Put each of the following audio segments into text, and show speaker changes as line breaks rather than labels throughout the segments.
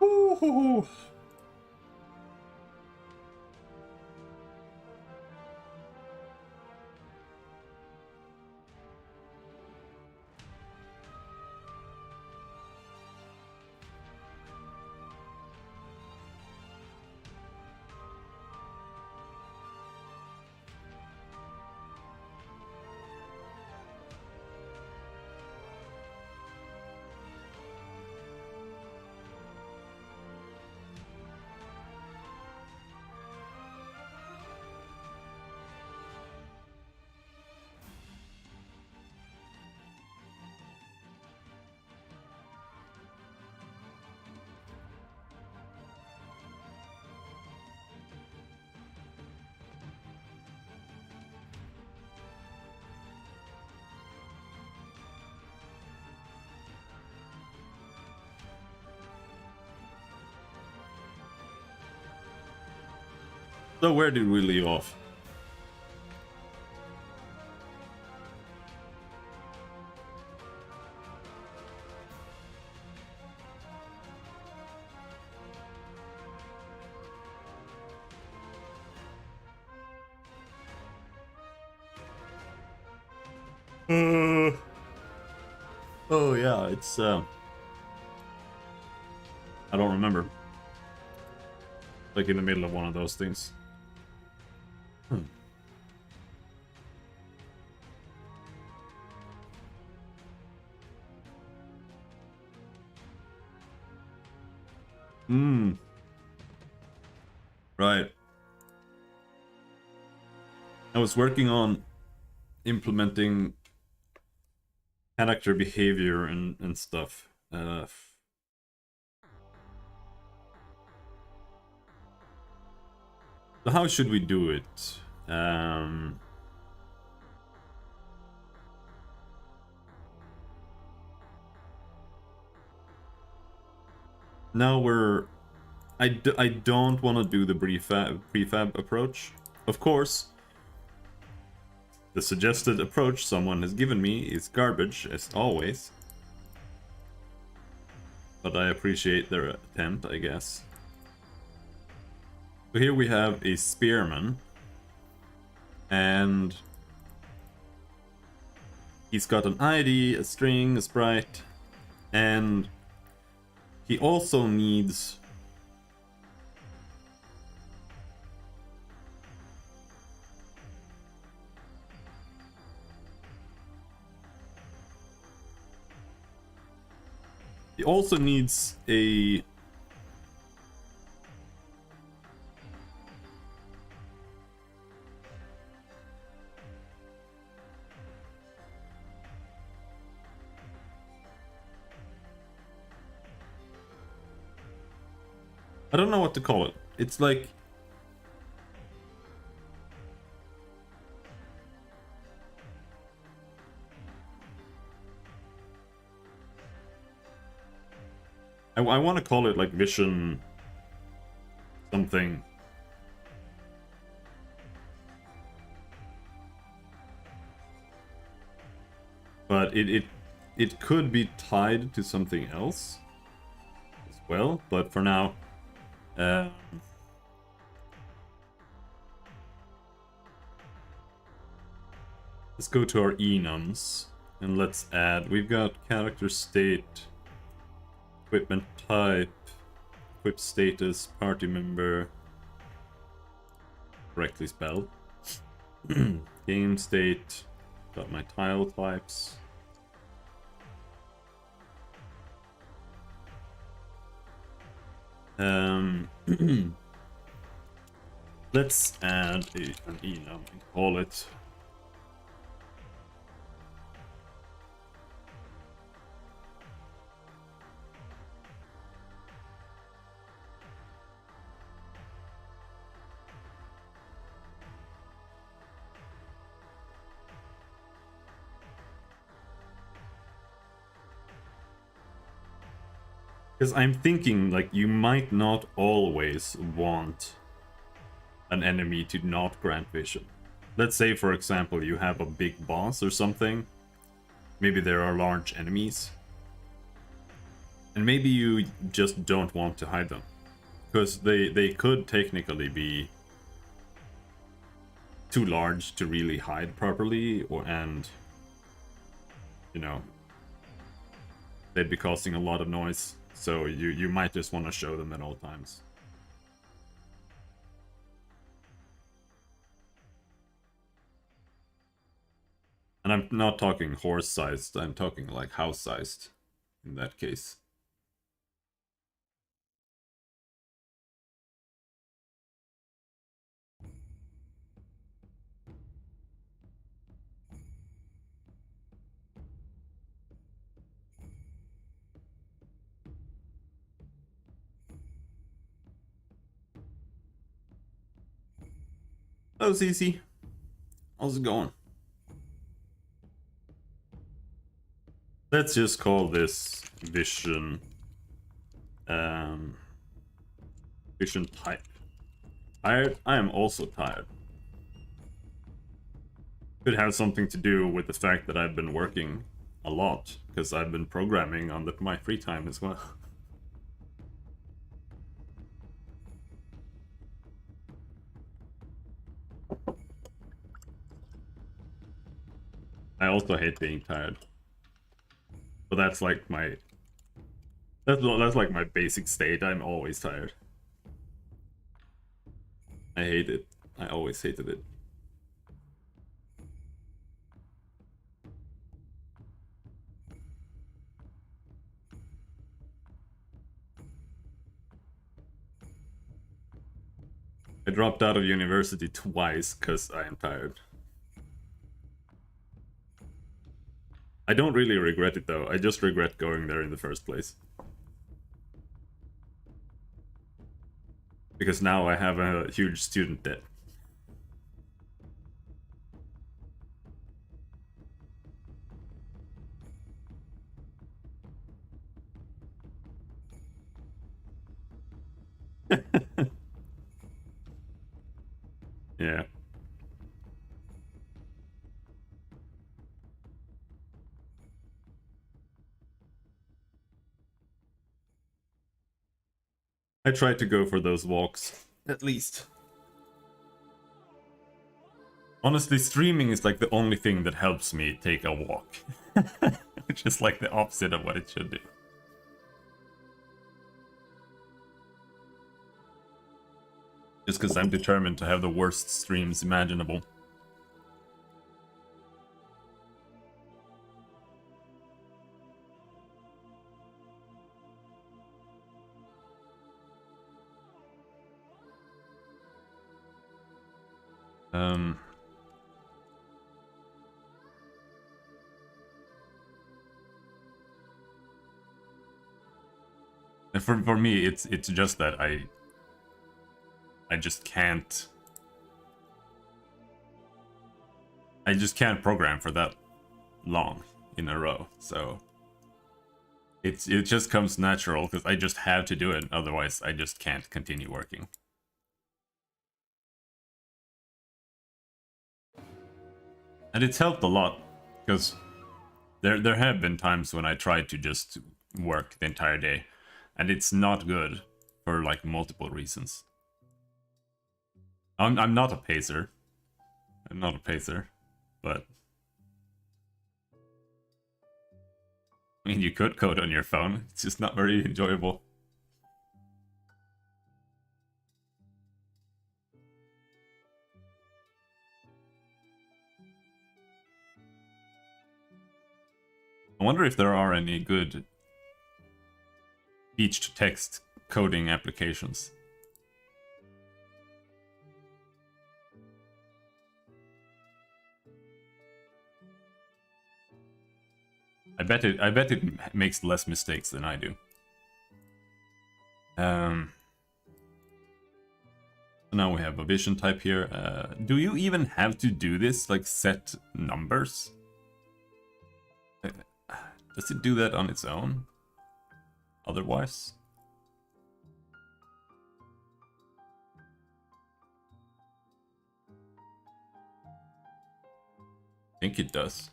Ooh. So where did we leave off? Oh yeah, it's I don't remember. Like in the middle of one of those things. Right. I was working on implementing character behavior and stuff. So how should we do it? Now we're... I don't want to do the prefab approach. Of course, the suggested approach someone has given me is garbage, as always. But I appreciate their attempt, I guess. So here we have a spearman. And he's got an ID, a string, a sprite. And he also needs... He also needs a... I don't know what to call it. It's like... I want to call it like vision something. But it could be tied to something else as well, but for now let's go to our enums and let's add, we've got character state, equipment type, equip status, party member, correctly spelled, game state, got my tile types. Let's add an enum and call it because I'm thinking, like, you might not always want an enemy to not grant vision. Let's say, for example, you have a big boss or something. Maybe there are large enemies. And maybe you just don't want to hide them. Because they could technically be too large to really hide properly, and you know, they'd be causing a lot of noise. So you might just want to show them at all times. And I'm not talking horse-sized, I'm talking like house-sized in that case. Oh, Cece. How's it going? Let's just call this vision. Vision type. Tired? I am also tired. Could have something to do with the fact that I've been working a lot, because I've been programming on my free time as well. I also hate being tired. But that's like my... That's like my basic state. I'm always tired. I hate it. I always hated it. I dropped out of university twice because I am tired. I don't really regret it though. I just regret going there in the first place. Because now I have a huge student debt. Yeah. I try to go for those walks. At least. Honestly, streaming is like the only thing that helps me take a walk. Which is like the opposite of what it should do. Just because I'm determined to have the worst streams imaginable. Um... And for me, it's just that I just can't. I just can't program for that long in a row. So it just comes natural because I just have to do it. Otherwise, I just can't continue working. And it's helped a lot because there have been times when I tried to just work the entire day, and it's not good for like multiple reasons. I'm not a pacer. I'm not a pacer, but I mean, you could code on your phone. It's just not very enjoyable. I wonder if there are any good speech-to-text coding applications. I bet it makes less mistakes than I do. Now we have a vision type here. Do you even have to do this, like set numbers? Does it do that on its own? Otherwise? I think it does.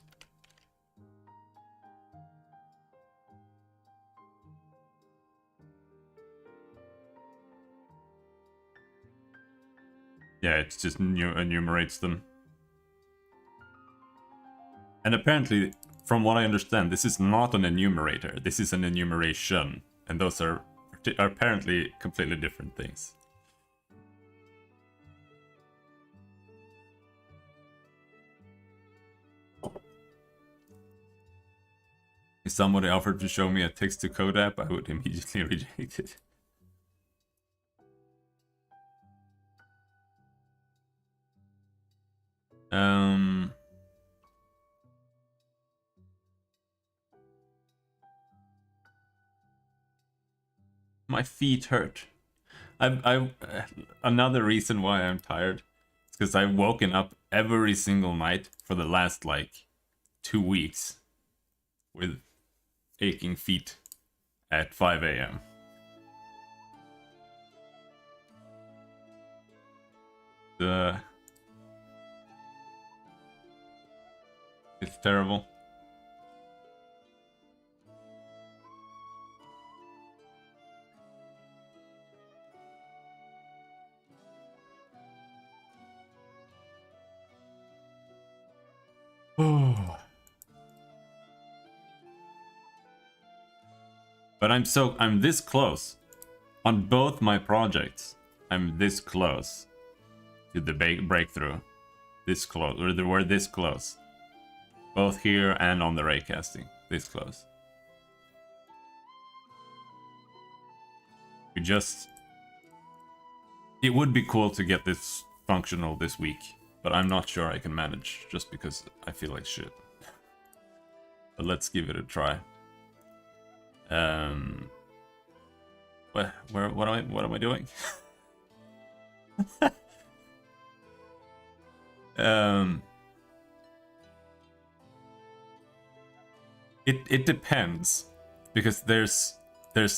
Yeah, it just enumerates them. And apparently, from what I understand, this is not an enumerator. This is an enumeration. And those are apparently completely different things. If somebody offered to show me a text-to-code app, I would immediately reject it. My feet hurt. Another reason why I'm tired is because I've woken up every single night for the last like 2 weeks with aching feet at 5 a.m. It's terrible. But I'm this close. On both my projects, I'm this close to the breakthrough. This close, or we're this close. Both here and on the raycasting. This close. It would be cool to get this functional this week, but I'm not sure I can manage just because I feel like shit. But let's give it a try. What am I doing? It depends, because there's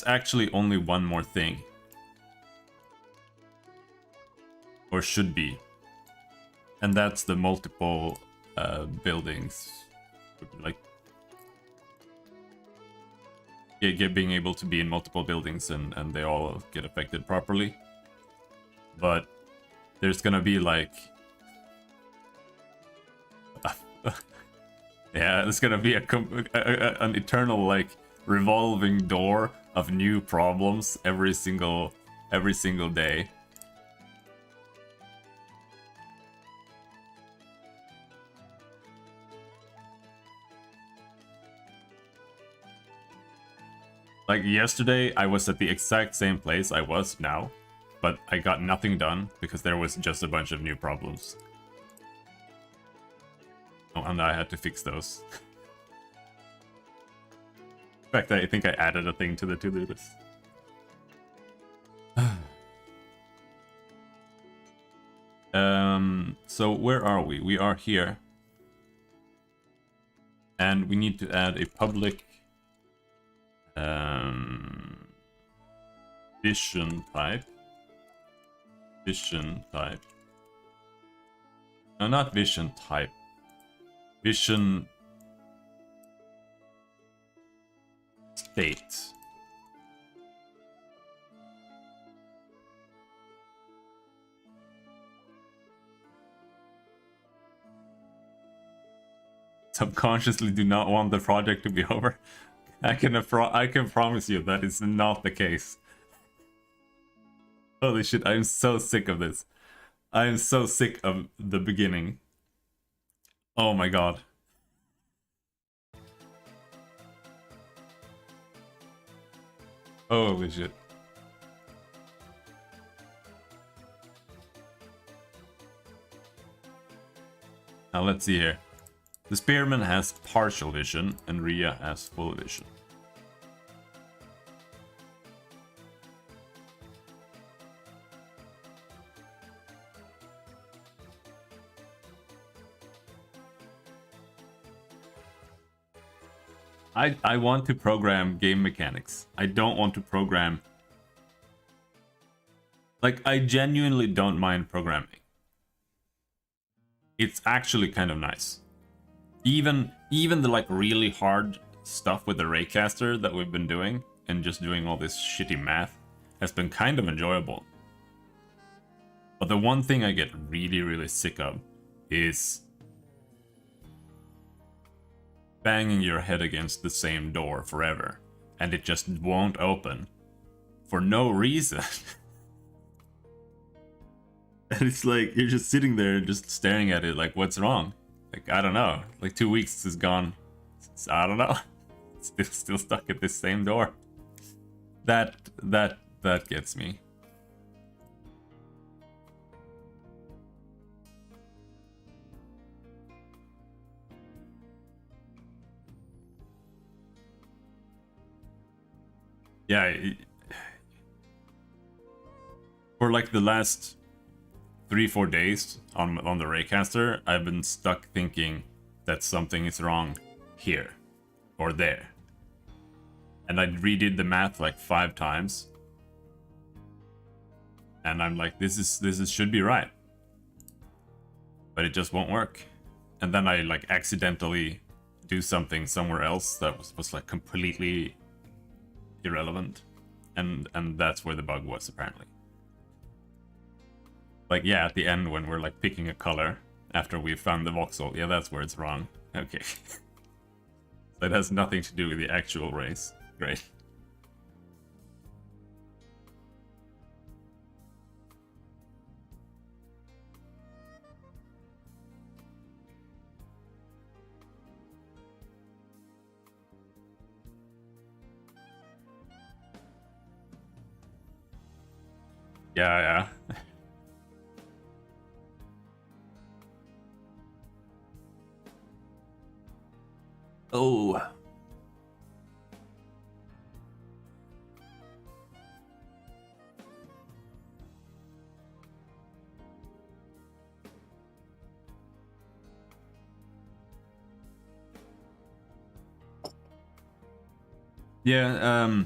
actually only one more thing, or should be, and that's the multiple buildings, like being able to be in multiple buildings and they all get affected properly. But there's gonna be like yeah, there's gonna be an eternal like revolving door of new problems every single day. Like yesterday, I was at the exact same place I was now, but I got nothing done because there was just a bunch of new problems. Oh, and I had to fix those. In fact, I think I added a thing to the to-do list. So where are we? We are here. And we need to add a public vision type. No, not vision type. Vision state. Subconsciously do not want the project to be over. I can promise you that is not the case. Holy shit, I'm so sick of this. I am so sick of the beginning. Oh my god. Holy shit. Now let's see here. The Spearman has partial vision and Rhea has full vision. I want to program game mechanics. I don't want to program... Like, I genuinely don't mind programming. It's actually kind of nice. Even the like really hard stuff with the raycaster that we've been doing and just doing all this shitty math has been kind of enjoyable. But the one thing I get really, really sick of is banging your head against the same door forever, and it just won't open for no reason. And it's like, you're just sitting there just staring at it like, what's wrong? Like, I don't know. Like 2 weeks is gone. I don't know. Still stuck at this same door. That gets me. Yeah, for like the last 3-4 days on the Raycaster, I've been stuck thinking that something is wrong here or there. And I redid the math like 5 times. And I'm like, this is should be right. But it just won't work. And then I like accidentally do something somewhere else that was like completely irrelevant. And that's where the bug was, apparently. Like, yeah, at the end when we're like picking a color after we found the voxel, yeah, that's where it's wrong. Okay. So it has nothing to do with the actual race. Great. Yeah. Oh. Yeah,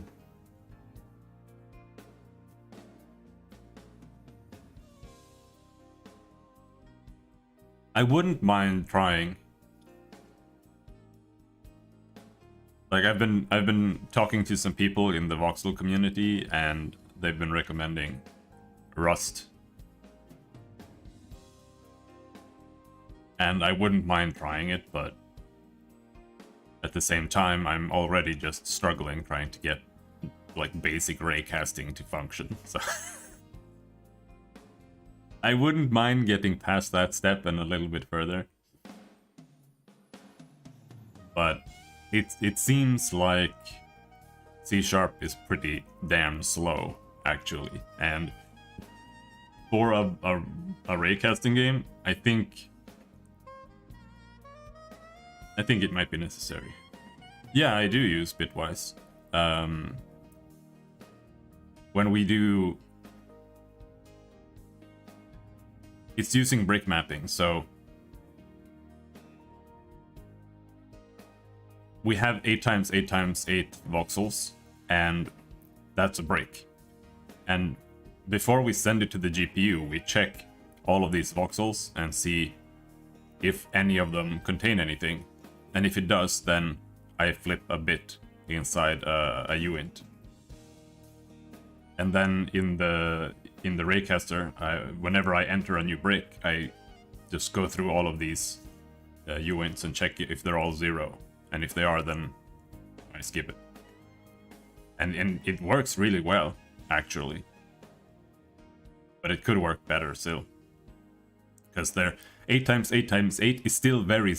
I wouldn't mind trying. Like I've been talking to some people in the voxel community and they've been recommending Rust. And I wouldn't mind trying it, but at the same time I'm already just struggling trying to get like basic raycasting to function. So I wouldn't mind getting past that step and a little bit further. But it seems like C# is pretty damn slow, actually. And for a raycasting game, I think it might be necessary. Yeah, I do use Bitwise. When we do... It's using brick mapping, so... We have 8x8x8 voxels, and that's a brick. And before we send it to the GPU, we check all of these voxels and see if any of them contain anything. And if it does, then I flip a bit inside a uint. And then in the Raycaster, whenever I enter a new brick, I just go through all of these uints and check if they're all 0. And if they are, then I skip it. And it works really well, actually. But it could work better still. Because their 8x8x8 is still very...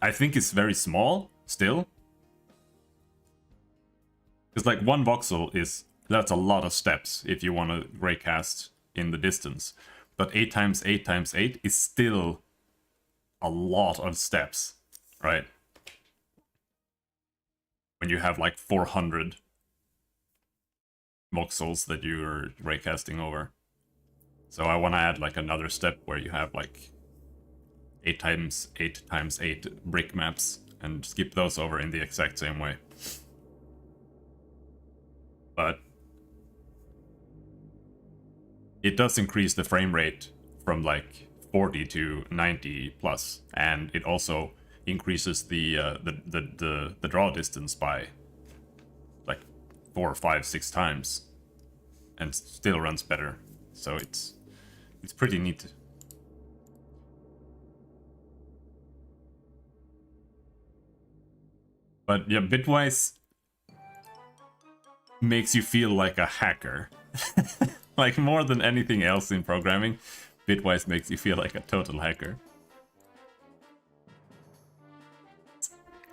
I think it's very small, still. Because like one voxel is... That's a lot of steps if you want to raycast in the distance. But 8x8x8 is still a lot of steps, right? When you have like 400 voxels that you're raycasting over. So I want to add like another step where you have like 8x8x8 brick maps and skip those over in the exact same way. But it does increase the frame rate from like 40 to 90 plus, and it also increases the draw distance by like 4, 5, 6 times, and still runs better. So It's pretty neat. But yeah, Bitwise makes you feel like a hacker. Like more than anything else in programming, Bitwise makes you feel like a total hacker.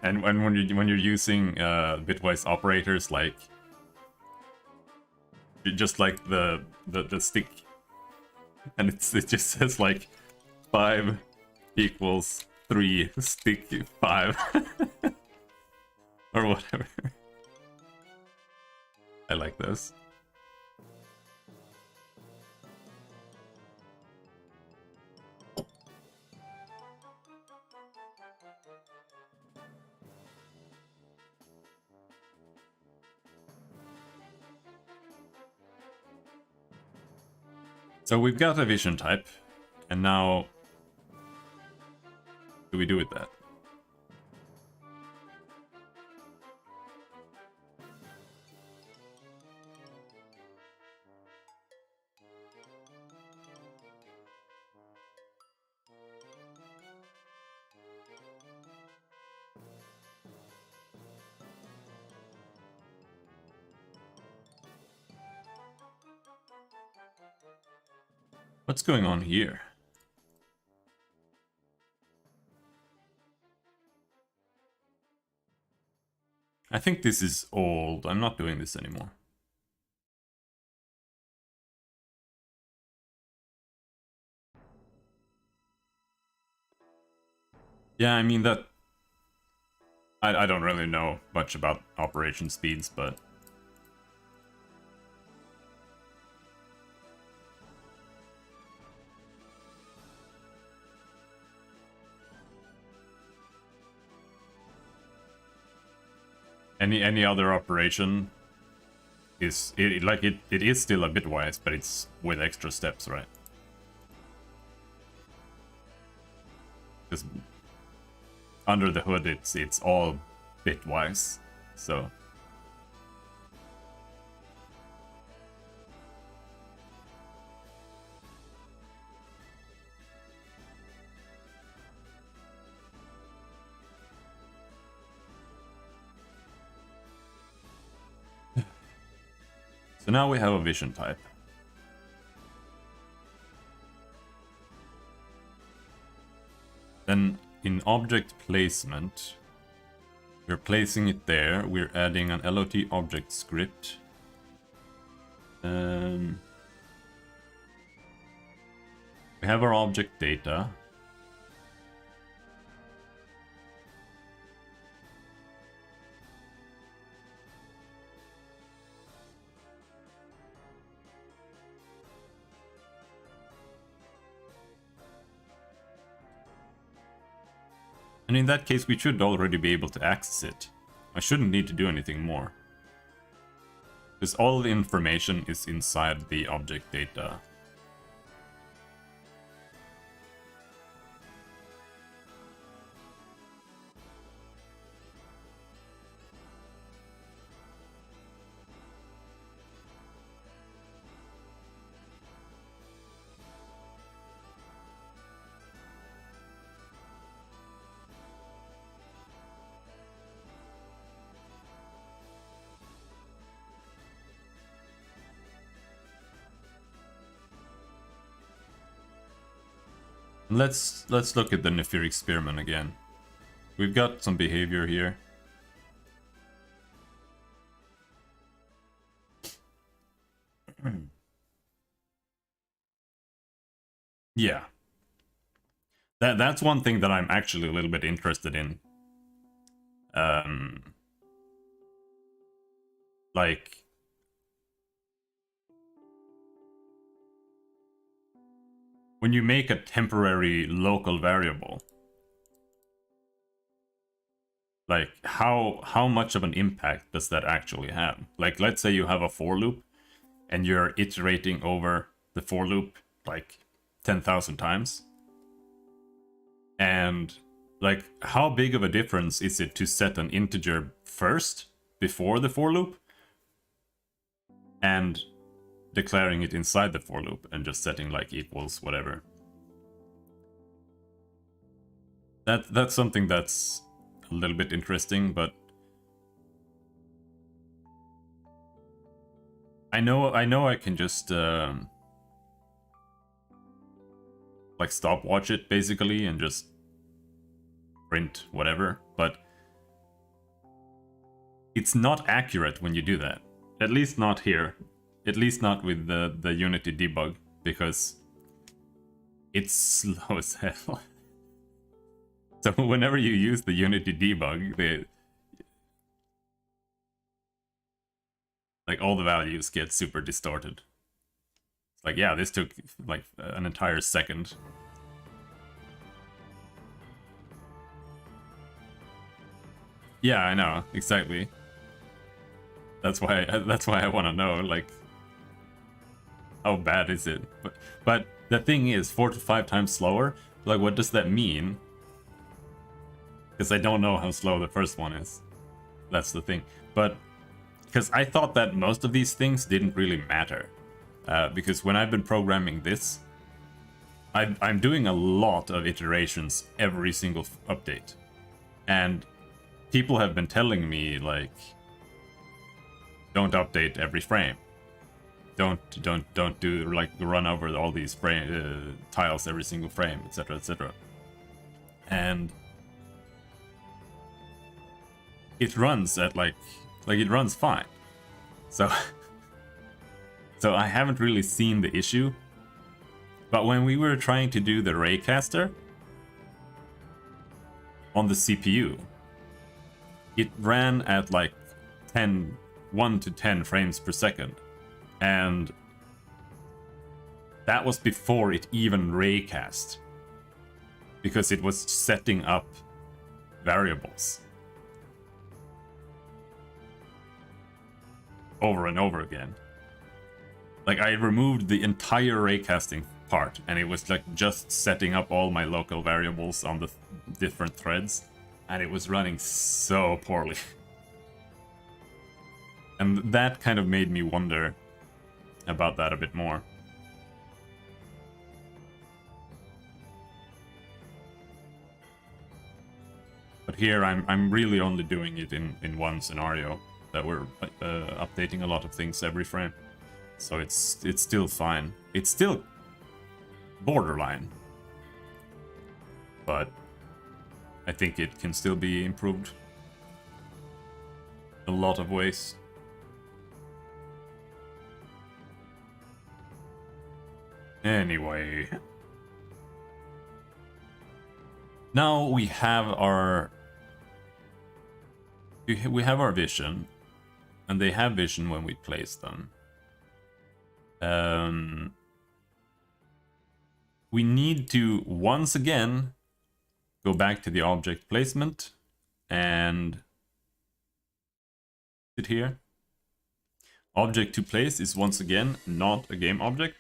And when you're using Bitwise operators, like just like the stick, and it just says like 5 equals 3 stick 5 or whatever. I like this. So we've got a vision type, and now what do we do with that? What's going on here? I think this is old. I'm not doing this anymore. Yeah, I mean that... I don't really know much about operation speeds, but... Any other operation is... It is still a bitwise, but it's with extra steps, right? Because under the hood, it's all bitwise, so... So now we have a vision type. Then in object placement, we're placing it there. We're adding an LOT object script. We have our object data. And in that case, we should already be able to access it. I shouldn't need to do anything more. Because all the information is inside the object data. Let's look at the Nefir experiment again. We've got some behavior here. Yeah. That's one thing that I'm actually a little bit interested in. Like... when you make a temporary local variable, like how much of an impact does that actually have? Like, let's say you have a for loop and you're iterating over the for loop like 10,000 times. And like, how big of a difference is it to set an integer first before the for loop and declaring it inside the for loop and just setting like equals whatever. That's something that's a little bit interesting, but I know I can just like stopwatch it basically and just print whatever, but it's not accurate when you do that. At least not here. At least not with the Unity debug, because it's slow as hell. So whenever you use the Unity debug, like all the values get super distorted. It's like, yeah, this took like an entire second. Yeah, I know, exactly. That's why I want to know, like, how bad is it? But the thing is, 4 to 5 times slower. Like, what does that mean? Because I don't know how slow the first one is. That's the thing. But because I thought that most of these things didn't really matter. Because when I've been programming this, I'm doing a lot of iterations every single update, and people have been telling me like, don't update every frame. Don't do like run over all these frame tiles every single frame, etc., etc. And it runs at like it runs fine. So so I haven't really seen the issue. But when we were trying to do the raycaster on the CPU, it ran at like 1 to 10 frames per second. And that was before it even raycast, because it was setting up variables over and over again. Like, I removed the entire raycasting part, and it was like just setting up all my local variables on the different threads, and it was running so poorly. And that kind of made me wonder about that a bit more. But here I'm really only doing it in one scenario, that we're updating a lot of things every frame. So it's still fine. It's still borderline, but I think it can still be improved a lot of ways. Anyway, now we have our vision, and they have vision when we place them. We need to once again go back to the object placement and sit here. Object to place is once again not a game object.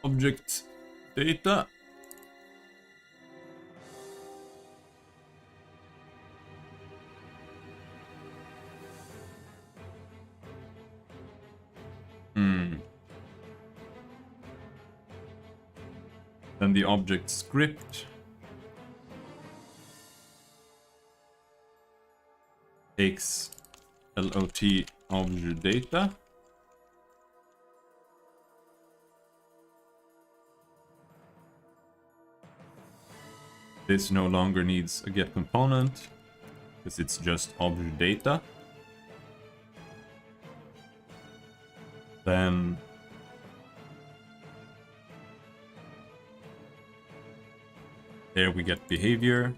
Object data. Then the object script takes LOT object data. This no longer needs a get component, because it's just object data. Then there we get behavior.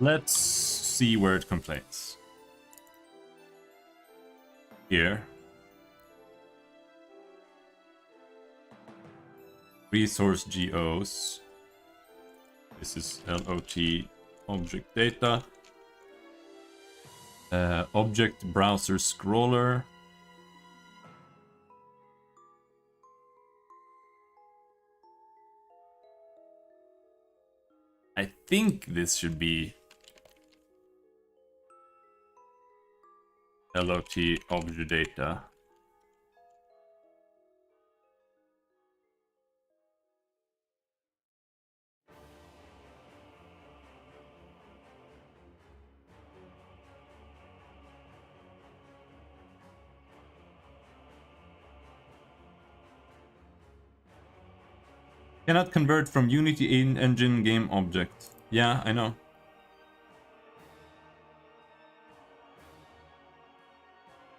Let's see where it complains. Here. Resource GOs. This is LOT object data. Object browser scroller. I think this should be LOT object data. Cannot convert from Unity engine game object. Yeah, I know.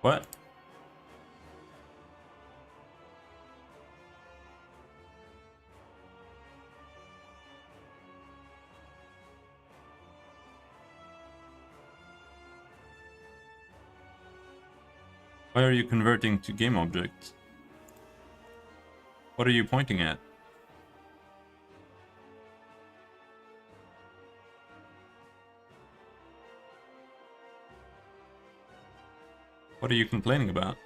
What? Why are you converting to game object? What are you pointing at? What are you complaining about?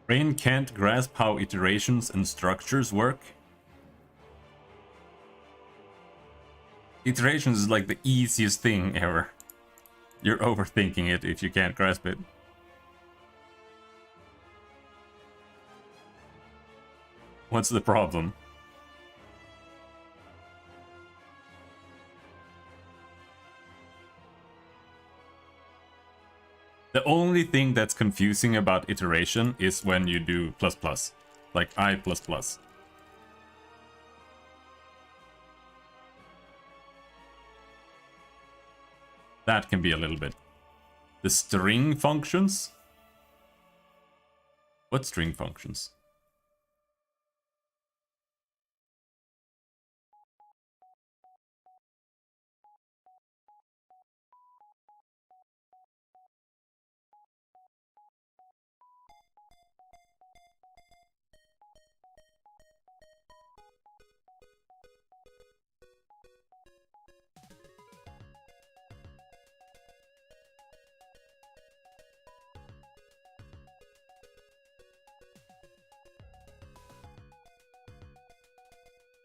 Brain can't grasp how iterations and structures work. Iterations is like the easiest thing ever. You're overthinking it if you can't grasp it. What's the problem? The only thing that's confusing about iteration is when you do plus plus, like I plus plus. That can be a little bit. The string functions? What string functions?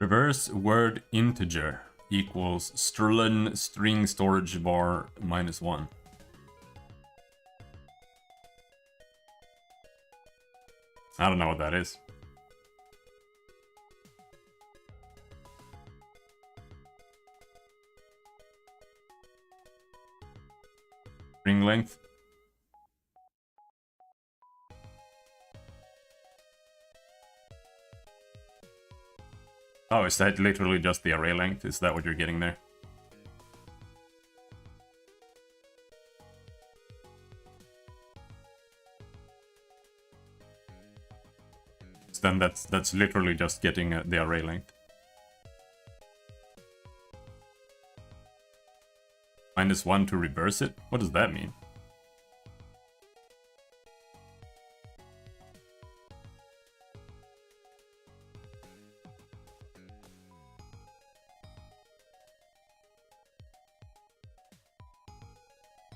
Reverse word integer equals strlen string storage var -1. I don't know what that is. String length. Oh, is that literally just the array length? Is that what you're getting there? So then that's literally just getting the array length. -1 to reverse it? What does that mean?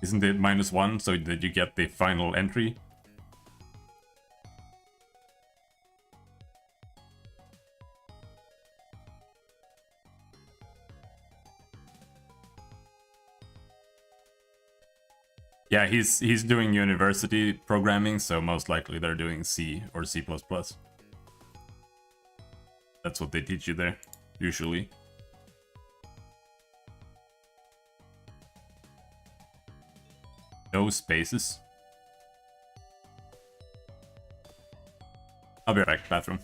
Isn't it -1 so that you get the final entry? Yeah, he's doing university programming, so most likely they're doing C or C++. That's what they teach you there, usually. No spaces. I'll be right back, bathroom.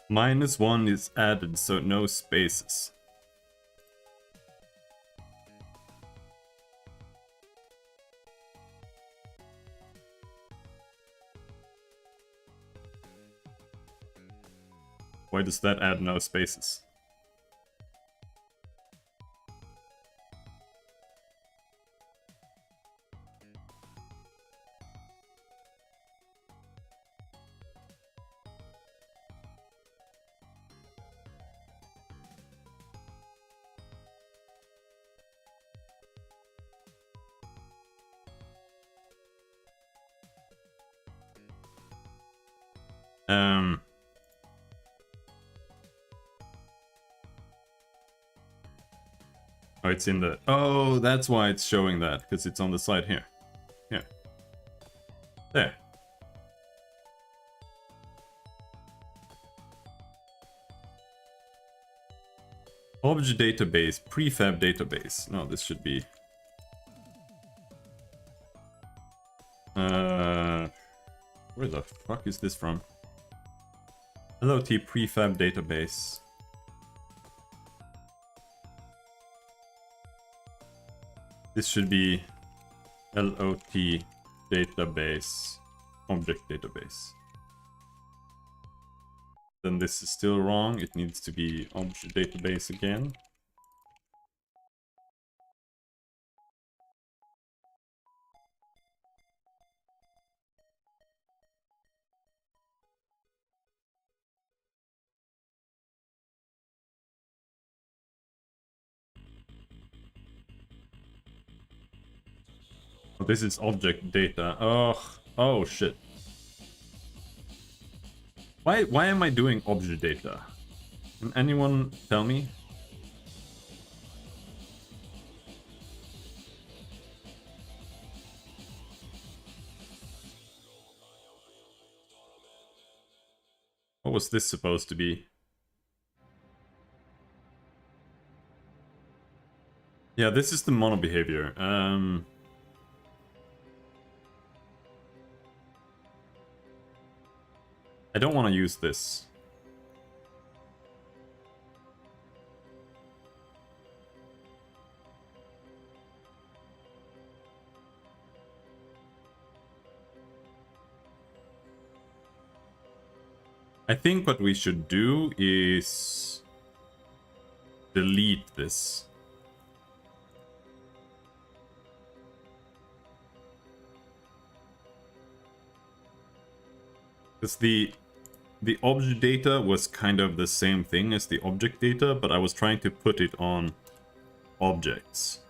-1 is added, so no spaces. Why does that add no spaces? Oh, it's in the... Oh, that's why it's showing that, because it's on the side here. Here. There. Object database, prefab database. No, this should be... Where the fuck is this from? LOT prefab database. This should be LOT database, object database. Then this is still wrong. It needs to be object database again. Oh, this is object data. Oh shit. Why am I doing object data? Can anyone tell me? What was this supposed to be? Yeah, this is the mono behavior. I don't want to use this. I think what we should do is delete this. Because the object data was kind of the same thing as the object data, but I was trying to put it on objects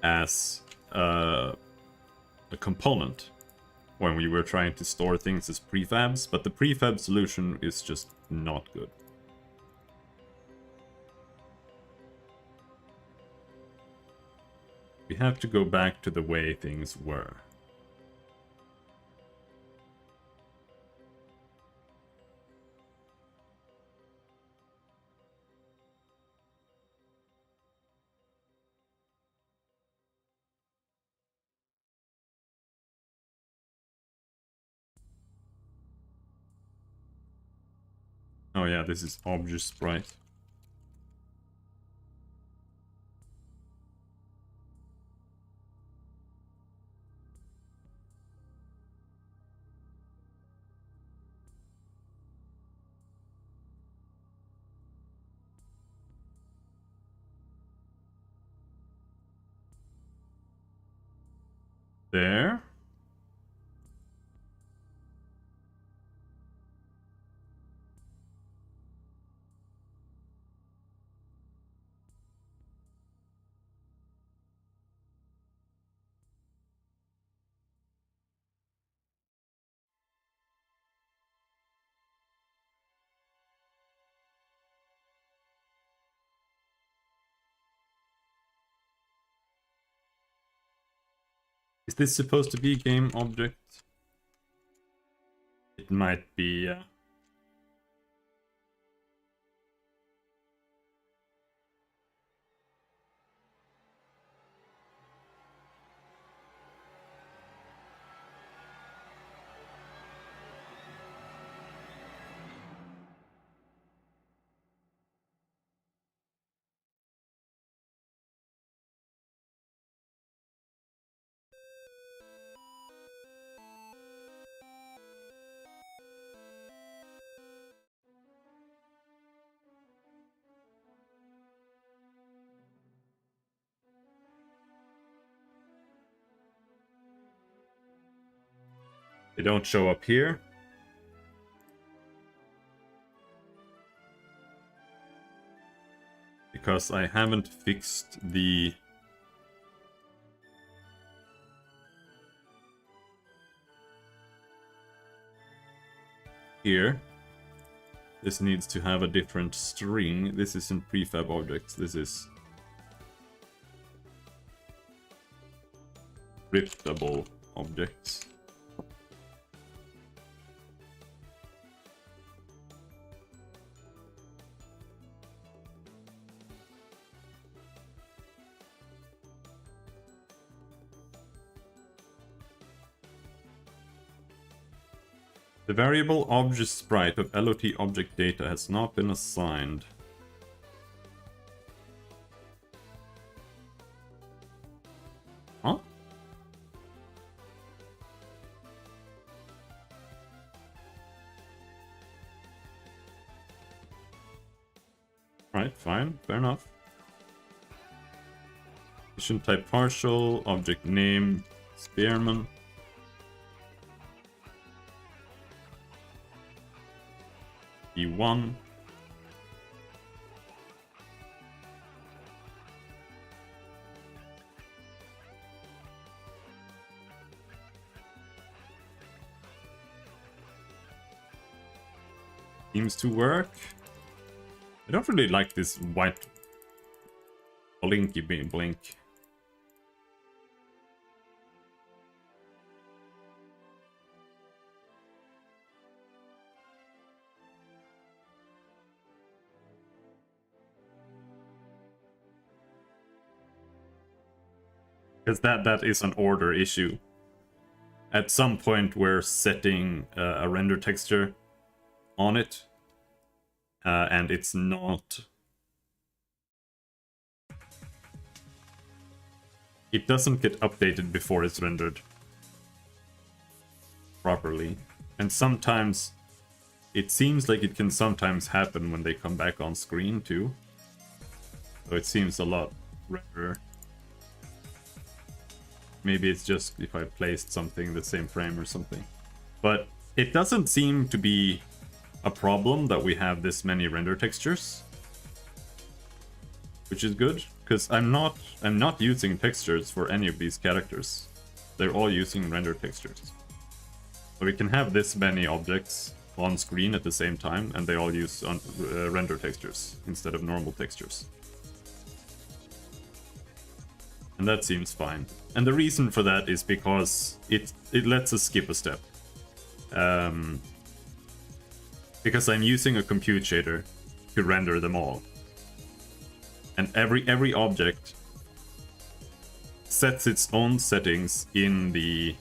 as a component when we were trying to store things as prefabs, but the prefab solution is just not good. We have to go back to the way things were. Oh yeah, this is object sprite. There. Is this supposed to be a game object? It might be, yeah. They don't show up here. Because I haven't fixed the... Here. This needs to have a different string. This isn't prefab objects. This is... scriptable objects. The variable object sprite of LOT object data has not been assigned. Huh? Right, fine, fair enough. Position type partial, object name, Spearman. E1. Seems to work. I don't really like this white blinky blink. Because that is an order issue. At some point we're setting a render texture on it. And it's not... It doesn't get updated before it's rendered properly. And sometimes... It seems like it can sometimes happen when they come back on screen too. So it seems a lot rarer. Maybe it's just if I placed something in the same frame or something. But It doesn't seem to be a problem that we have this many render textures, which is good, because I'm not using textures for any of these characters. They're all using render textures. So we can have this many objects on screen at the same time, and they all use render textures instead of normal textures. And that seems fine. And the reason for that is because it lets us skip a step. Because I'm using a compute shader to render them all. And every object sets its own settings in the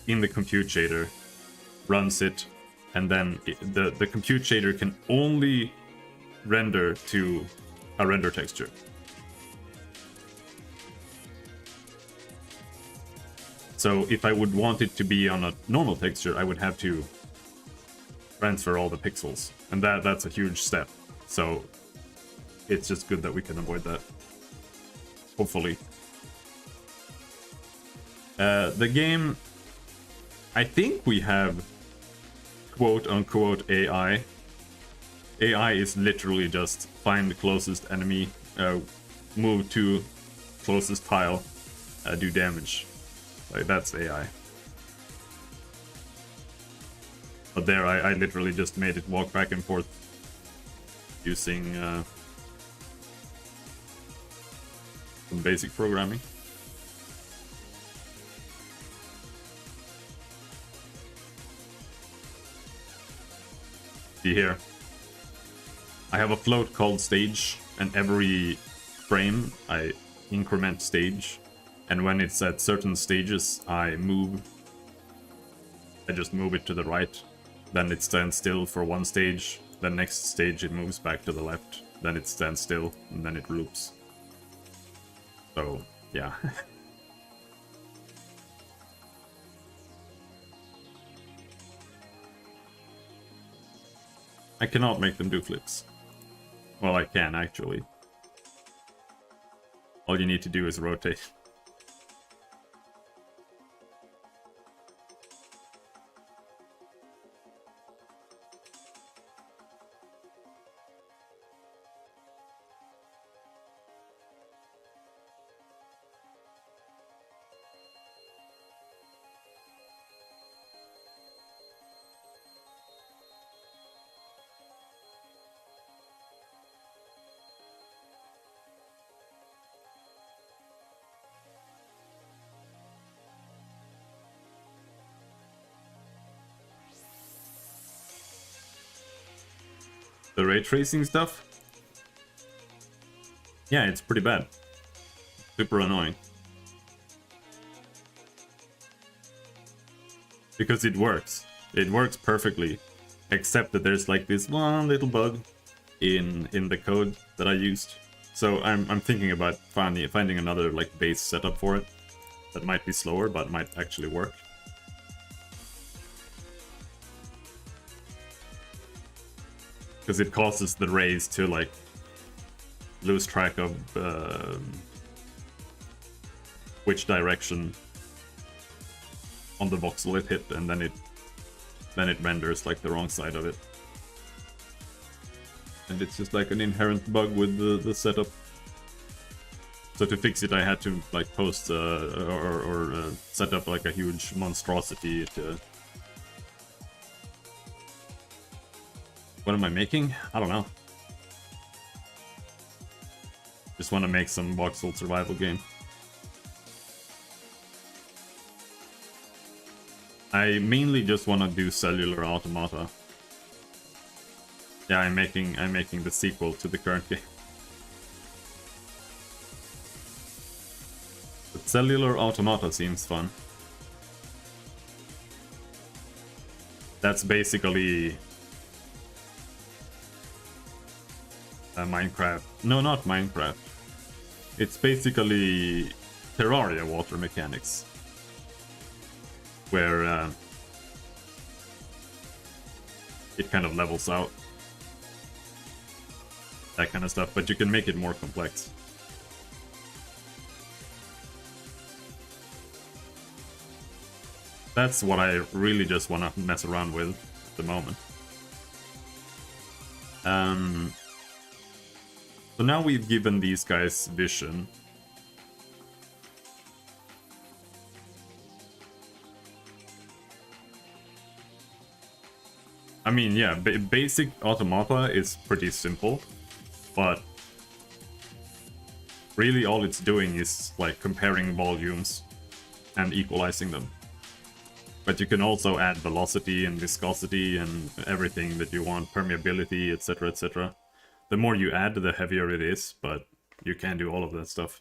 compute shader, runs it, and then the compute shader can only render to a render texture. So if I would want it to be on a normal texture, I would have to transfer all the pixels, and that's a huge step. So it's just good that we can avoid that. Hopefully. The game, I think we have quote-unquote AI. AI is literally just find the closest enemy, move to closest tile, do damage. Like, that's AI. But there, I literally just made it walk back and forth using some basic programming. See here, I have a float called stage, and every frame I increment stage, and when it's at certain stages I just move it to the right, then it stands still for one stage, then next stage it moves back to the left, then it stands still, and then it loops. So yeah. I cannot make them do flips. Well, I can, actually. All you need to do is rotate. The ray tracing stuff? Yeah, it's pretty bad. Super annoying. Because it works. It works perfectly. Except that there's like this one little bug in the code that I used. So I'm thinking about finding another like base setup for it. That might be slower, but might actually work. Because it causes the rays to like lose track of which direction on the voxel it hit, and then it renders like the wrong side of it. And it's just like an inherent bug with the setup. So to fix it, I had to like post or set up like a huge monstrosity to... What am I making? I don't know. Just want to make some voxel survival game. I mainly just want to do cellular automata. Yeah, I'm making the sequel to the current game. But cellular automata seems fun. That's basically Minecraft. No, not Minecraft. It's basically Terraria water mechanics. Where it kind of levels out. That kind of stuff, but you can make it more complex. That's what I really just want to mess around with at the moment. So now we've given these guys vision. I mean, yeah, basic automata is pretty simple, but really all it's doing is like comparing volumes and equalizing them. But you can also add velocity and viscosity and everything that you want, permeability, etc, etc. The more you add, the heavier it is, but you can do all of that stuff.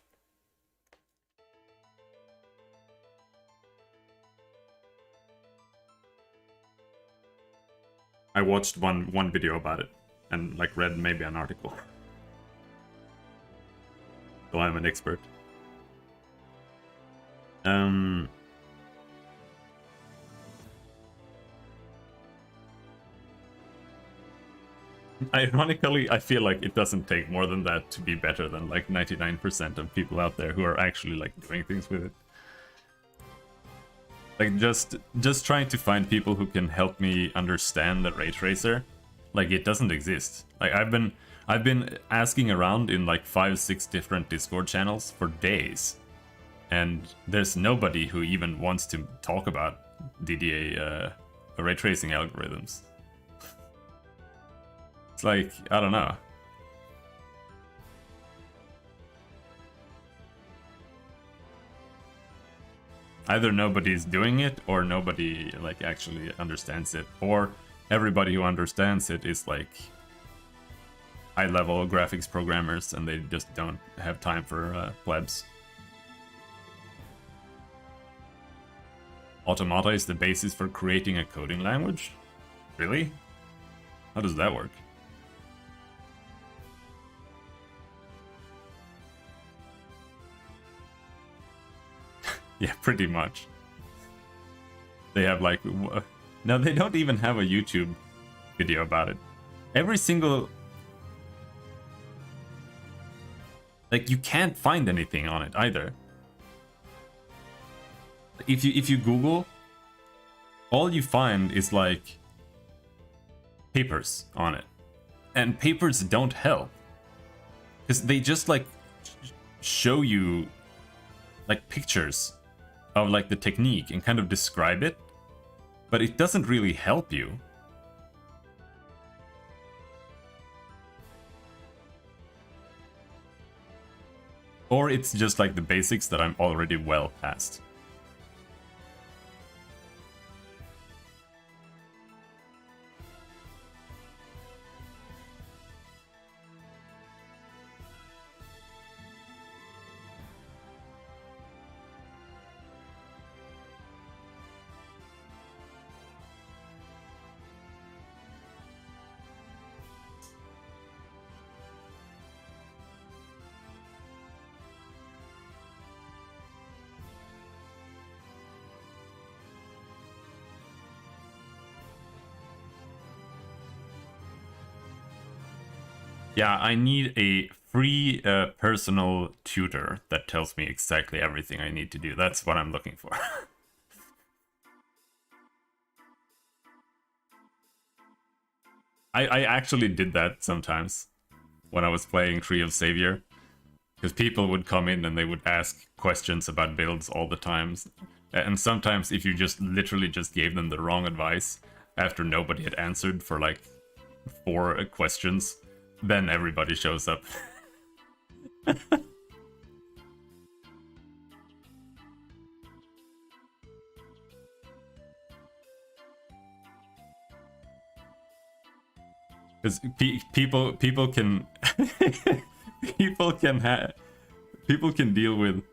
I watched one video about it and like read maybe an article. So I'm an expert. Ironically, I feel like it doesn't take more than that to be better than like 99% of people out there who are actually like doing things with it. Like just trying to find people who can help me understand the ray tracer, like it doesn't exist. Like I've been asking around in like 5-6 different Discord channels for days, and there's nobody who even wants to talk about DDA ray tracing algorithms. It's like, I don't know. Either nobody's doing it, or nobody like actually understands it, or everybody who understands it is like high-level graphics programmers, and they just don't have time for plebs. Automata is the basis for creating a coding language? Really? How does that work? Yeah, pretty much. They have like... No, they don't even have a YouTube video about it. Every single... Like, you can't find anything on it either. If you Google, all you find is like papers on it. And papers don't help. Because they just like show you like pictures of like the technique and kind of describe it, but it doesn't really help you. Or it's just like the basics that I'm already well past. Yeah, I need a free personal tutor that tells me exactly everything I need to do. That's what I'm looking for. I actually did that sometimes when I was playing Tree of Savior. Because people would come in and they would ask questions about builds all the times. And sometimes if you just literally just gave them the wrong advice after nobody had answered for like 4 questions, then everybody shows up. Because people can people can deal with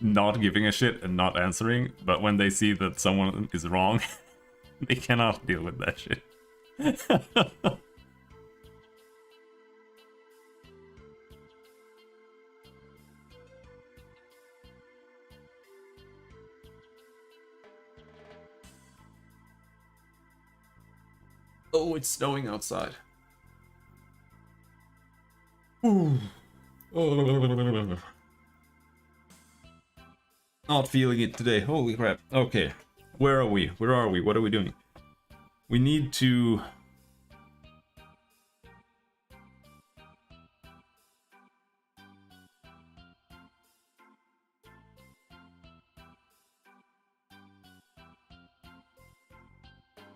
not giving a shit and not answering, but when they see that someone is wrong, they cannot deal with that shit. Oh, it's snowing outside. Ooh. Not feeling it today. Holy crap. Okay. Where are we? Where are we? What are we doing? We need to...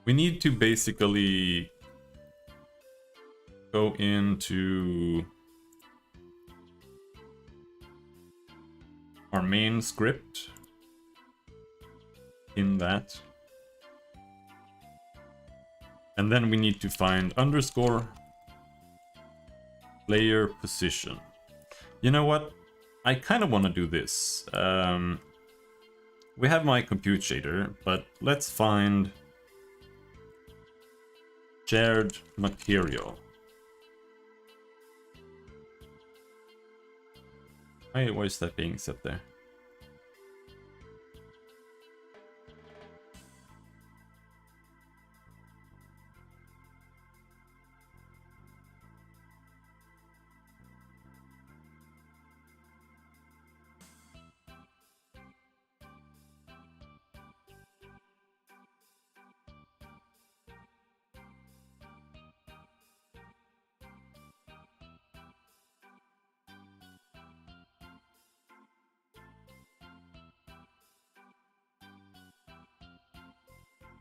We need to basically go into our main script in that. And then we need to find underscore player position. You know what? I kind of want to do this. We have my compute shader, but let's find shared material. Why is that being set there?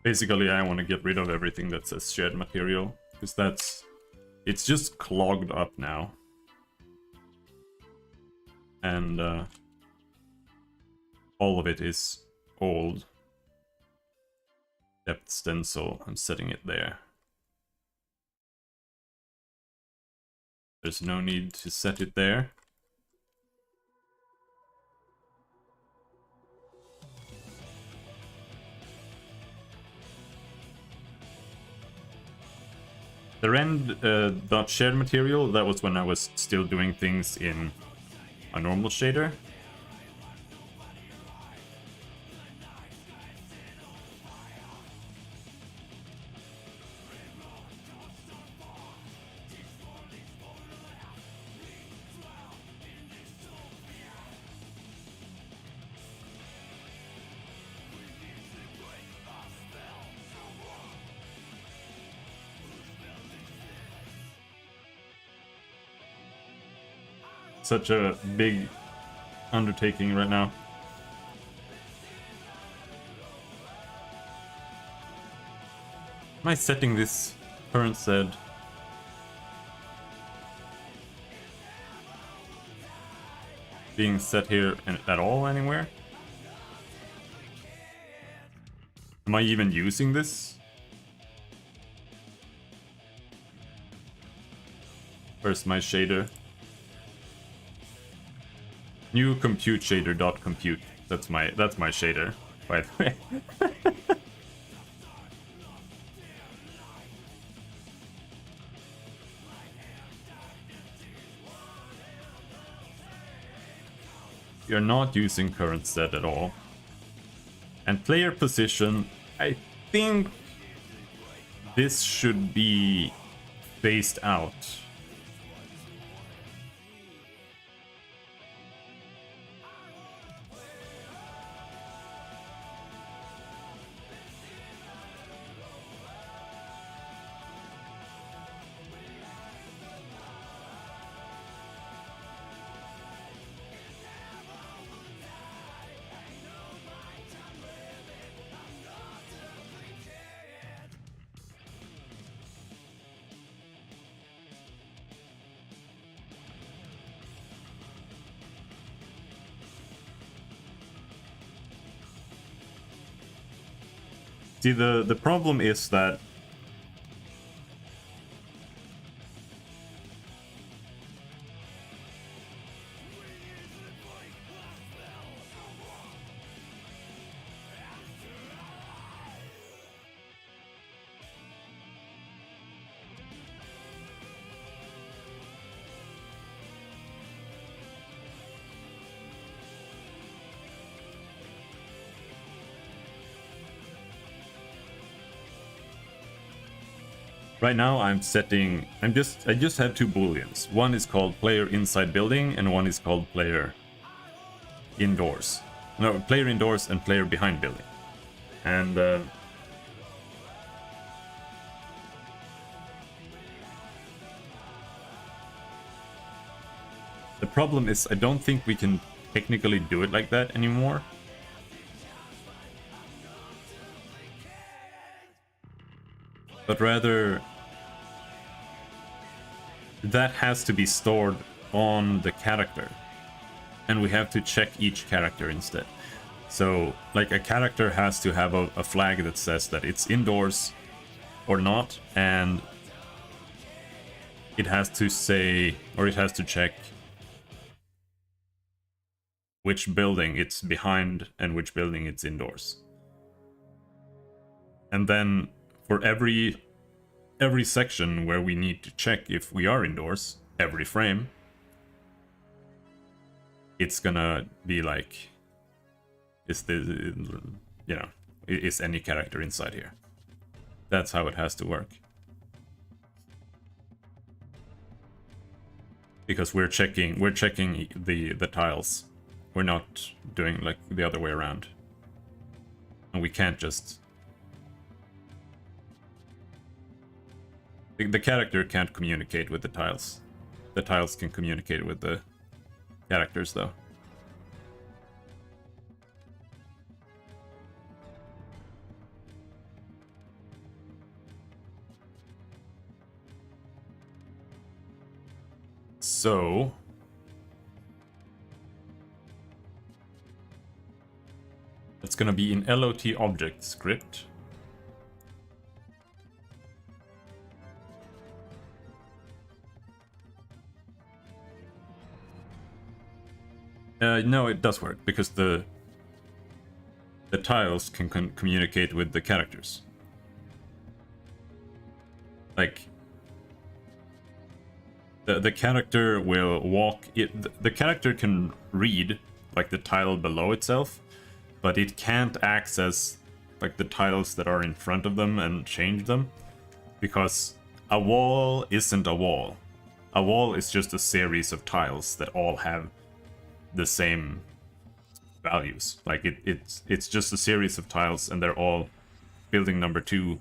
Basically, I want to get rid of everything that says shared material, because it's just clogged up now. And all of it is old. Depth stencil, I'm setting it there. There's no need to set it there. The rend shared material, that was when I was still doing things in a normal shader. Such a big undertaking right now. Am I setting this current Z being set here at all anywhere? Am I even using this? Where's my shader? New compute shader dot compute. That's my shader, by the way. You're not using current set at all. And player position, I think this should be phased out. See, the problem is that right now I just have two booleans. One is called player inside building and one is called player indoors. No, player indoors and player behind building. And the problem is I don't think we can technically do it like that anymore. But rather, that has to be stored on the character. And we have to check each character instead. So, like, a character has to have a flag that says that it's indoors or not, and it has to say, or it has to check which building it's behind and which building it's indoors. And then for every section where we need to check if we are indoors, every frame, it's gonna be like, is any character inside here? That's how it has to work. Because we're checking the tiles. We're not doing like the other way around. And we can't just... The character can't communicate with the tiles. The tiles can communicate with the characters, though. So... it's gonna be in LOT object script. No, it does work, because the tiles can communicate with the characters. Like, the character will walk... the character can read, like, the tile below itself, but it can't access, like, the tiles that are in front of them and change them, because a wall isn't a wall. A wall is just a series of tiles that all have the same values. Like, it's just a series of tiles, and they're all building number 2,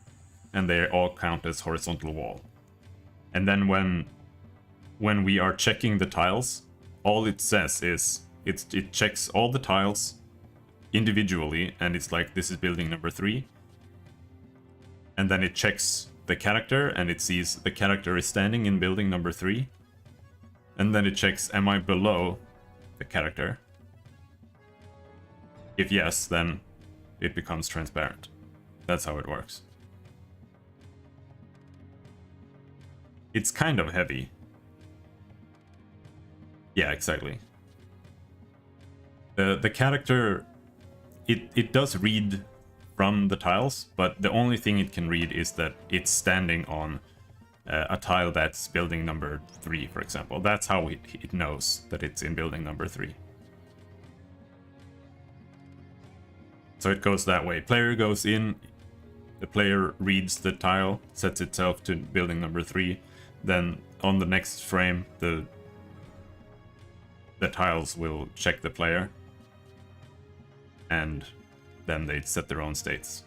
and they all count as horizontal wall. And then when we are checking the tiles, all it says is it checks all the tiles individually, and it's like, this is building number 3. And then it checks the character, and it sees the character is standing in building number 3. And then it checks, am I below the character? If yes, then it becomes transparent. That's how it works. It's kind of heavy. Yeah, exactly. The character, it does read from the tiles, but the only thing it can read is that it's standing on a tile that's building number 3, for example. That's how it knows that it's in building number 3. So it goes that way. Player goes in, the player reads the tile, sets itself to building number 3, then on the next frame, the tiles will check the player, and then they set their own states.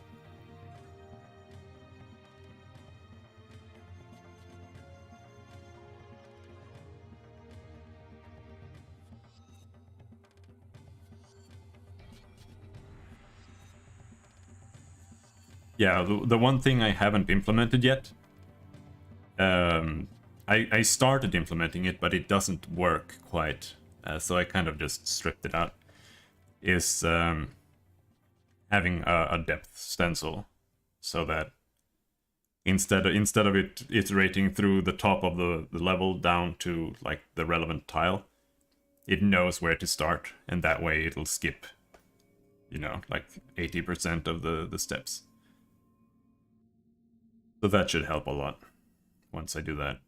Yeah, the one thing I haven't implemented yet, I started implementing it, but it doesn't work quite, so I kind of just stripped it out, is having a depth stencil, so that instead of it iterating through the top of the level down to like the relevant tile, it knows where to start, and that way it'll skip, you know, like 80% of the steps. So that should help a lot once I do that.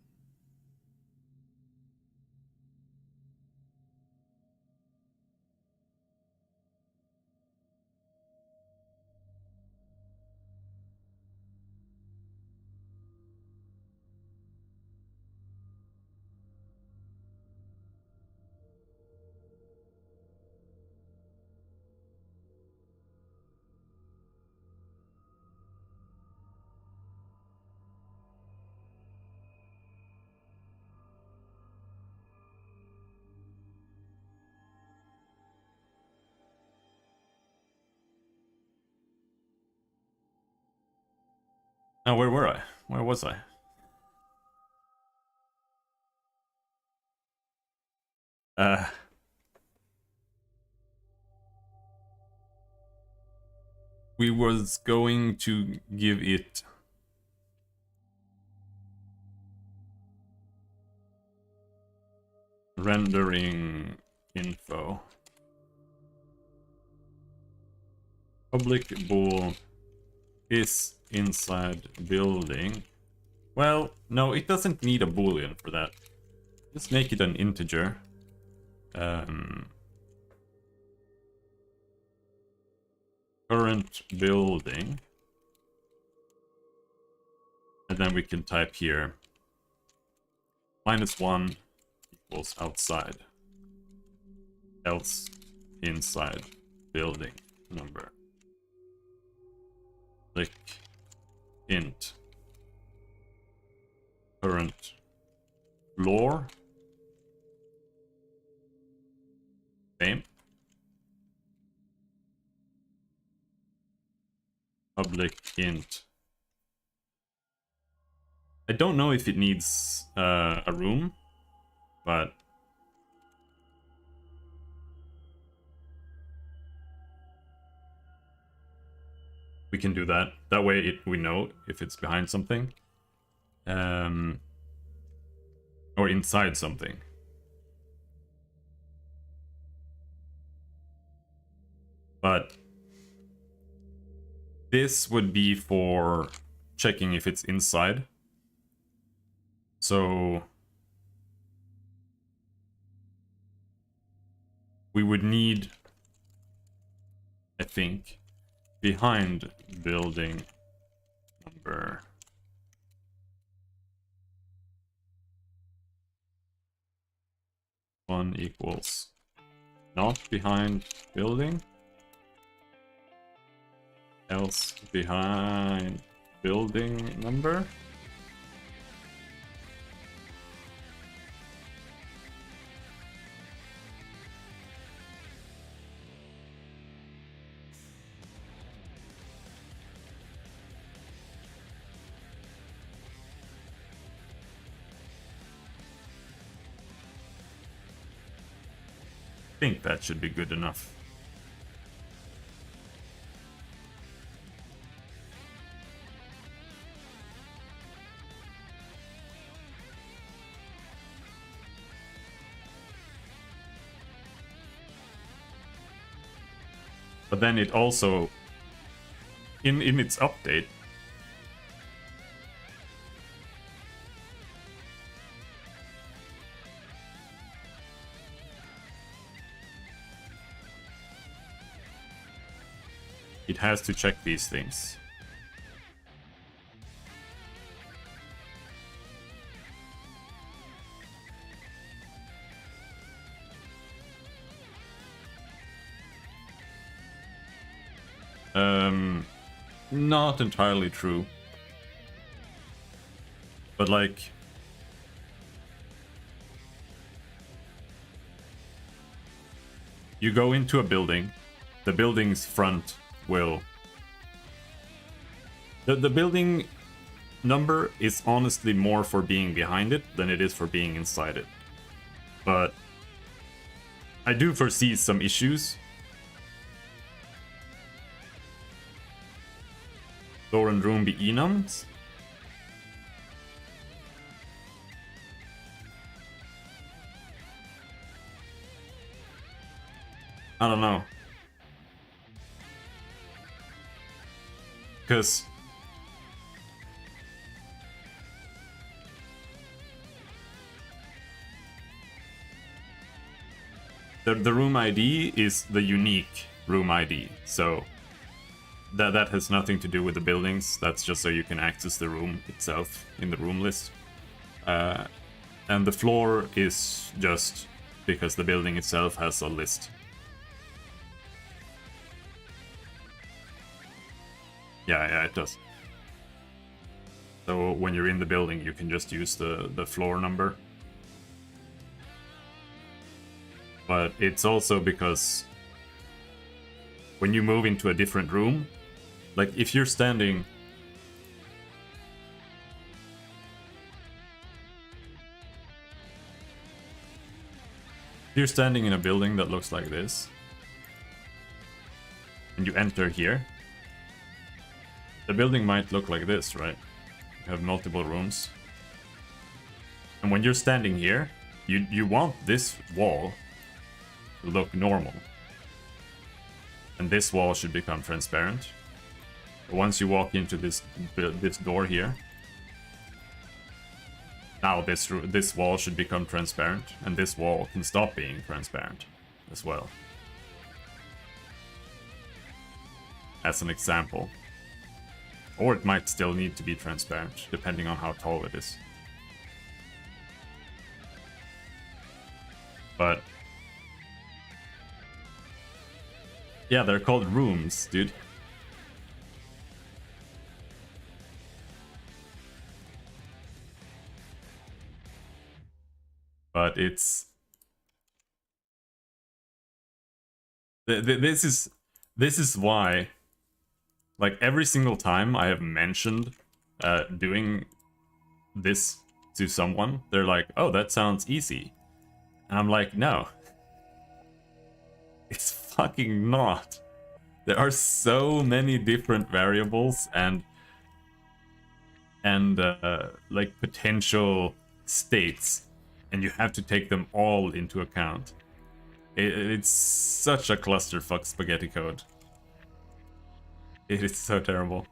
Now, where were I? Where was I? We was going to give it rendering info. Public bool is inside building. Well, no, it doesn't need a boolean for that. Just make it an integer. Current building. And then we can type here -1 equals outside. Else inside building number. Click int current floor. Same. Public int. I don't know if it needs a room, but we can do that. That way we know if it's behind something. Or inside something. But this would be for checking if it's inside. So we would need, I think, behind building number. One equals not behind building. Else behind building number. I think that should be good enough. But then it also, in its update, it has to check these things. Not entirely true. But like, you go into a building, the building's front will... The building number is honestly more for being behind it than it is for being inside it. But I do foresee some issues. Door and room be enums. I don't know. Because the room ID is the unique room ID, so that has nothing to do with the buildings. That's just so you can access the room itself in the room list. And the floor is just because the building itself has a list. Yeah, it does. So when you're in the building, you can just use the floor number. But it's also because when you move into a different room, like if you're standing You're standing in a building that looks like this, and you enter here. The building might look like this, right? You have multiple rooms. And when you're standing here, you want this wall to look normal. And this wall should become transparent. But once you walk into this door here, now this wall should become transparent, and this wall can stop being transparent as well. As an example. Or it might still need to be transparent, depending on how tall it is. But yeah, they're called rooms, dude. But it's this is why, like, every single time I have mentioned doing this to someone, they're like, "Oh, that sounds easy," and I'm like, "No, it's fucking not. There are so many different variables and like potential states, and you have to take them all into account. It's such a clusterfuck spaghetti code. It is so terrible."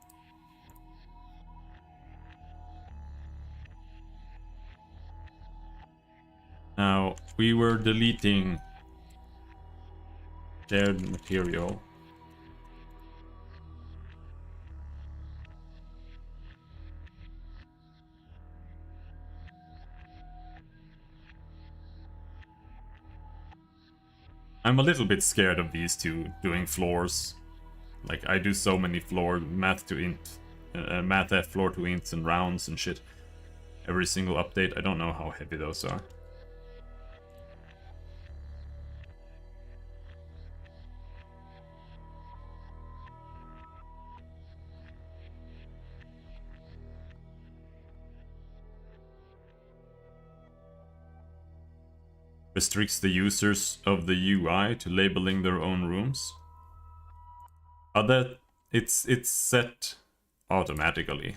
Now, we were deleting shared material. I'm a little bit scared of these two doing floors. Like, I do so many math to int, math F floor to ints and rounds and shit. Every single update. I don't know how heavy those are. Restricts the users of the UI to labeling their own rooms. That it's set automatically,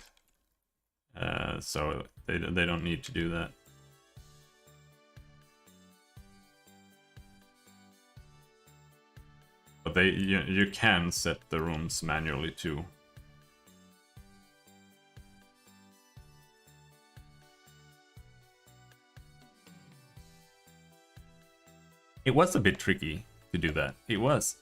so they don't need to do that. But you can set the rooms manually too. It was a bit tricky to do that. It was.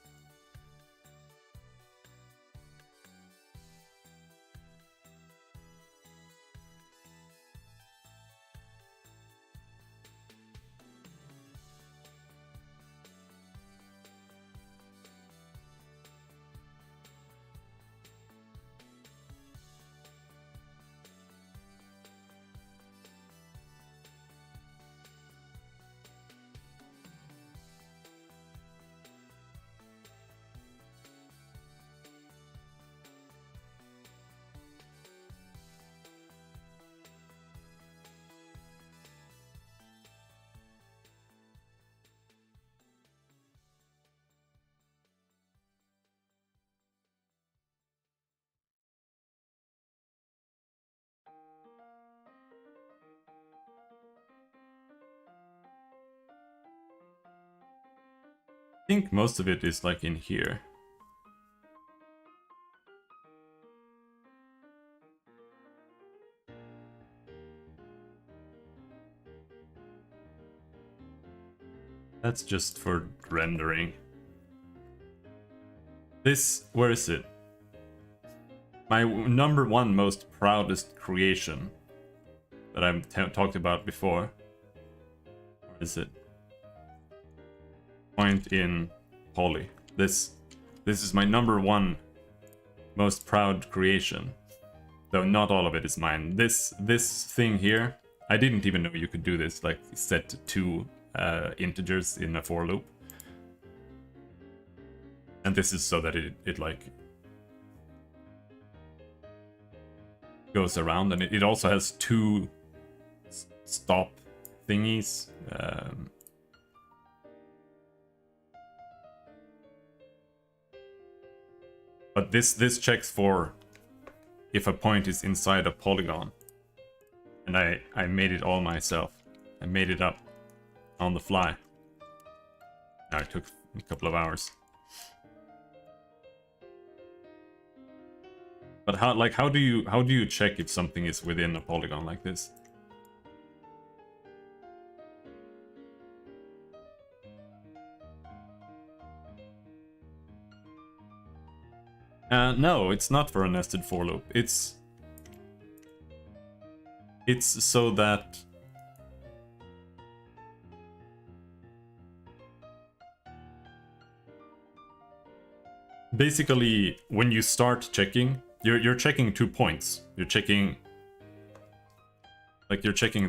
I think most of it is like in here. That's just for rendering. This, where is it? My number one most proudest creation that I've talked about before. Where is it? Point in poly. This is my number one most proud creation. Though not all of it is mine. This thing here, I didn't even know you could do this, like set two integers in a for loop. And this is so that it like goes around, and it also has two stop thingies. But this checks for if a point is inside a polygon. And I made it all myself. I made it up on the fly. Now it took a couple of hours. But how do you check if something is within a polygon like this? No, it's not for a nested for loop. It's so that basically when you start checking, you're checking 2 points. You're checking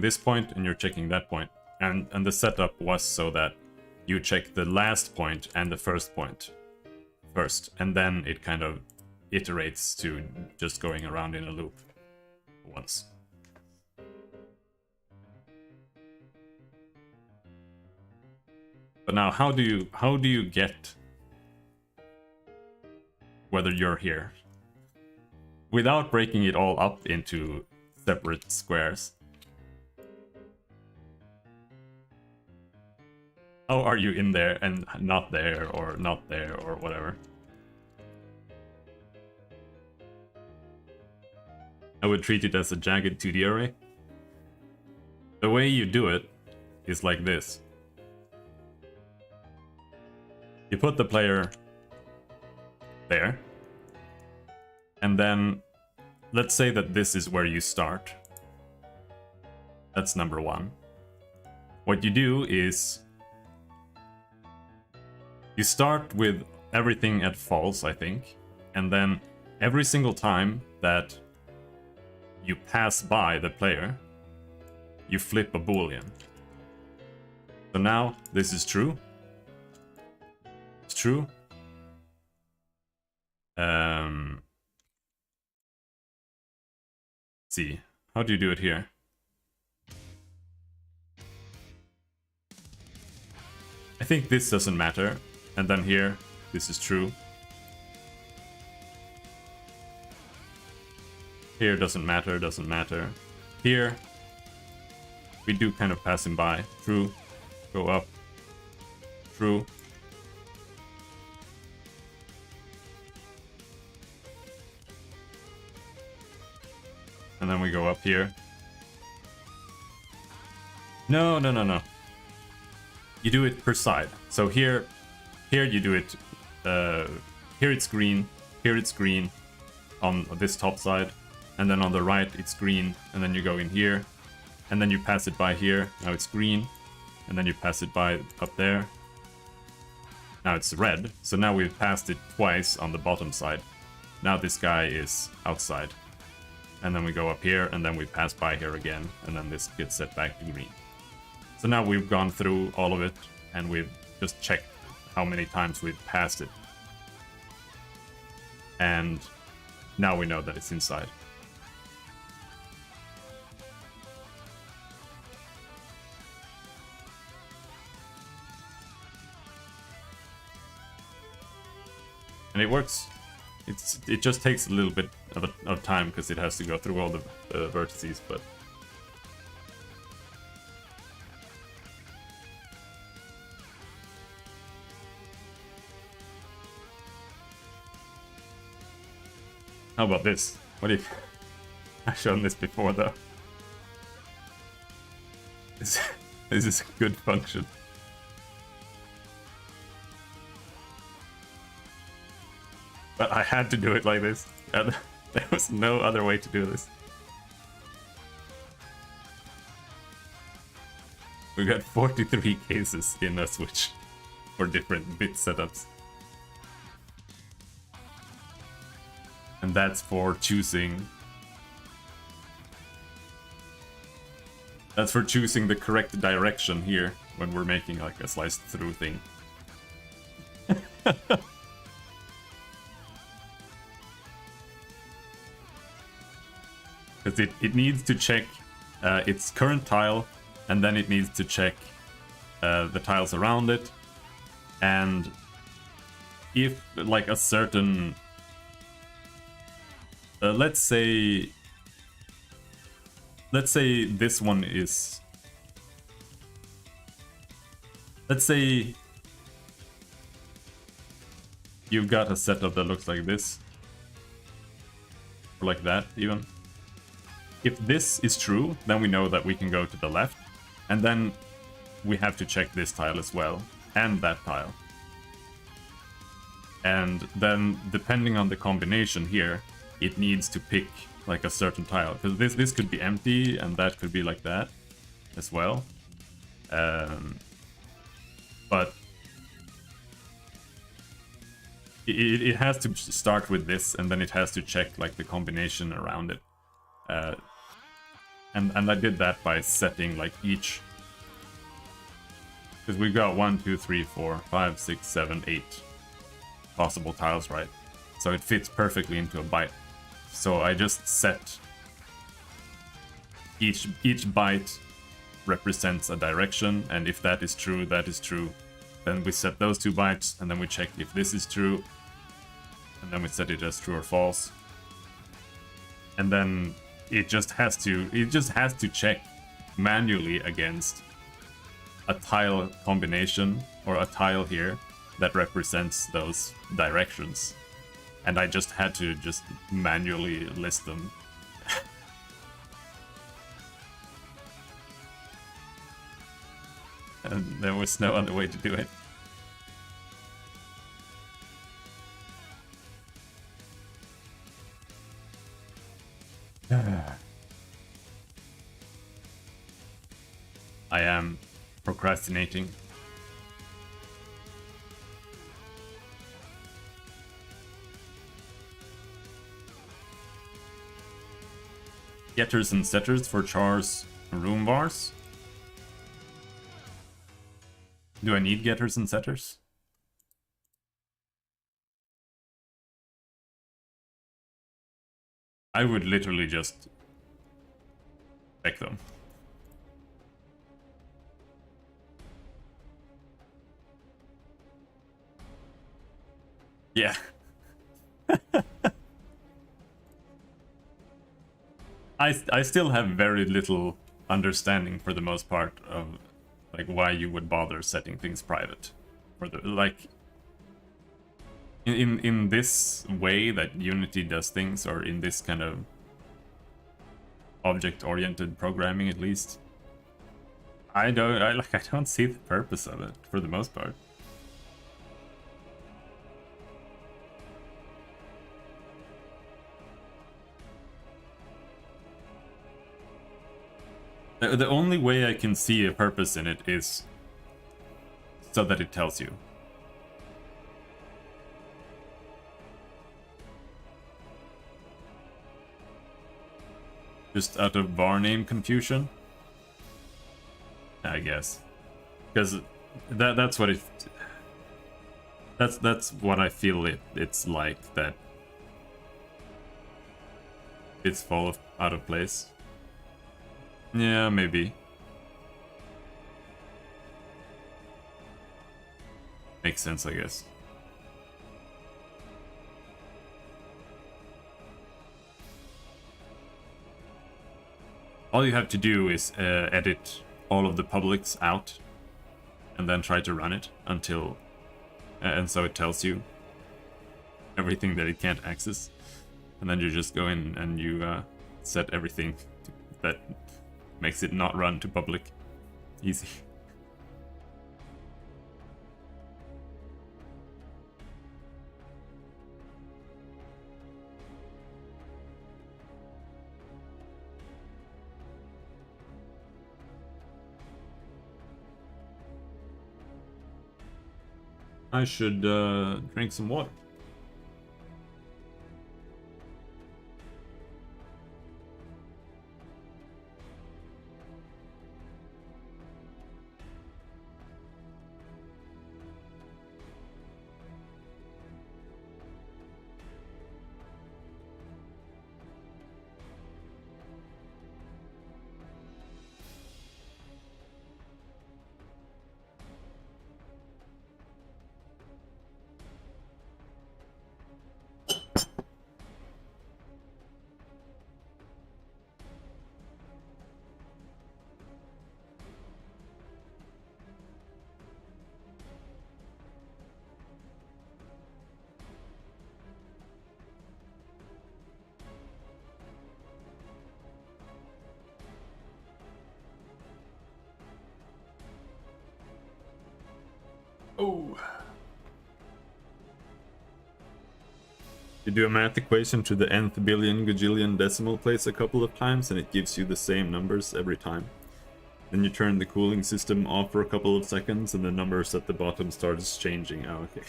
this point and you're checking that point. And the setup was so that you check the last point and the first point first, and then it kind of iterates to just going around in a loop once. But now how do you get whether you're here without breaking it all up into separate squares? How are you in there and not there or whatever? I would treat it as a jagged 2D array. The way you do it is like this. You put the player there, and then let's say that this is where you start. That's number 1. What you do is you start with everything at false, I think, and then every single time that you pass by the player, you flip a boolean. So now this is true. It's true. Let's see, how do you do it here? I think this doesn't matter. And then here, this is true. Here doesn't matter, doesn't matter. Here, we do kind of pass him by. True. Go up. True. And then we go up here. No. You do it per side. So here you do it, here it's green on this top side, and then on the right it's green, and then you go in here, and then you pass it by here, now it's green, and then you pass it by up there, now it's red, so now we've passed it twice on the bottom side, now this guy is outside, and then we go up here, and then we pass by here again, and then this gets set back to green. So now we've gone through all of it, and we've just checked how many times we've passed it. And now we know that it's inside. And it works. It just takes a little bit of time because it has to go through all the vertices, but how about this? What if I've shown this before though? This is a good function. But I had to do it like this, and there was no other way to do this. We got 43 cases in a switch for different bit setups. And that's for choosing... That's for choosing the correct direction here when we're making like a sliced through thing. Because it needs to check its current tile, and then it needs to check the tiles around it. And if like a certain let's say this one is, let's say you've got a setup that looks like this, or like that even. If this is true, then we know that we can go to the left, and then we have to check this tile as well, and that tile. And then, depending on the combination here, it needs to pick like a certain tile, because this could be empty, and that could be like that as well. But it has to start with this, and then it has to check like the combination around it. And I did that by setting like each, because we got 1, 2, 3, 4, 5, 6, 7, 8 possible tiles, right? So it fits perfectly into a byte. So I just set each byte represents a direction, and if that is true, that is true. Then we set those 2 bytes, and then we check if this is true, and then we set it as true or false. And then it just has to check manually against a tile combination or a tile here that represents those directions. And I just had to just manually list them. And there was no other way to do it. I am procrastinating. Getters and setters for chars and room bars. Do I need getters and setters? I would literally just check them. Yeah. I still have very little understanding for the most part of like why you would bother setting things private. For the like in this way that Unity does things, or in this kind of object-oriented programming at least. I don't see the purpose of it for the most part. The only way I can see a purpose in it is so that it tells you. Just out of bar name confusion, I guess, because that's what it. That's what I feel it's like, that it's fall out of place. Yeah, maybe. Makes sense, I guess. All you have to do is edit all of the publics out, and then try to run it until... and so it tells you everything that it can't access. And then you just go in and you set everything that makes it not run to public. Easy. I should drink some water. Oh. You do a math equation to the nth billion gajillion decimal place a couple of times and it gives you the same numbers every time. Then you turn the cooling system off for a couple of seconds and the numbers at the bottom starts changing. Oh, okay.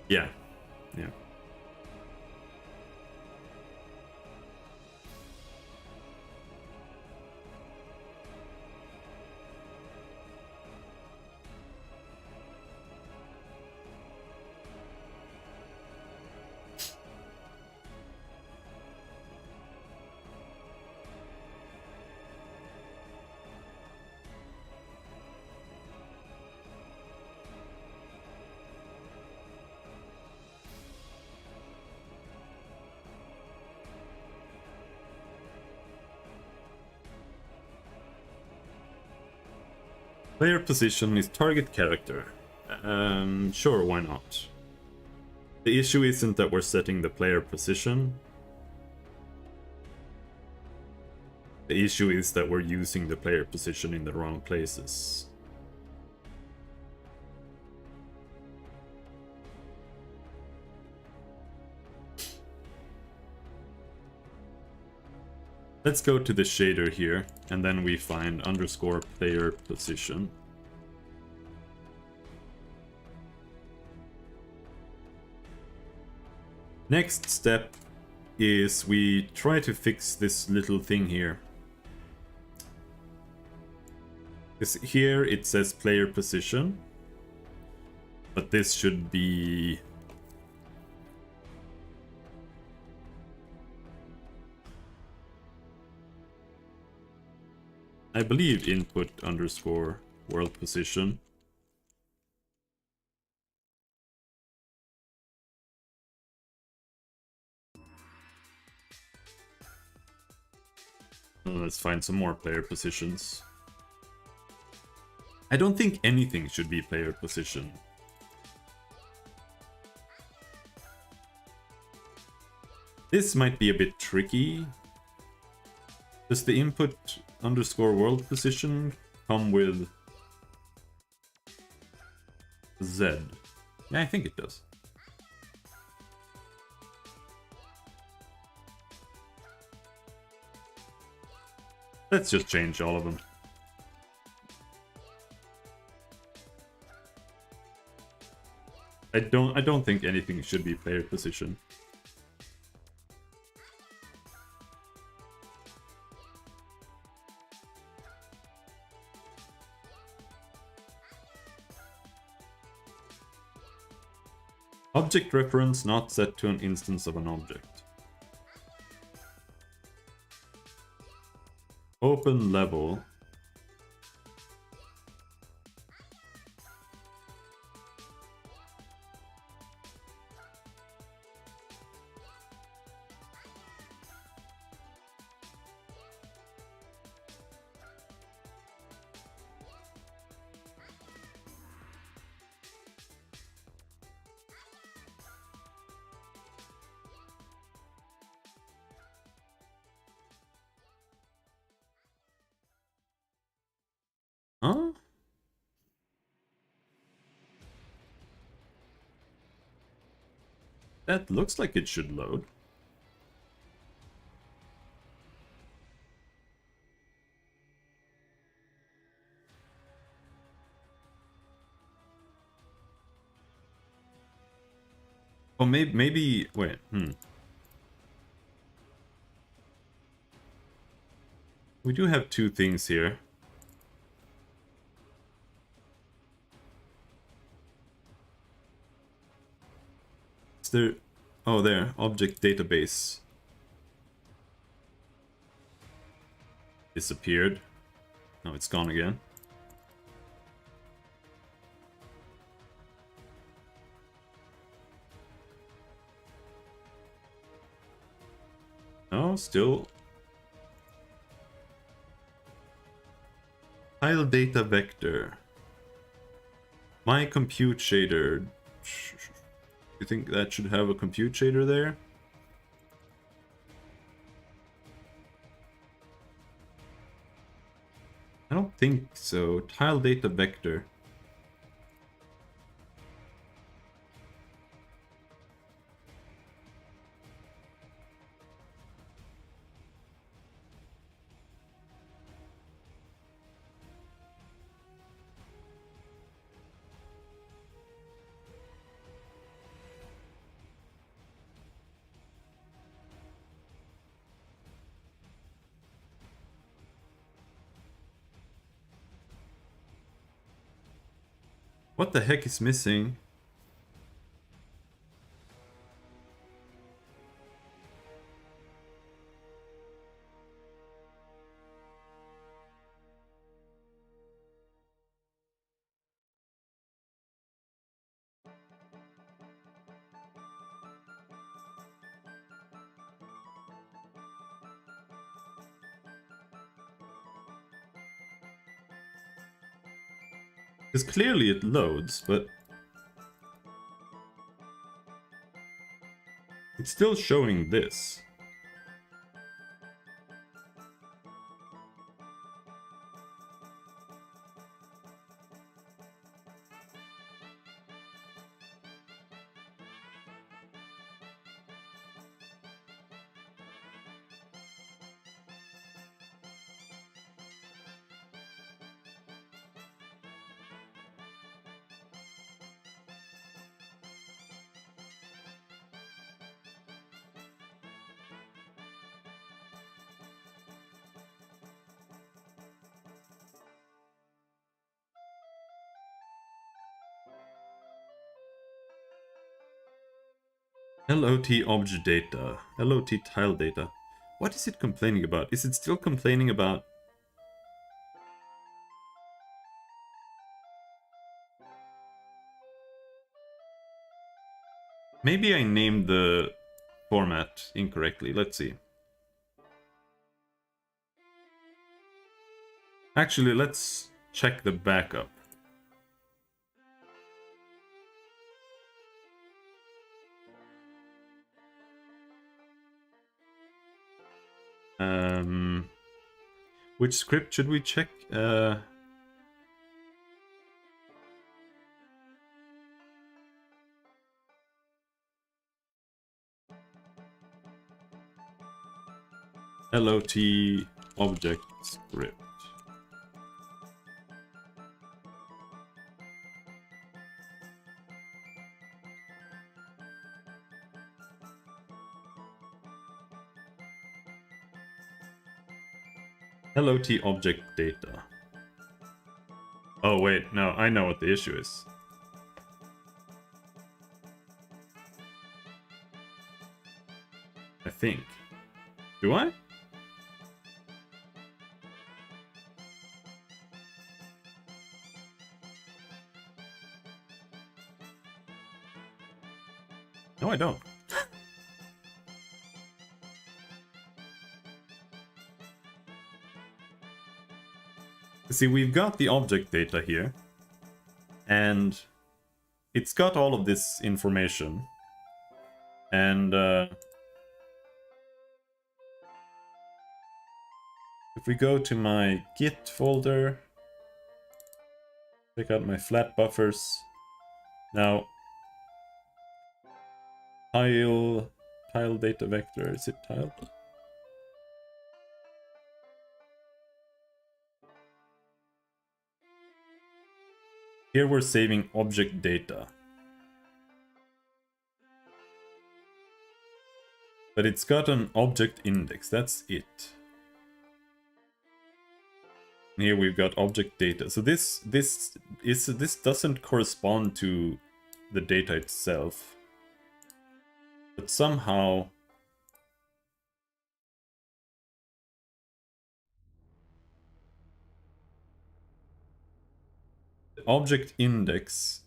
Yeah. Yeah. Player position is target character. Sure, why not? The issue isn't that we're setting the player position. The issue is that we're using the player position in the wrong places. Let's go to the shader here, and then we find underscore player position. Next step is we try to fix this little thing here. Because here it says player position, but this should be... I believe input underscore world position. Let's find some more player positions. I don't think anything should be player position. This might be a bit tricky. Does the input underscore world position come with Z? Yeah, I think it does. Let's just change all of them. I don't think anything should be player position. Object reference not set to an instance of an object. Open level. Huh? That looks like it should load. Oh, maybe wait, We do have two things here. Is there... Oh, there. Object database. Disappeared. No, it's gone again. No, still... Tile data vector. My compute shader. You think that should have a compute shader there? don't think so. Tile data vector. What the heck is missing? Because clearly it loads, but it's still showing this. LOT object data. LOT tile data. What is it complaining about? Is it still complaining about... Maybe I named the format incorrectly. Let's see. Actually, let's check the backup. Which script should we check? LOT object script. LOT object data. Oh wait, no, I know what the issue is. I think. Do I? No, I don't. See, we've got the object data here, and it's got all of this information. And if we go to my Git folder, check out my flat buffers. Now, tile data vector, is it tile? Here we're saving object data. But it's got an object index, that's it. And here we've got object data. So this doesn't correspond to the data itself. But somehow the object index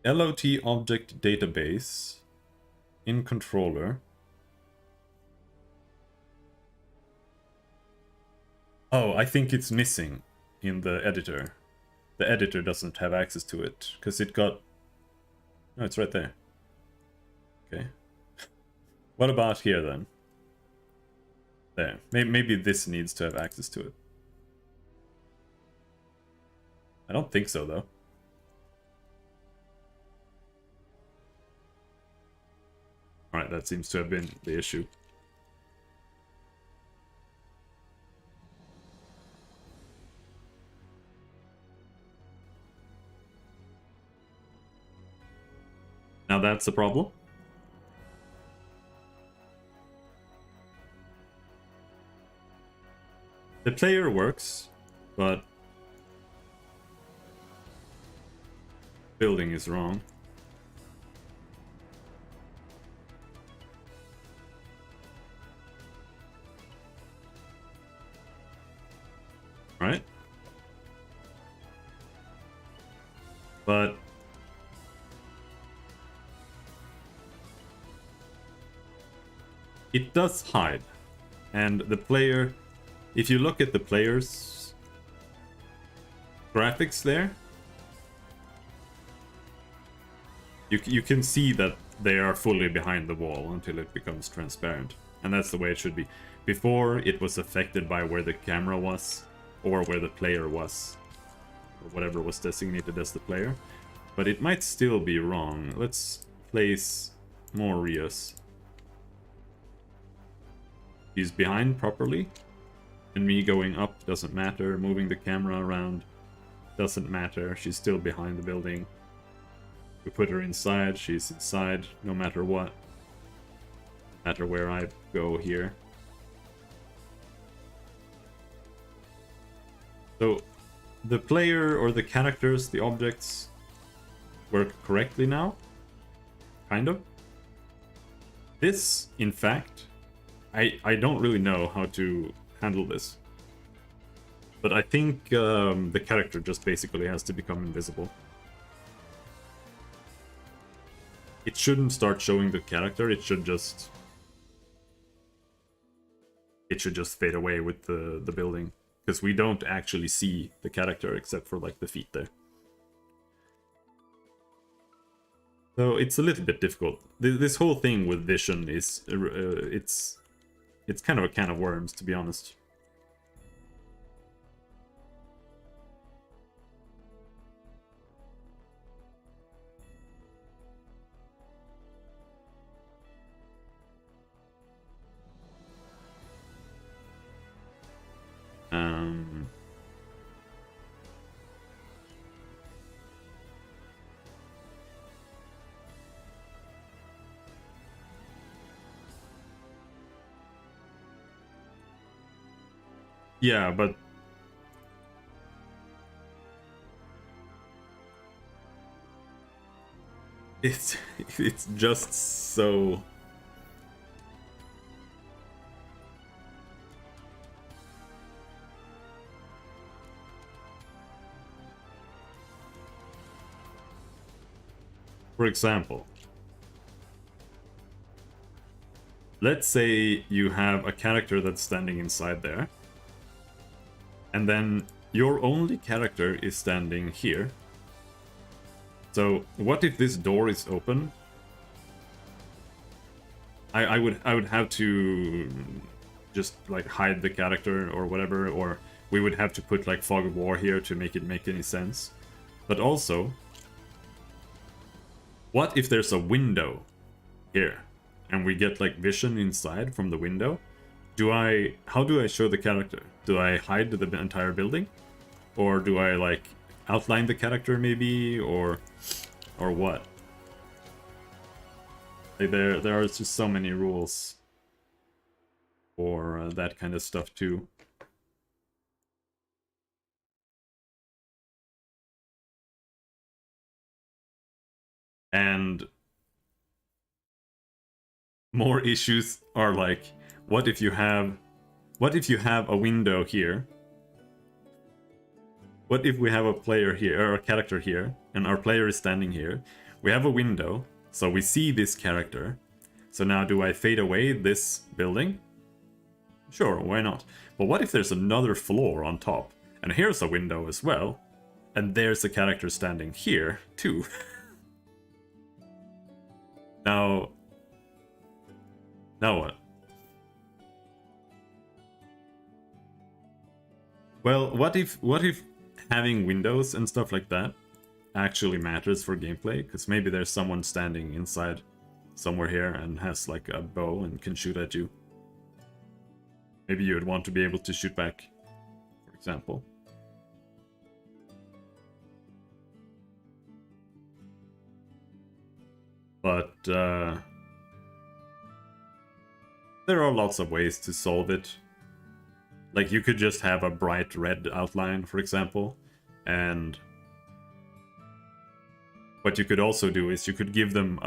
LOT object database in controller. Oh, I think it's missing in the editor. The editor doesn't have access to it because it got No, it's right there. Okay. What about here then? There. Maybe this needs to have access to it. I don't think so, though. Alright, that seems to have been the issue. Now that's a problem. The player works, but building is wrong. Right? But it does hide. And the player, if you look at the player's graphics there, you can see that they are fully behind the wall until it becomes transparent. And that's the way it should be. Before, it was affected by where the camera was, or where the player was, or whatever was designated as the player. But it might still be wrong. Let's place more Rios. He's behind properly. And me going up doesn't matter. Moving the camera around doesn't matter. She's still behind the building. We put her inside, she's inside no matter what. No matter where I go here. So the player or the characters, the objects, work correctly now. Kind of. This, in fact, I don't really know how to handle this. But I think the character just basically has to become invisible. It shouldn't start showing the character, it should just fade away with the building. Because we don't actually see the character except for like the feet there. So it's a little bit difficult. This whole thing with vision is it's kind of a can of worms, to be honest. Yeah, but it's just so. For example, let's say you have a character that's standing inside there, and then your only character is standing here. So what if this door is open? I would have to just like hide the character or whatever, or we would have to put like fog of war here to make it make any sense. But also, what if there's a window here and we get like vision inside from the window? How do I show the character? Do I hide the entire building? Or do I like outline the character maybe, or what? Like there are just so many rules for that kind of stuff too. And more issues are like, what if you have a window here? What if we have a player here, or a character here, and our player is standing here? We have a window, so we see this character. So now do I fade away this building? Sure, why not? But what if there's another floor on top? And here's a window as well. And there's a character standing here, too. Now what? Well, what if having windows and stuff like that actually matters for gameplay? Because maybe there's someone standing inside somewhere here and has like a bow and can shoot at you. Maybe you would want to be able to shoot back, for example. But there are lots of ways to solve it. Like, you could just have a bright red outline, for example, and what you could also do is you could give them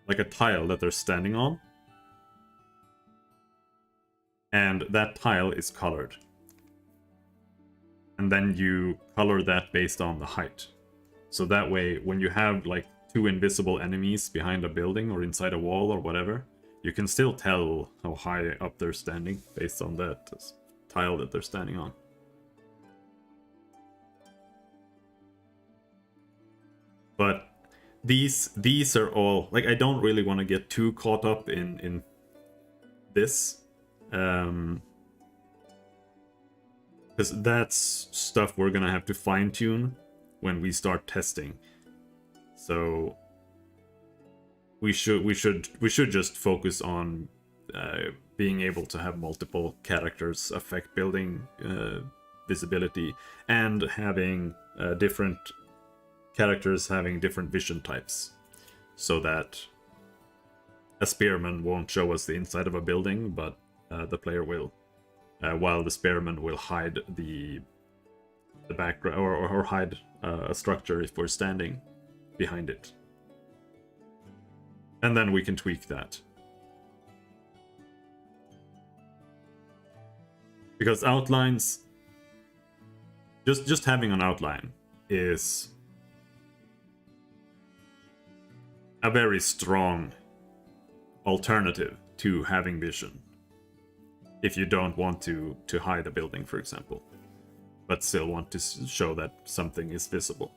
like a tile that they're standing on, and that tile is colored. And then you color that based on the height. So that way, when you have like two invisible enemies behind a building or inside a wall or whatever, you can still tell how high up they're standing based on that tile that they're standing on. But these are all, like, I don't really want to get too caught up in this, because that's stuff we're gonna have to fine-tune when we start testing. So we should just focus on being able to have multiple characters affect building visibility, and having different characters having different vision types, so that a spearman won't show us the inside of a building, but the player will, while the spearman will hide the background, or hide a structure if we're standing behind it. And then we can tweak that. Because outlines, just having an outline is a very strong alternative to having vision. If you don't want to hide a building, for example, but still want to show that something is visible.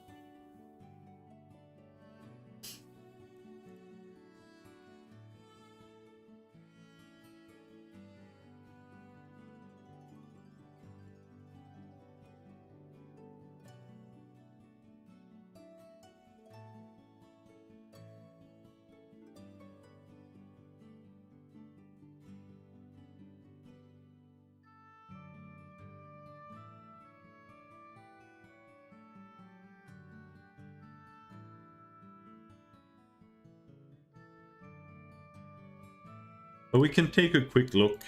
But we can take a quick look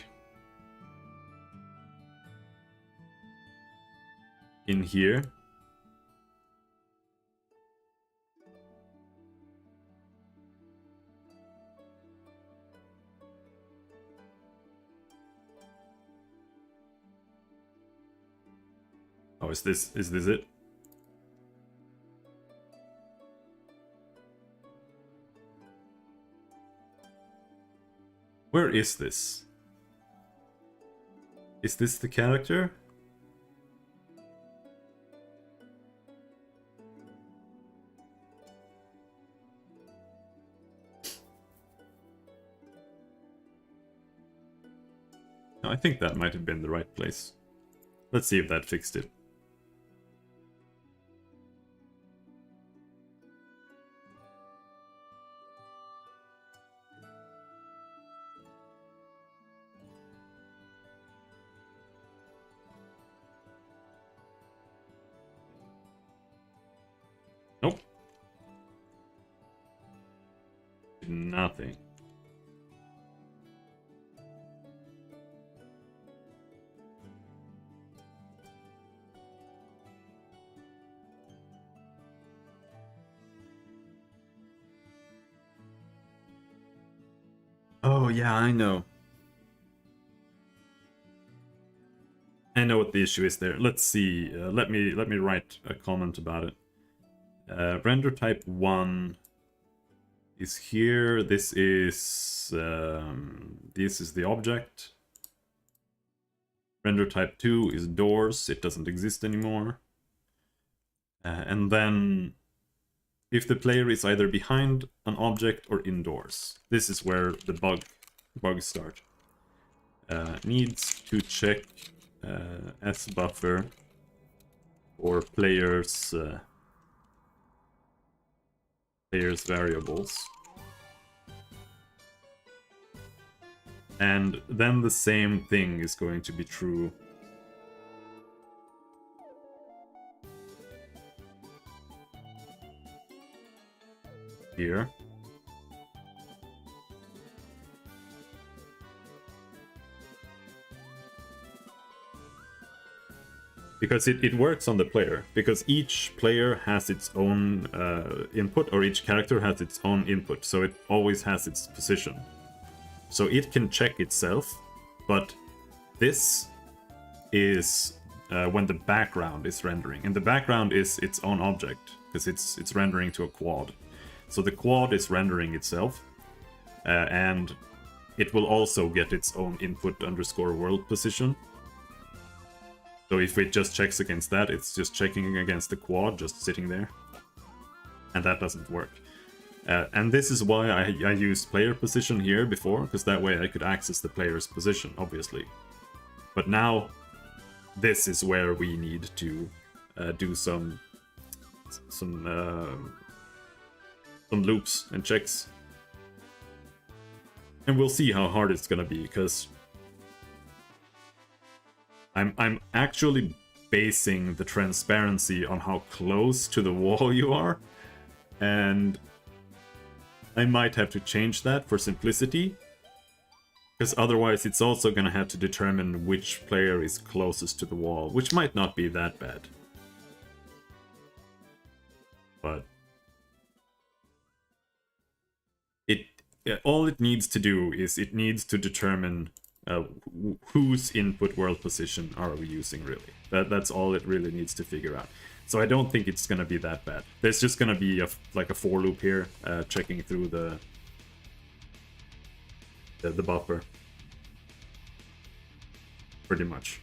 in here. Oh, is this it? Where is this? Is this the character? No, I think that might have been the right place. Let's see if that fixed it. Nope. Nothing. Oh yeah, I know. I know what the issue is there. Let's see. Let me write a comment about it. Render type 1 is here. This is the object. Render type 2 is doors. It doesn't exist anymore. And then if the player is either behind an object or indoors. This is where the bugs start. Needs to check S buffer for players variables. And then the same thing is going to be true here. Because it works on the player, because each player has its own input, or each character has its own input, so it always has its position. So it can check itself, but this is when the background is rendering. And the background is its own object, because it's rendering to a quad. So the quad is rendering itself, and it will also get its own input underscore world position. So if it just checks against that, it's just checking against the quad, just sitting there. And that doesn't work. And this is why I used player position here before, because that way I could access the player's position, obviously. But now, this is where we need to do some loops and checks. And we'll see how hard it's gonna be, because I'm actually basing the transparency on how close to the wall you are, and I might have to change that for simplicity, because otherwise it's also gonna have to determine which player is closest to the wall, which might not be that bad. But all it needs to do is it needs to determine whose input world position are we using, really. That's all it really needs to figure out. So I don't think it's gonna be that bad. There's just gonna be like a for loop here, checking through the buffer. Pretty much.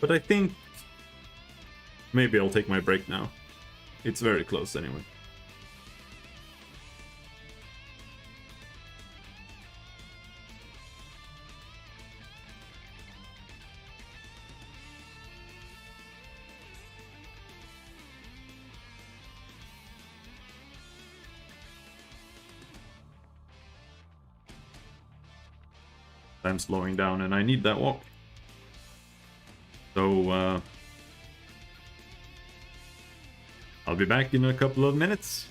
But I think maybe I'll take my break now. It's very close anyway. I'm slowing down and I need that walk. So, I'll be back in a couple of minutes.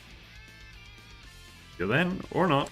Till then, or not.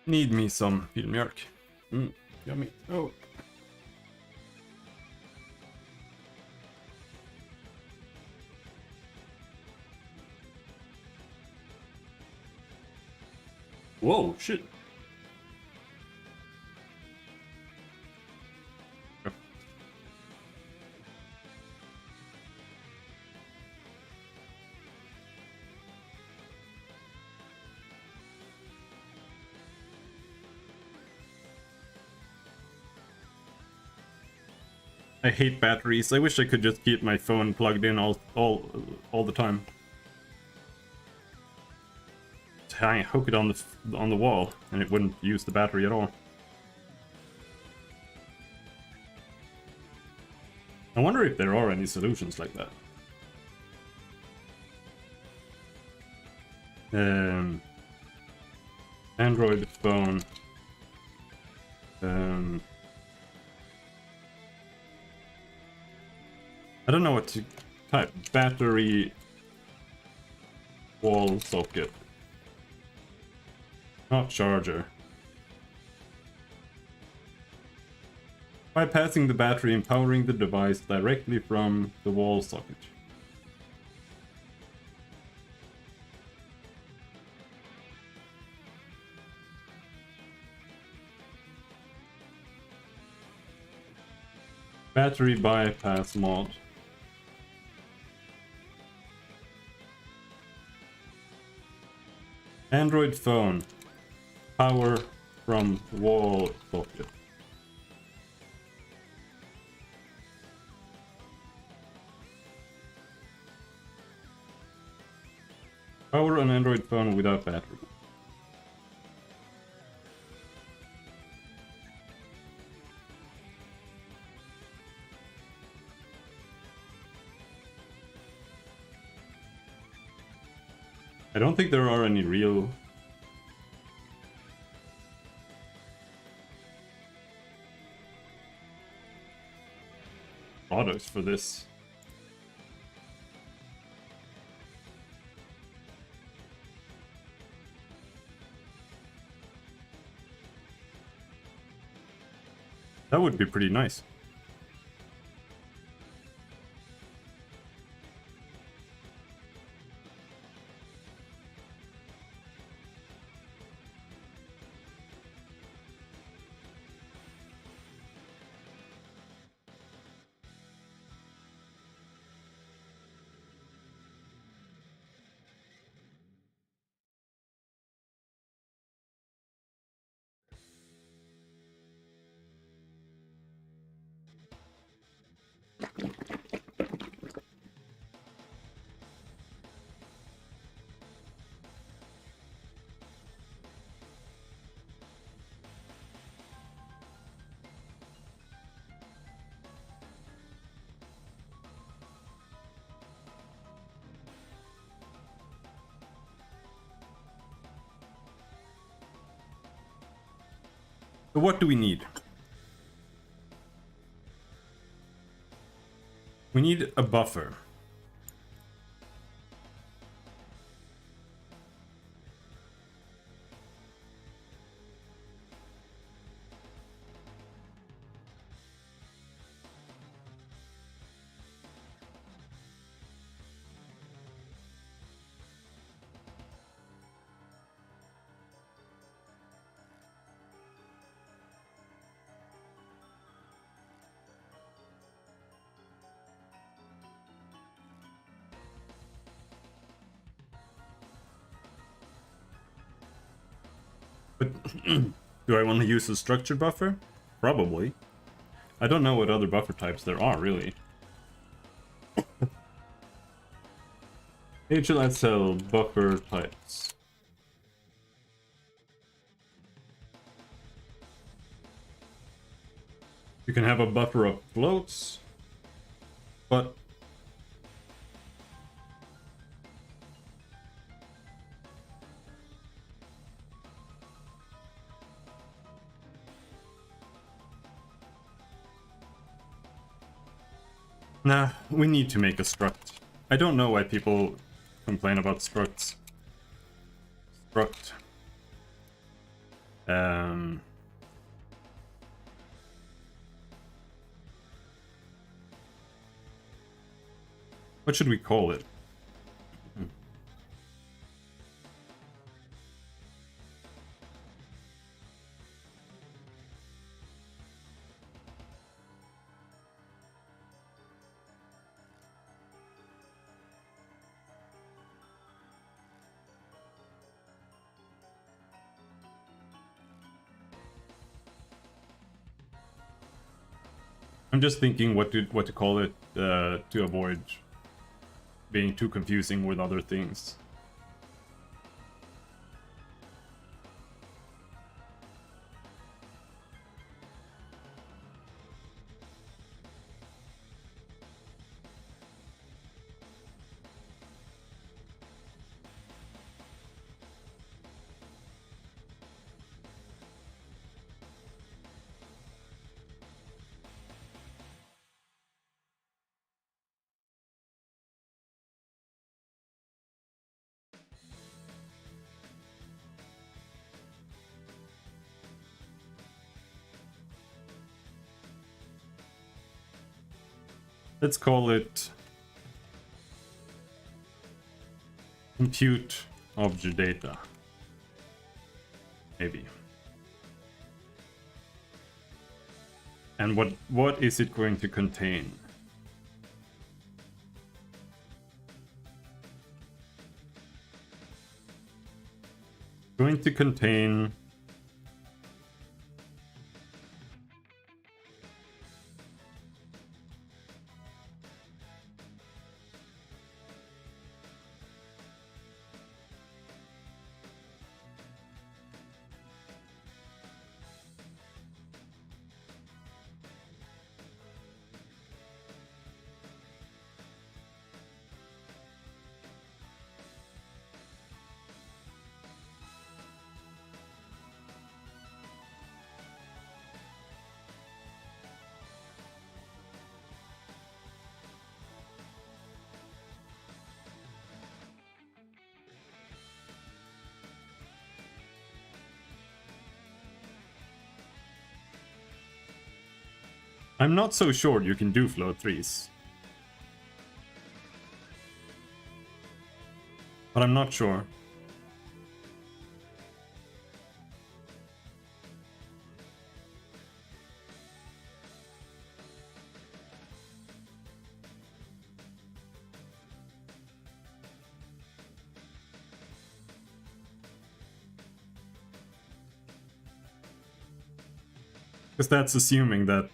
Need me some filmjölk. Yummy. Oh. Whoa, shit. I hate batteries. I wish I could just keep my phone plugged in all the time. I hook it on the wall, and it wouldn't use the battery at all. I wonder if there are any solutions like that. Android phone. I don't know what to type. Battery wall socket. Not charger. Bypassing the battery and powering the device directly from the wall socket. Battery bypass mod. Android phone. Power from wall socket. Power an Android phone without battery. I don't think there are any real products for this. That would be pretty nice. So what do we need? We need a buffer. But do I want to use a structured buffer? Probably. I don't know what other buffer types there are, really. HLSL buffer types. You can have a buffer of floats, but nah, we need to make a struct. I don't know why people complain about structs. Struct. What should we call it? I'm just thinking what to call it to avoid being too confusing with other things. Let's call it compute object data. Maybe. And what is it going to contain? Going to contain I'm not so sure you can do float 3s. But I'm not sure. Because that's assuming that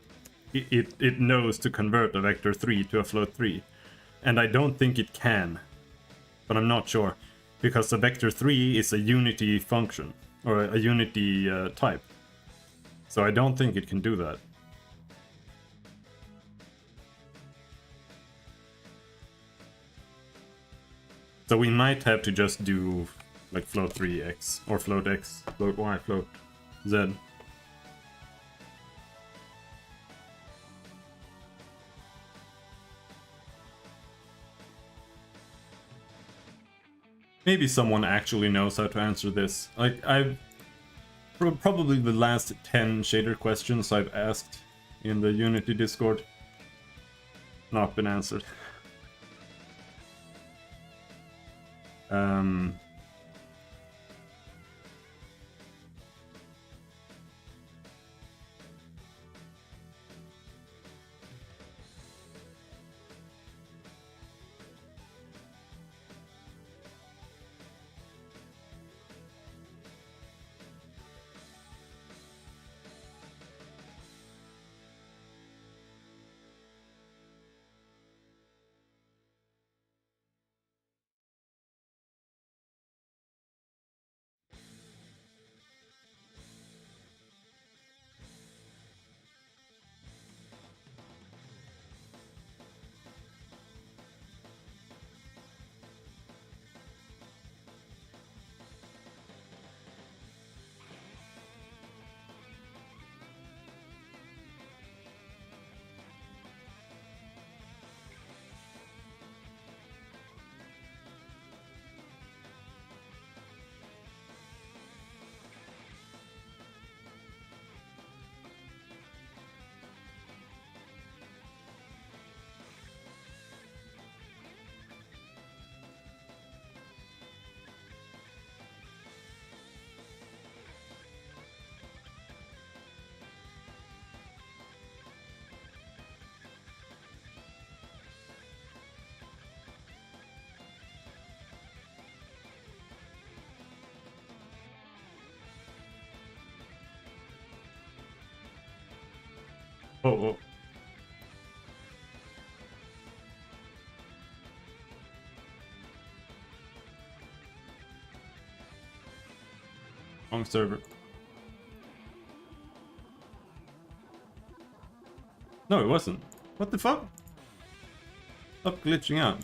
it knows to convert a vector 3 to a float 3. And I don't think it can. But I'm not sure. Because a vector 3 is a unity function. Or a unity type. So I don't think it can do that. So we might have to just do like float 3x. Or float x. Float y. Float z. Maybe someone actually knows how to answer this. Like, I've... Probably the last 10 shader questions I've asked in the Unity Discord not been answered. Oh, oh. Wrong server. No, it wasn't. What the fuck? Stop glitching out.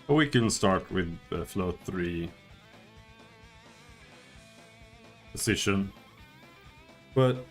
We can start with the float 3 position. But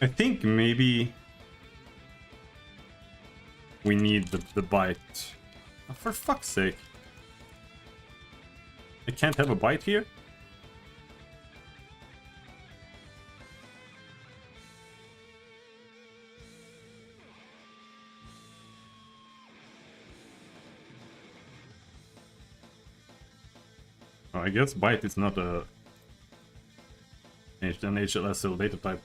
I think maybe we need the bite. Oh, for fuck's sake. I can't have a bite here? Oh, I guess bite is not an HLSL data type.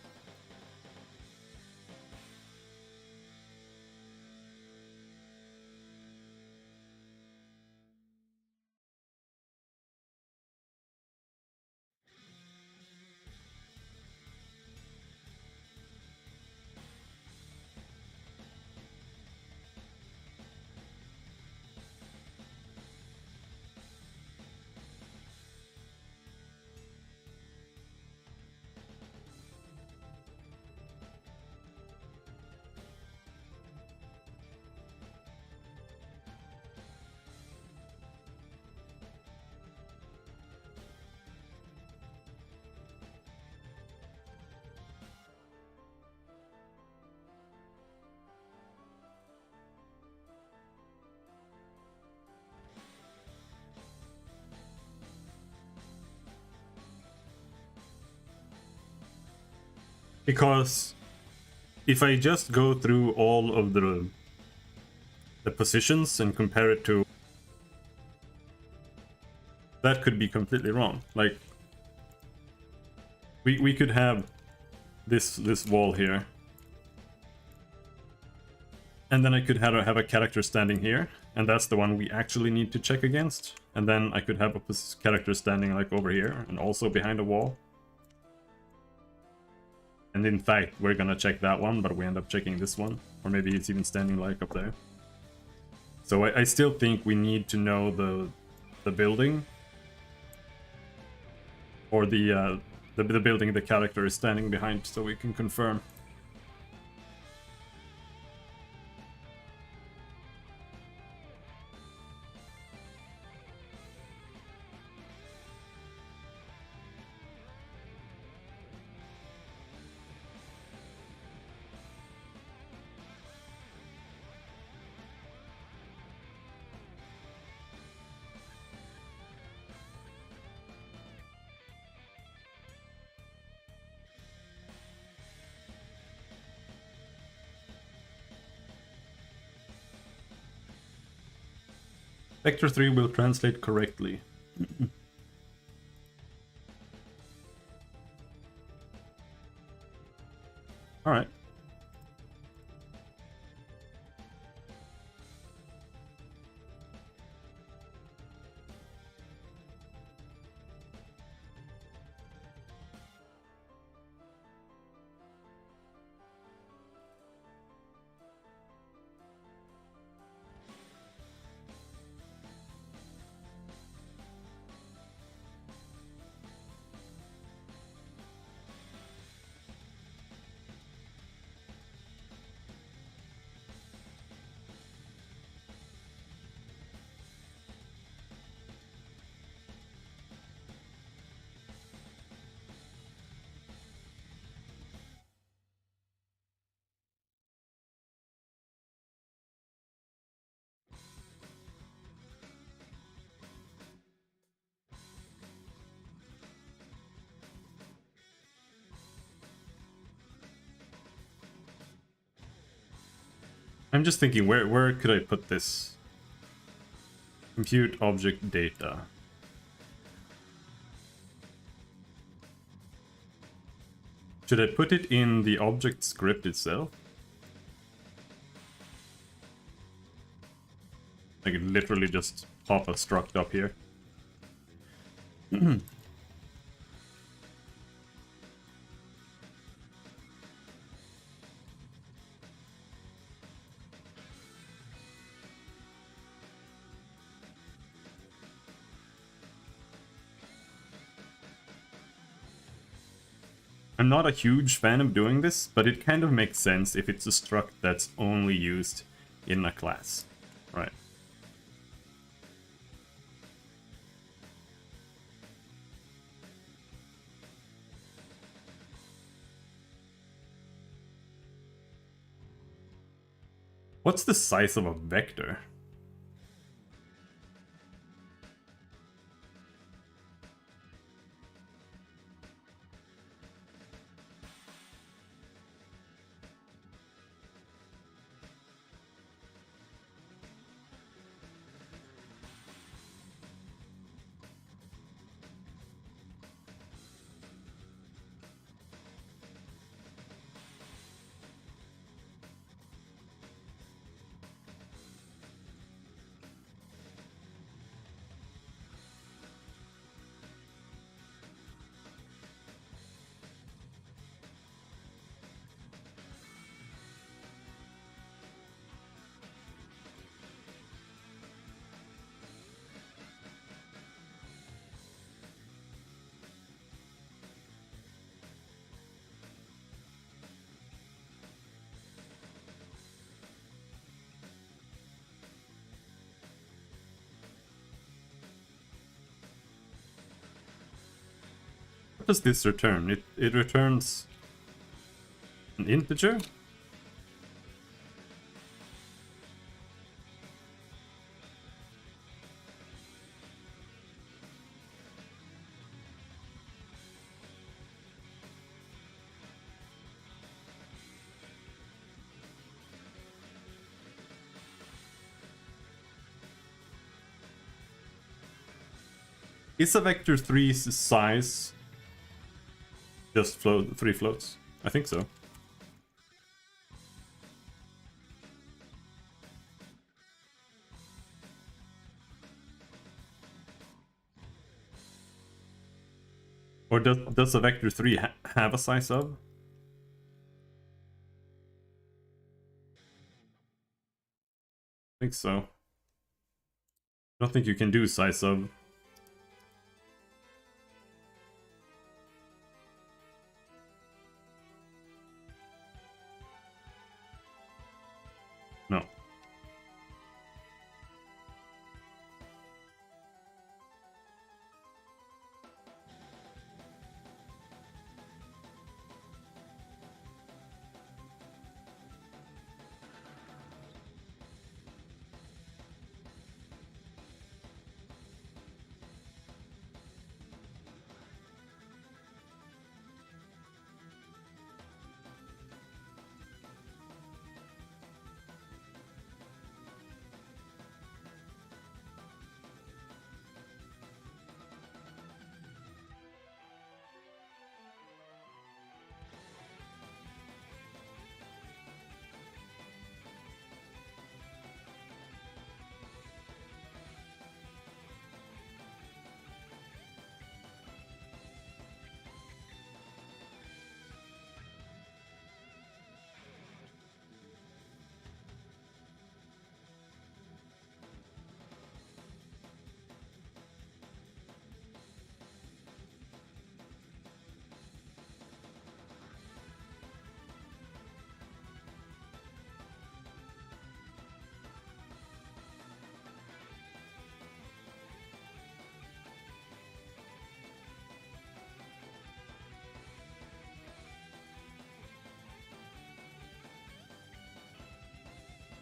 Because if I just go through all of the the positions and compare it to... That could be completely wrong. Like, we could have this wall here. And then I could have a character standing here, and that's the one we actually need to check against. And then I could have a character standing like over here, and also behind a wall. And in fact, we're gonna check that one, but we end up checking this one. Or maybe it's even standing like up there. So I still think we need to know the building. Or the building the character is standing behind, so we can confirm. Vector 3 will translate correctly. Alright. I'm just thinking, where could I put this? Compute object data. Should I put it in the object script itself? I could literally just pop a struct up here. I'm not a huge fan of doing this, but it kind of makes sense if it's a struct that's only used in a class. Right. What's the size of a vector? What does this return? It returns an integer? Is a vector 3's size just 3 floats? I think so. Or does a vector 3 have a size of? I think so. I don't think you can do size of. No.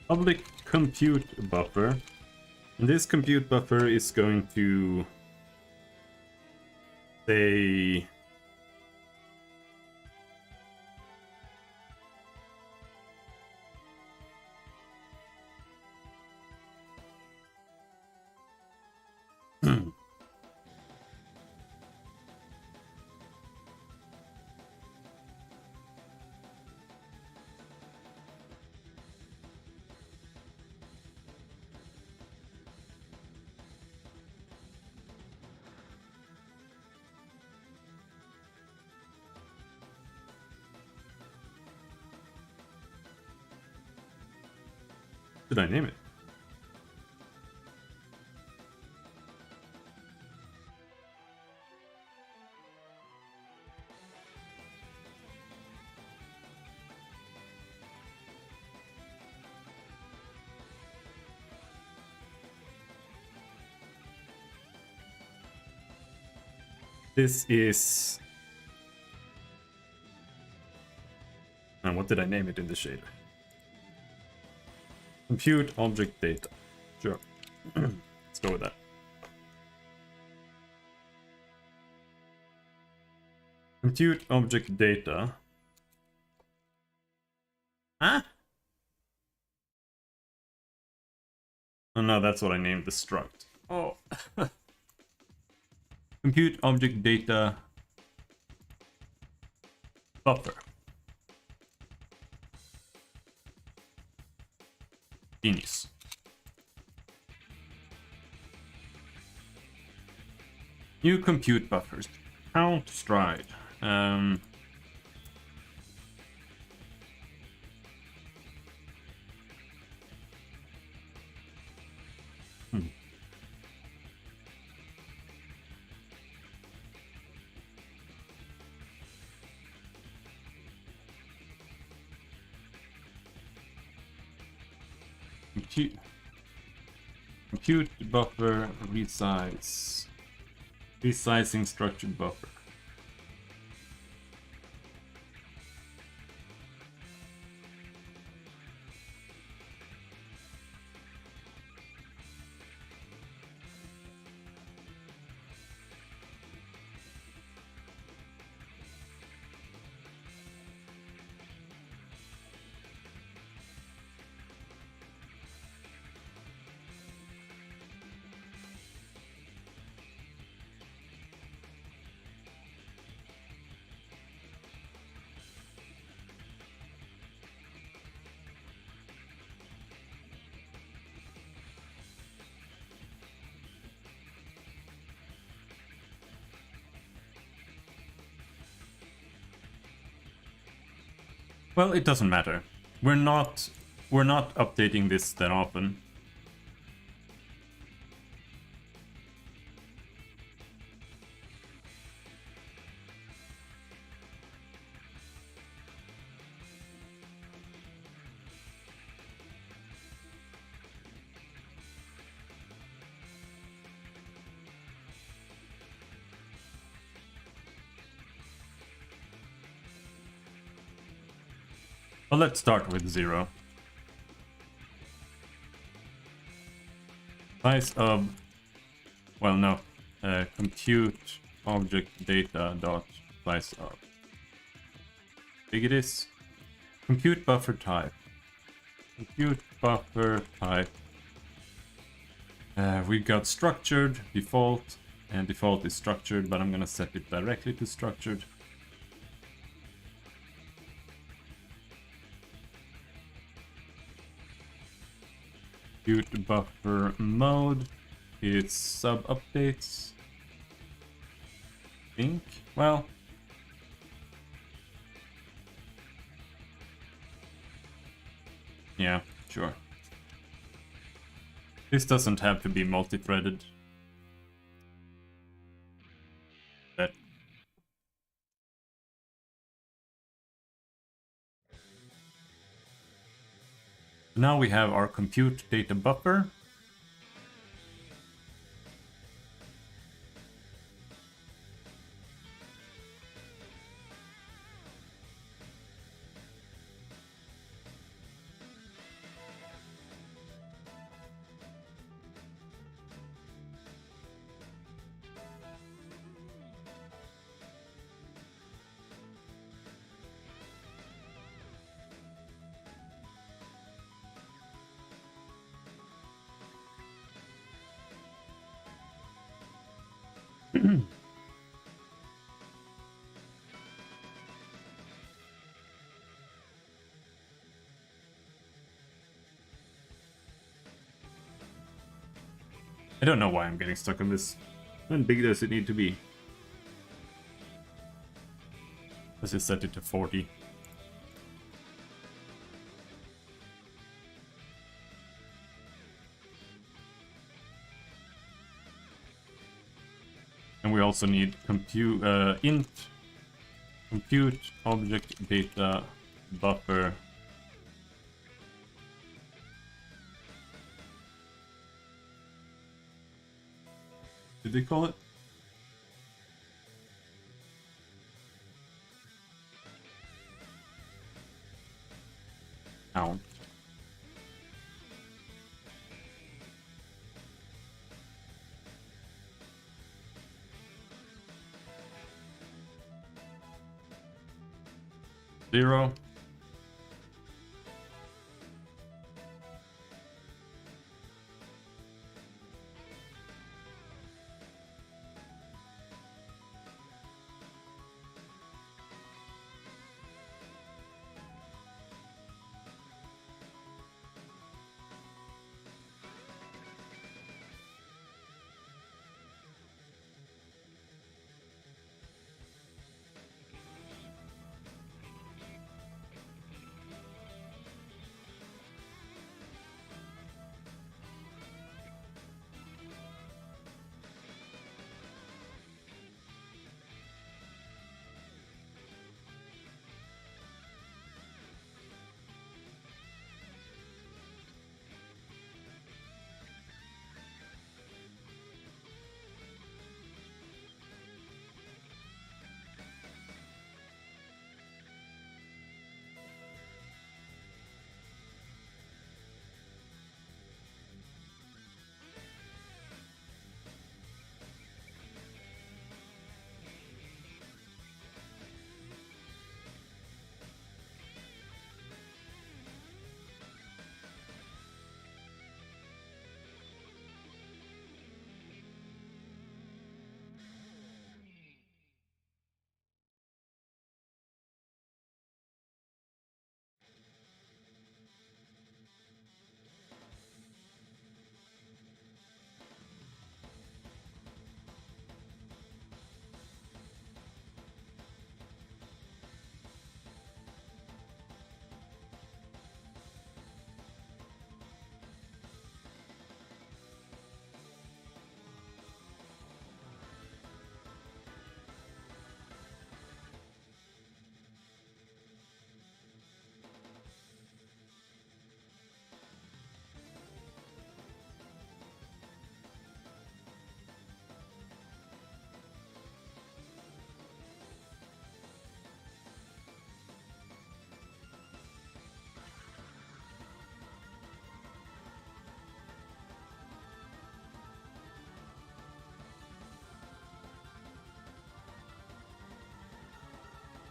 Public compute buffer. And this compute buffer is going to say should I name it? This is... And what did I name it in the shader? Compute object data. Sure. Let's go with that. Compute object data. Huh? Oh no, that's what I named the struct. Oh. Compute object data buffer. Genius. New compute buffers. Count stride. Compute buffer resize. Resizing structured buffer. Well, it doesn't matter. We're not updating this that often. Well, let's start with 0. Size of, well, no, compute object data dot size of. Big it is. Compute buffer type. Compute buffer type. We got structured, default, and default is structured, but I'm gonna set it directly to structured. Compute buffer mode is sub updates. I think, well, yeah, sure. This doesn't have to be multi-threaded. That. Now we have our compute data buffer. I don't know why I'm getting stuck on this. How big does it need to be? Let's just set it to 40. And we also need compute int compute object data buffer. Did they call it? Count. Zero.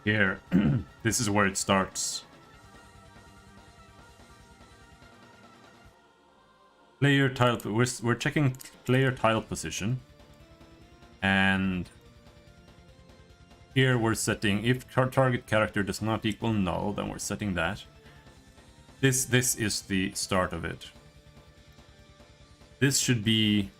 Here, this is where it starts. Player tile, we're checking player tile position. And here we're setting, if target character does not equal null, then we're setting that. This is the start of it. This should be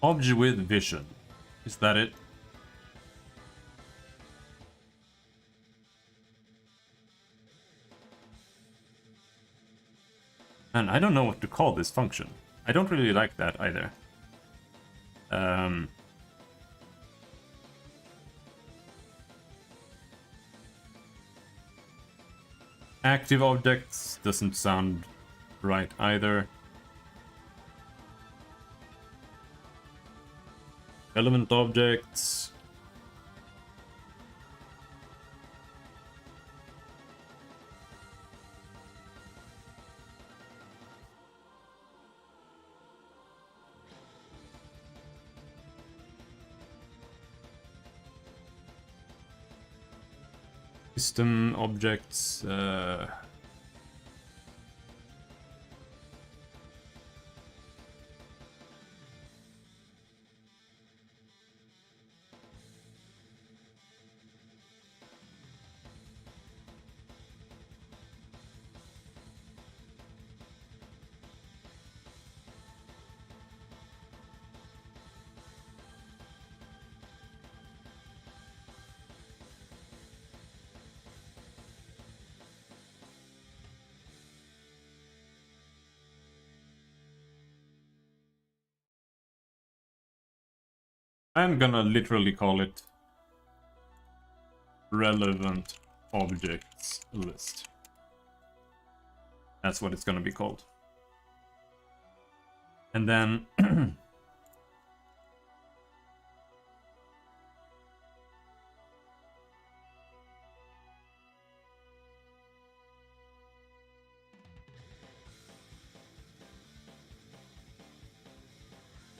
object with vision. Is that it? And I don't know what to call this function. I don't really like that either. Active objects doesn't sound right either. Element objects. System objects. I'm gonna literally call it relevant objects list. That's what it's gonna be called. And then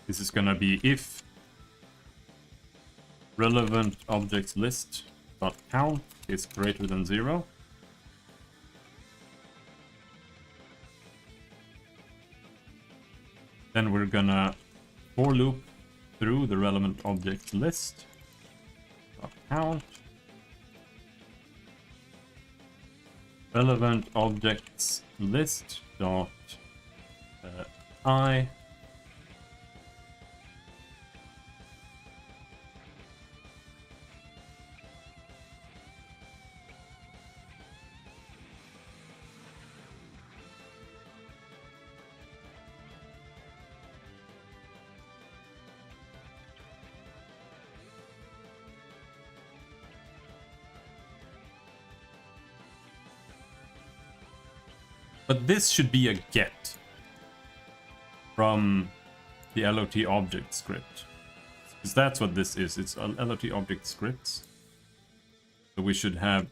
this is gonna be if relevant objects list dot count is greater than 0. Then we're gonna for loop through the relevant objects list dot count relevant objects list dot I. But this should be a get from the LOT object script. Because that's what this is. It's a LOT object scripts. So we should have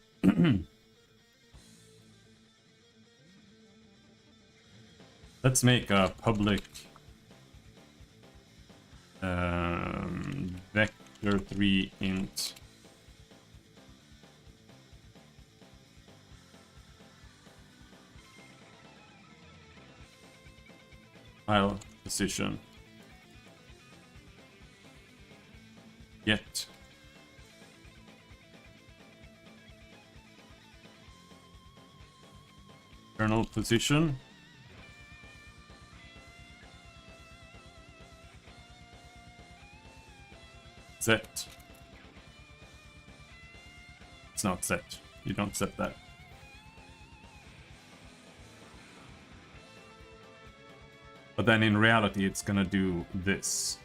let's make a public vector3 int file position get kernel position set. It's not set. You don't set that. But then in reality, it's gonna do this.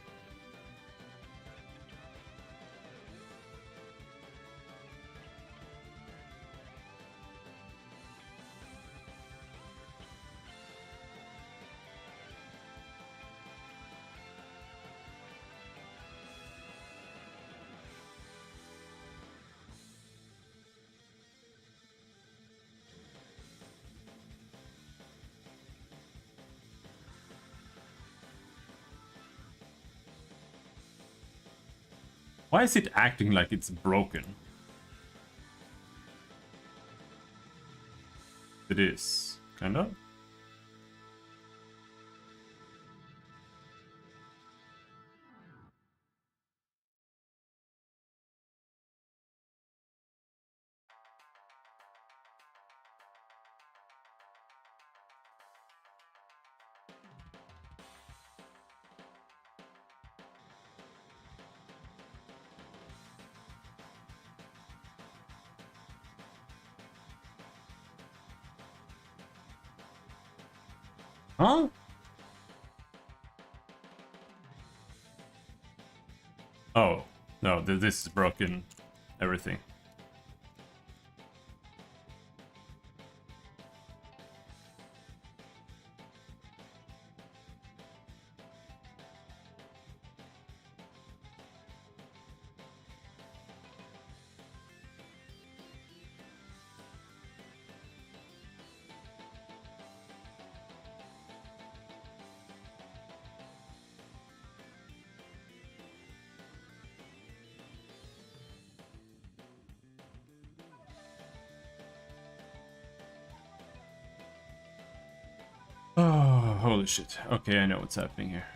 Why is it acting like it's broken? It is, kind of. Huh? Oh, no, this is broken. Everything. Oh, holy shit. Okay, I know what's happening here.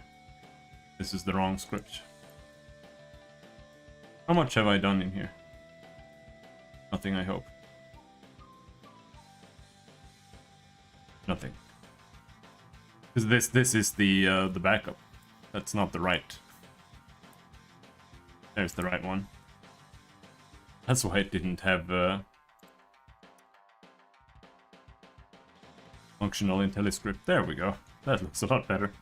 This is the wrong script. How much have I done in here? Nothing, I hope. Nothing. Because this is the backup. That's not the right. There's the right one. That's why it didn't have functional IntelliScript. There we go. That looks a lot better.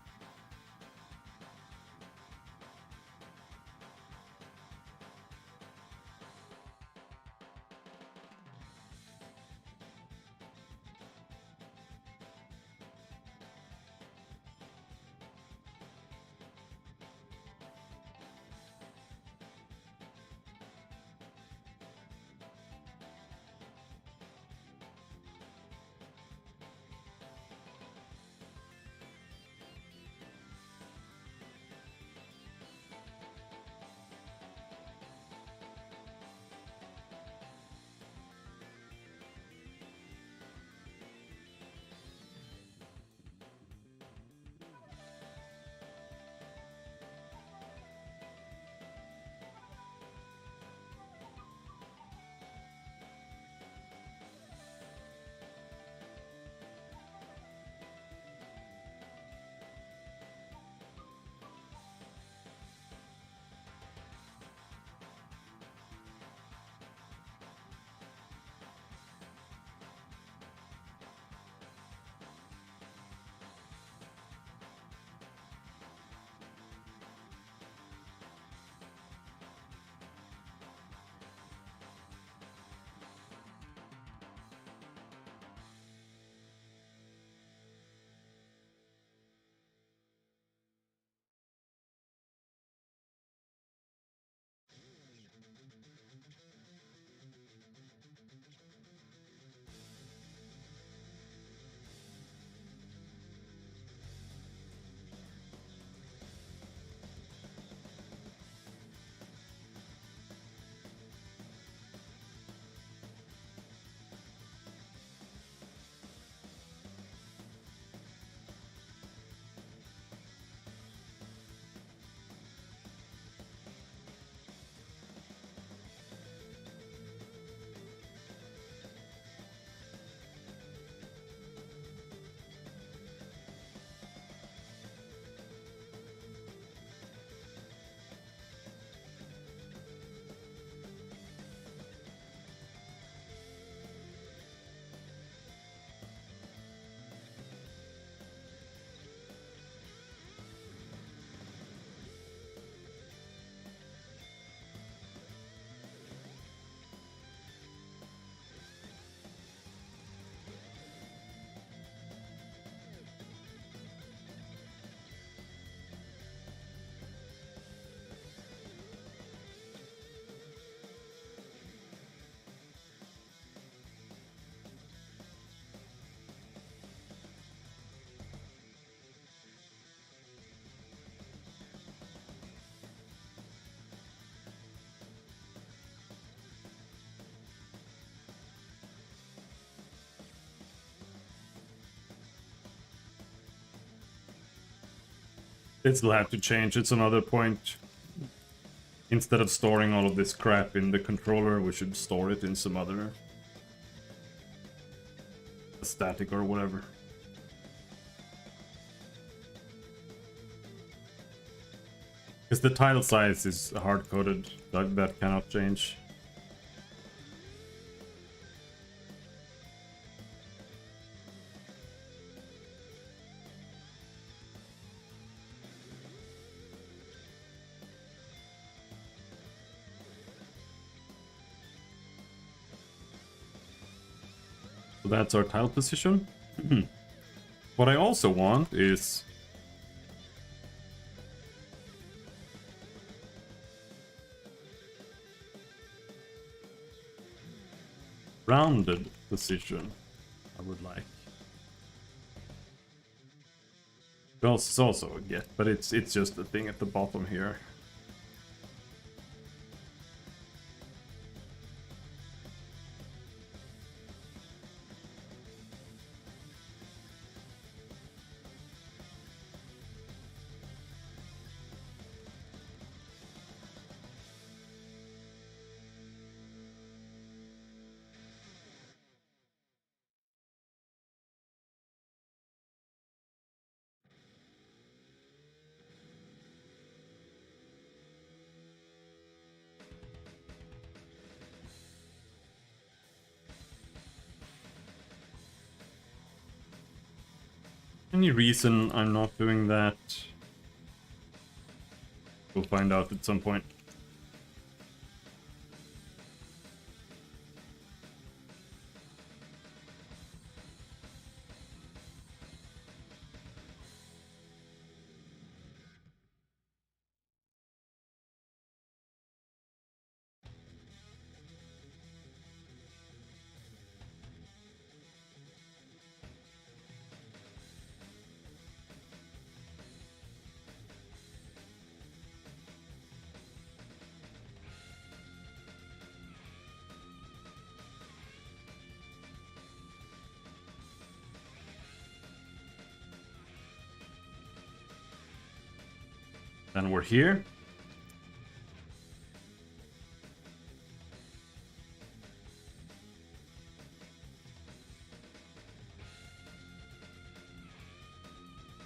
It still have to change. It's another point. Instead of storing all of this crap in the controller, we should store it in some other static or whatever. Because the tile size is hard-coded, that cannot change. So that's our tile position. What I also want is rounded position, I would like. It's also a get, but it's just the thing at the bottom here. Any reason I'm not doing that? We'll find out at some point. Then we're here.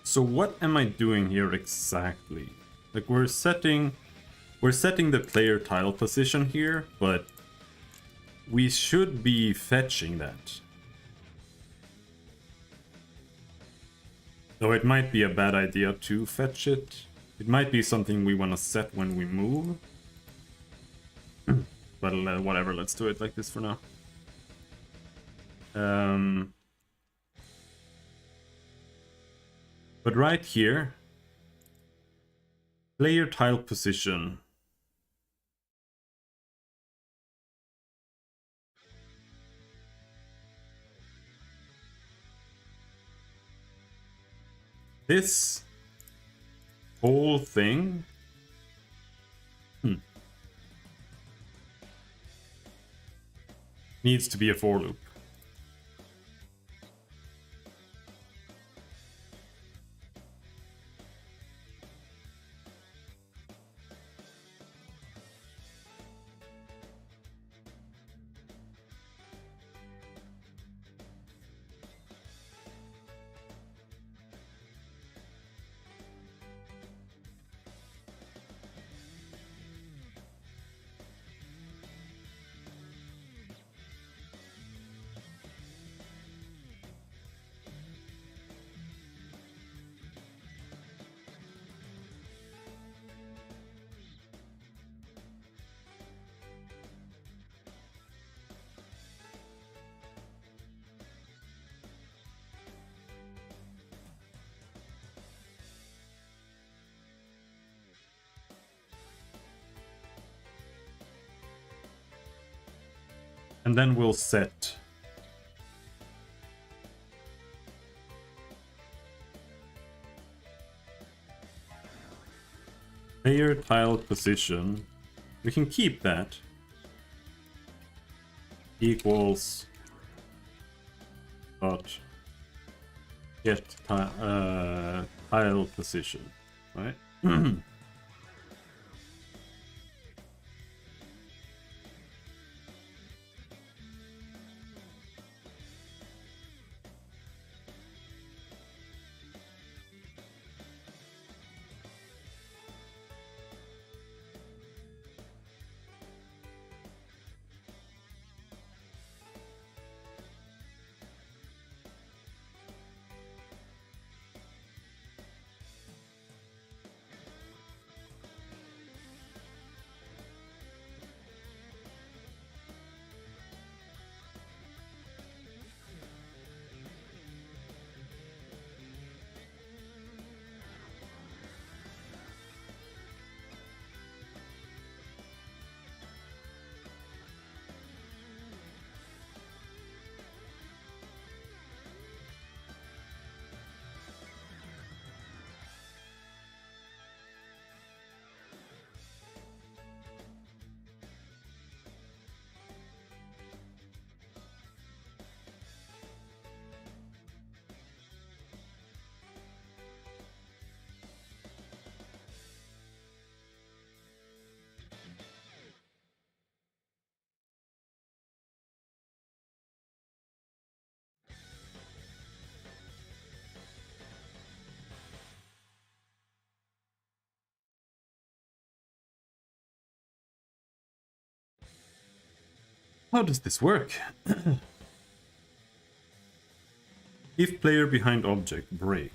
So what am I doing here exactly? Like we're setting the player tile position here, but we should be fetching that. Though it might be a bad idea to fetch it. It might be something we want to set when we move. But whatever, let's do it like this for now. But right here, player tile position. This whole thing needs to be a for loop. And then we'll set player tile position. We can keep that. Equals dot get tile position. right? How does this work? If player behind object break.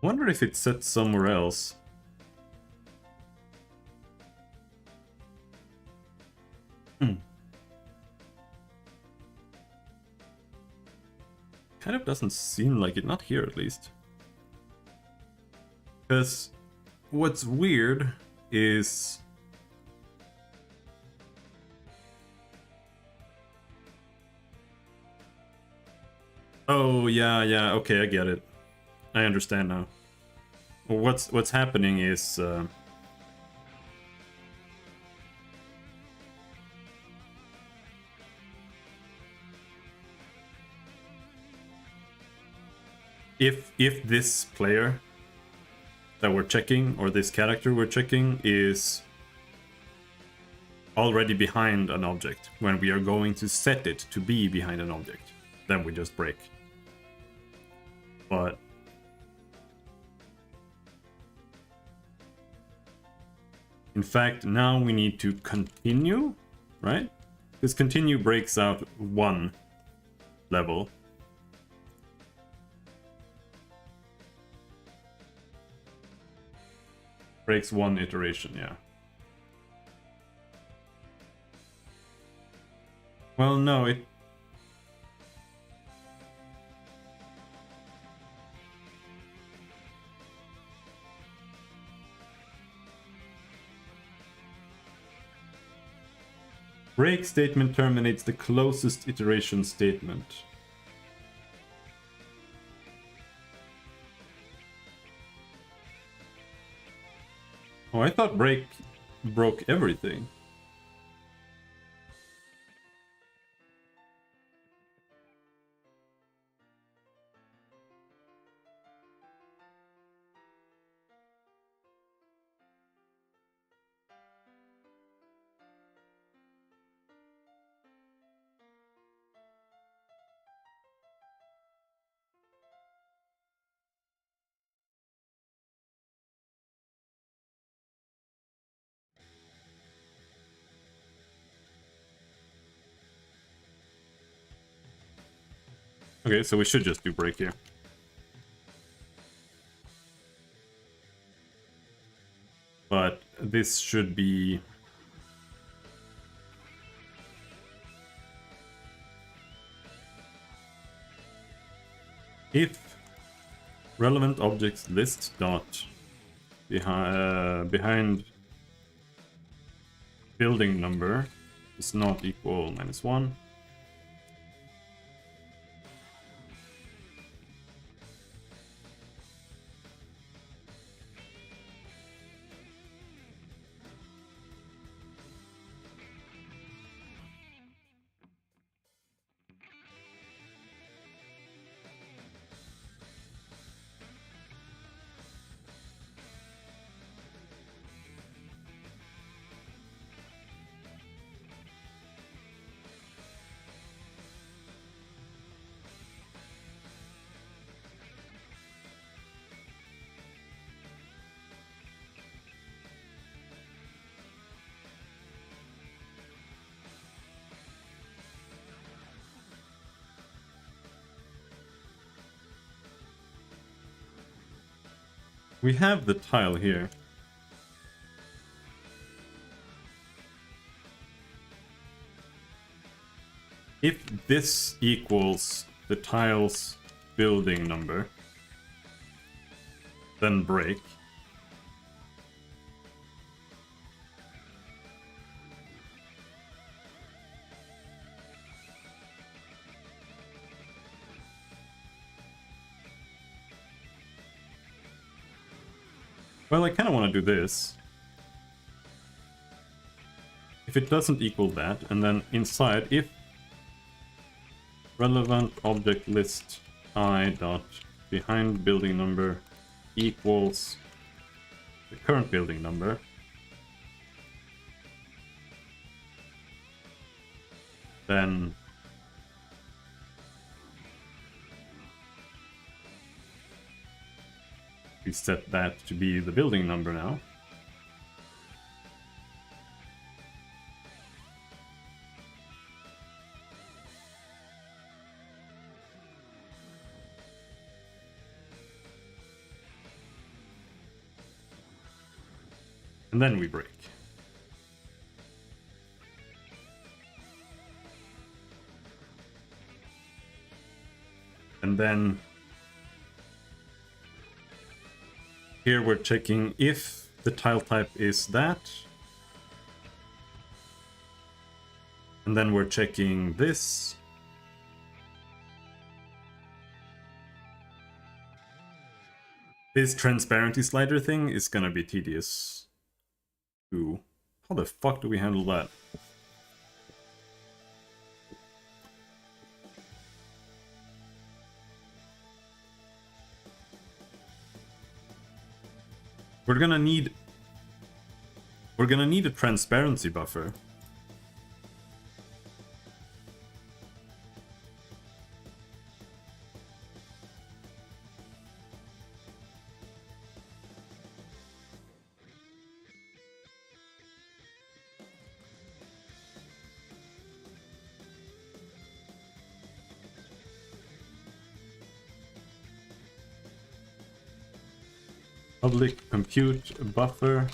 Wonder if it's set somewhere else. Kind of doesn't seem like it, not here at least. Because what's weird is... Oh, yeah, okay, I get it. I understand now. What's happening is... If this player that we're checking, or this character we're checking, is already behind an object, when we are going to set it to be behind an object, then we just break. But In fact, now we need to continue, right? Because continue breaks out one level. Breaks one iteration, yeah. Well, no, it... Break statement terminates the closest iteration statement. Oh, I thought break broke everything. Okay, so we should just do break here. But this should be... If relevant objects list dot behind building number is not equal -1. We have the tile here. If this equals the tile's building number, then break. Well, I kind of want to do this. If it doesn't equal that, and then inside, if relevant object list I dot behind building number equals the current building number, then we set that to be the building number now. And then we break. And then here we're checking if the tile type is that. And then we're checking this. This transparency slider thing is gonna be tedious. Ooh. How the fuck do we handle that? We're gonna need a transparency buffer. Public compute buffer.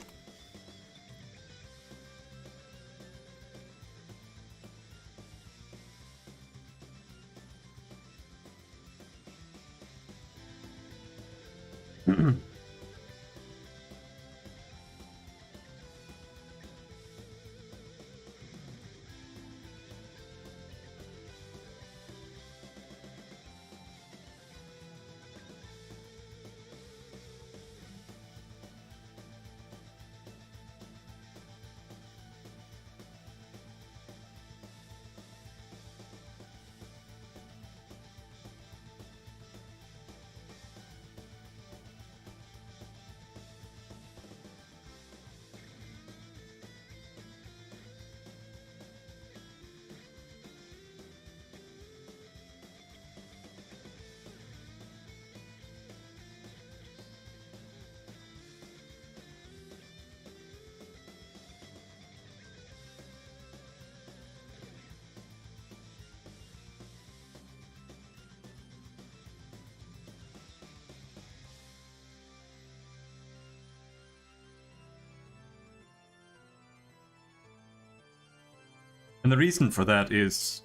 And the reason for that is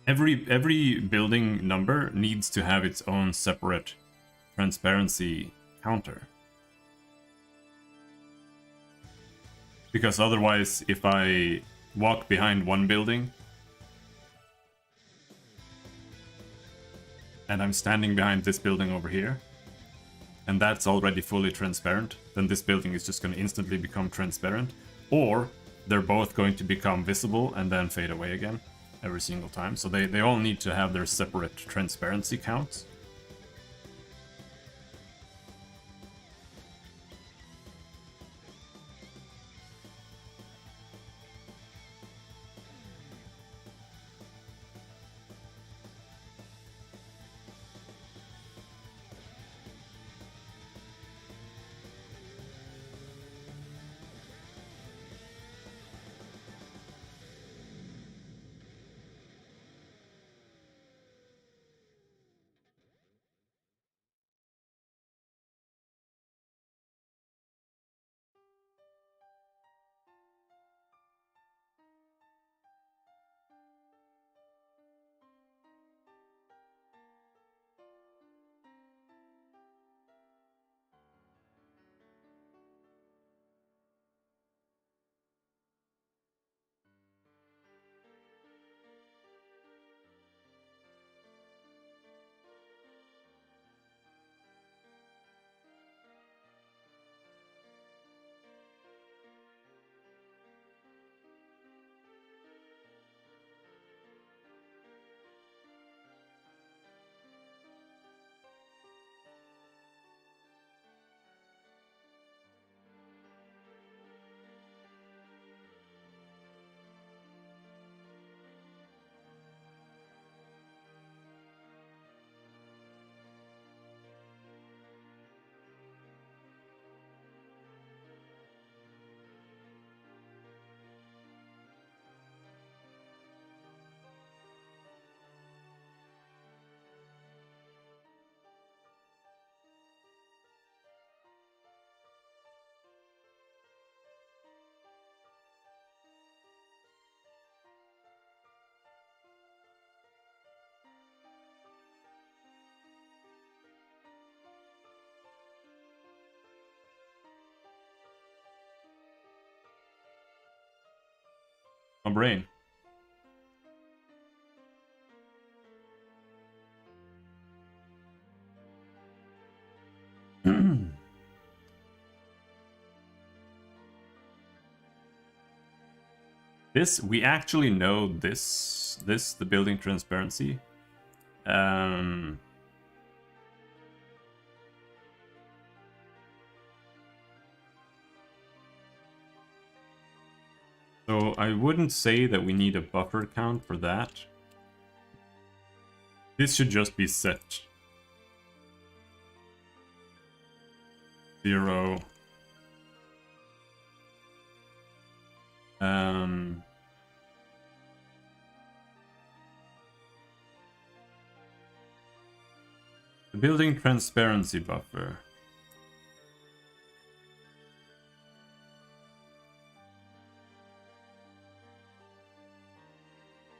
every building number needs to have its own separate transparency counter. Because otherwise, if I walk behind one building and I'm standing behind this building over here, and that's already fully transparent, then this building is just going to instantly become transparent. Or they're both going to become visible and then fade away again every single time. So they all need to have their separate transparency counts. My brain. This, we actually know this, the building transparency. So I wouldn't say that we need a buffer count for that. This should just be set 0. The building transparency buffer.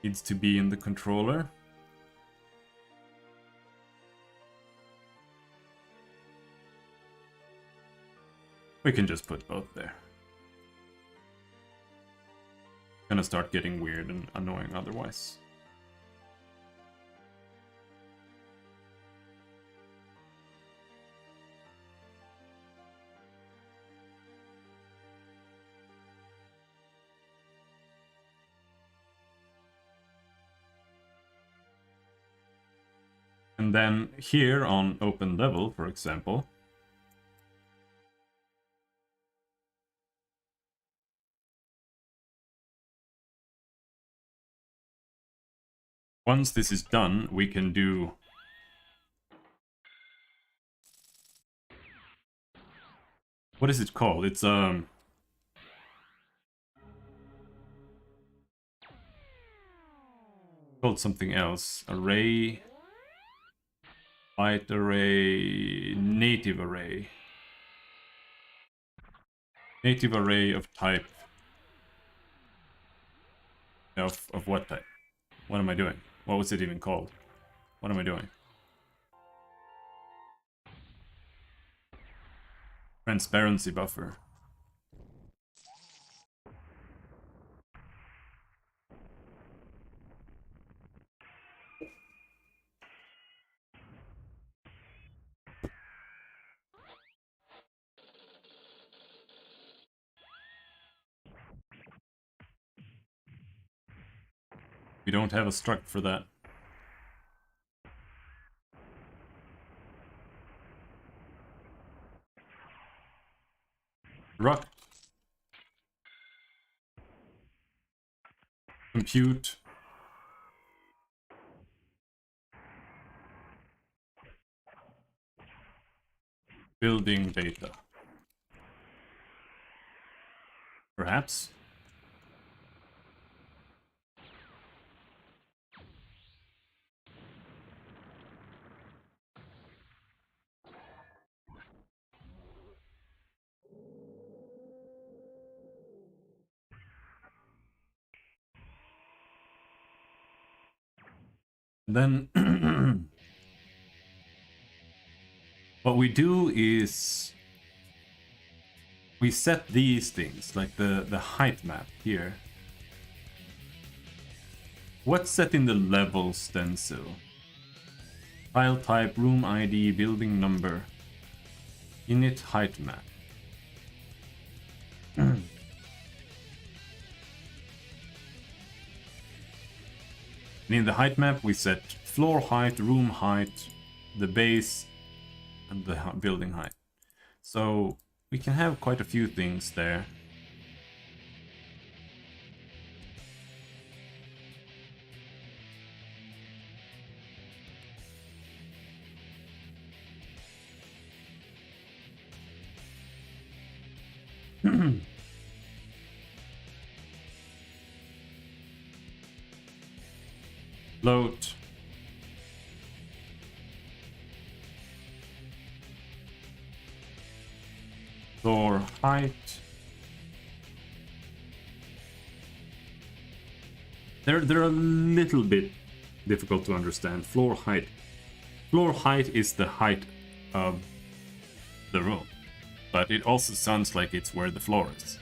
Needs to be in the controller. We can just put both there. Gonna start getting weird and annoying otherwise. And then here on open level, for example, once this is done, we can do what is it called? It's called something else. Array, light array, native array. Native array of type. Of what type? What am I doing? What was it even called? What am I doing? Transparency buffer. We don't have a struct for that. Struct. Compute. Building data. Perhaps. Then what we do is we set these things, like the height map here. What's set in the level stencil? File type, room ID, building number, init height map. And in the height map, we set floor height, room height, the base, and the building height. So we can have quite a few things there. Float. Floor height. They're a little bit difficult to understand. Floor height. Floor height is the height of the room, but it also sounds like it's where the floor is.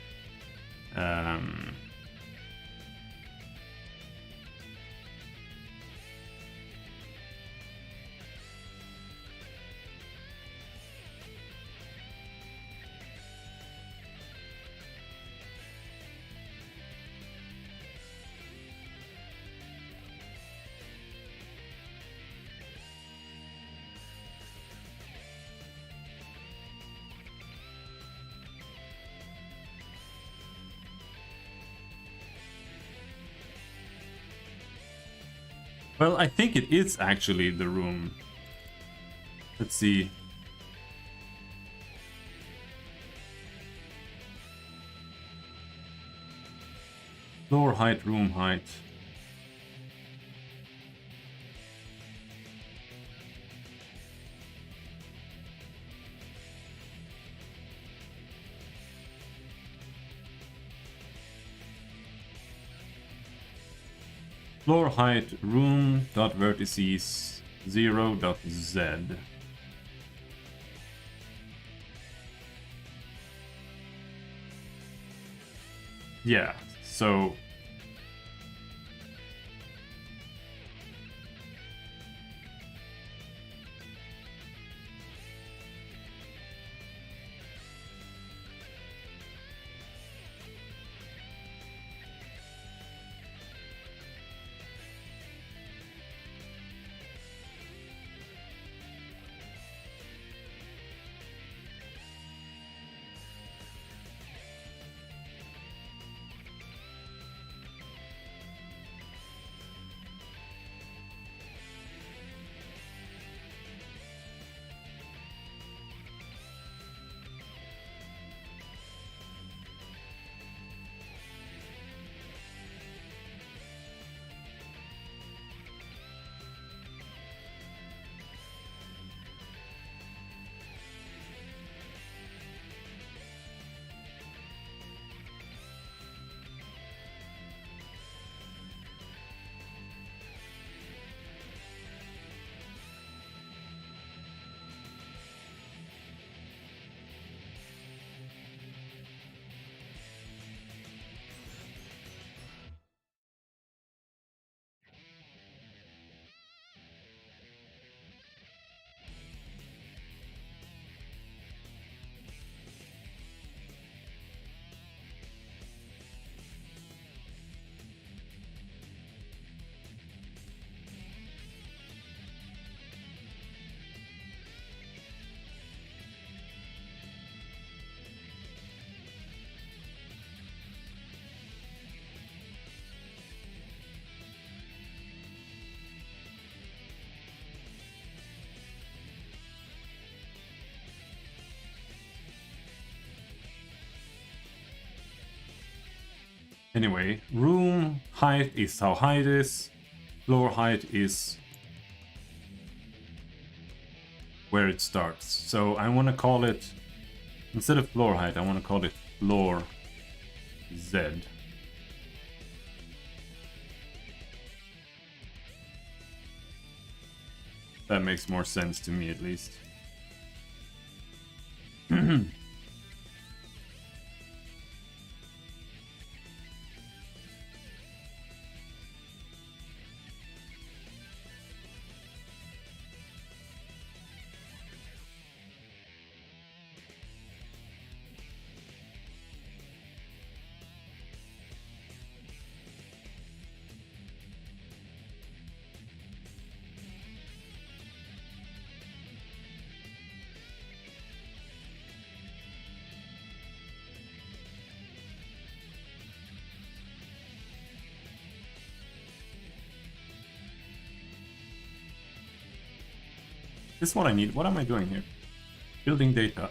Well, I think it is actually the room. Let's see. Floor height, room height. Floor height room dot vertices 0 dot z. Yeah, so anyway, room height is how high it is. Floor height is where it starts. So I want to call it, instead of floor height, I want to call it floor Z. That makes more sense to me, at least. This is what I need. What am I doing here? Building data.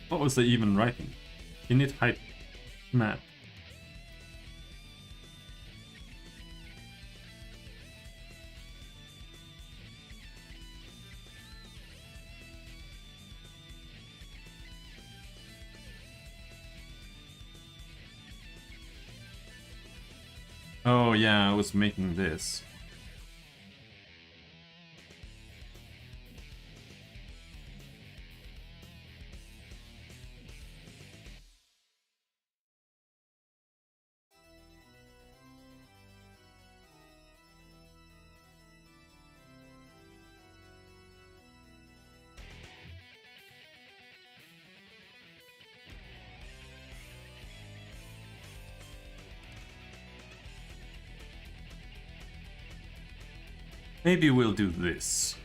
What was I even writing? Init height map. Oh yeah, I was making this. Maybe we'll do this.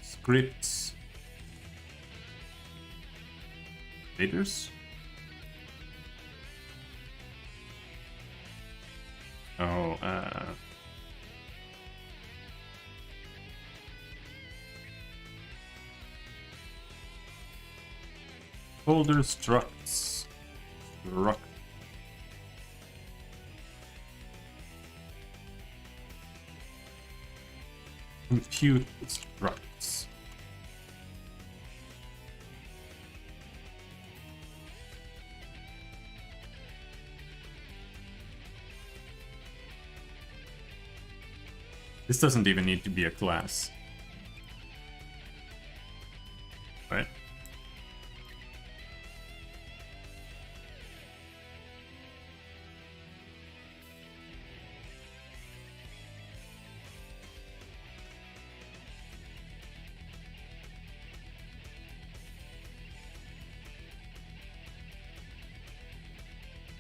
Scripts. Shaders? Oh, folder structs. Rock. Compute structs. This doesn't even need to be a class. Right?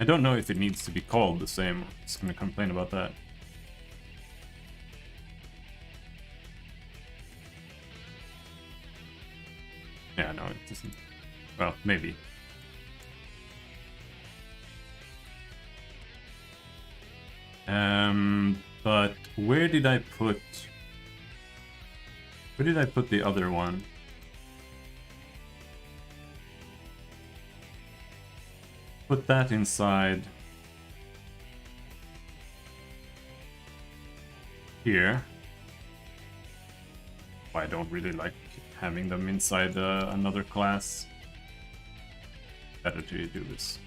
I don't know if it needs to be called the same. I'm just gonna complain about that. Yeah, no, it doesn't. Well, maybe. But where did I put the other one? Put that inside here. I don't really like having them inside another class. Better to do this.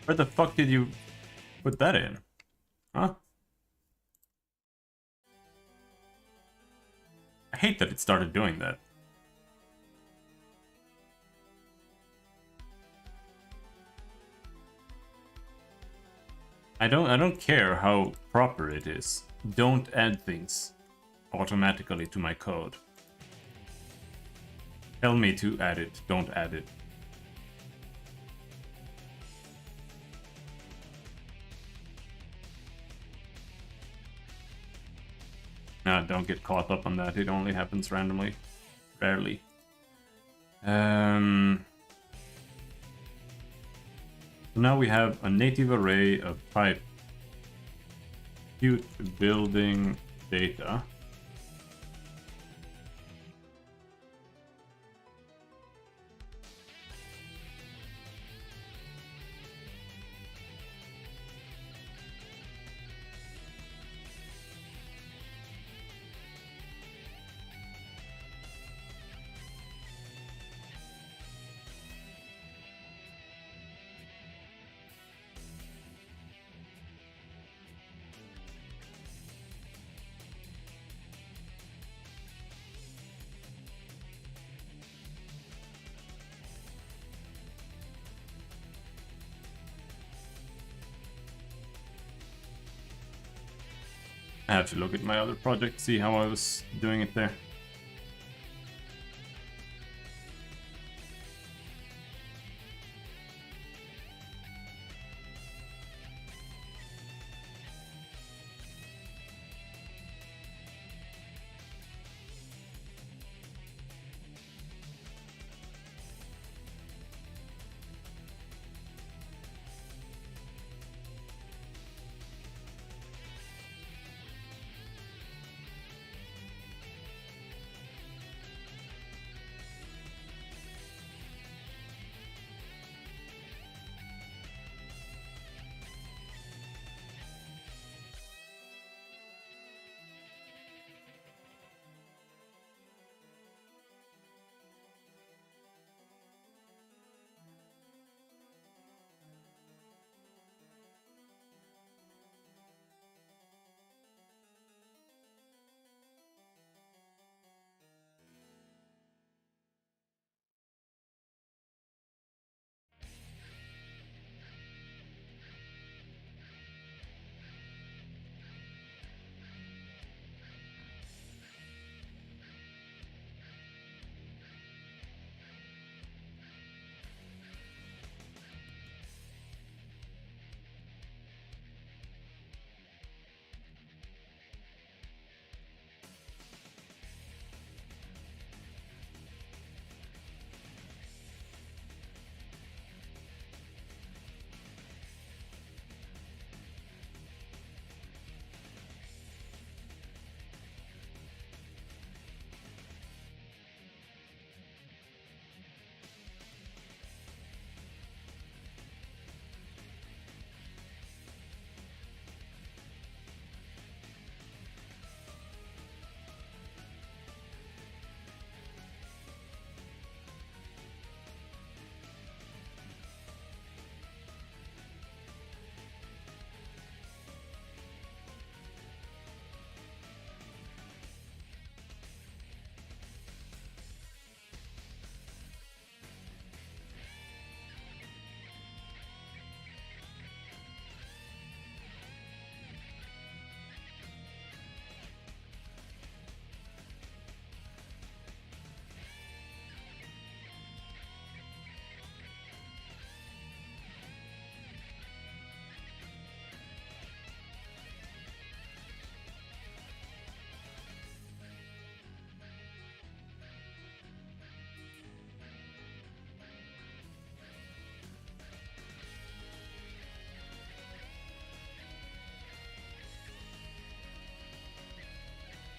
Where the fuck did you put that in? Huh? I hate that it started doing that. I don't care how proper it is. Don't add things automatically to my code. Tell me to add it, don't add it. Nah, don't get caught up on that. It only happens randomly. Rarely. Now we have a native array of type compute building data. I have to look at my other project, see how I was doing it there.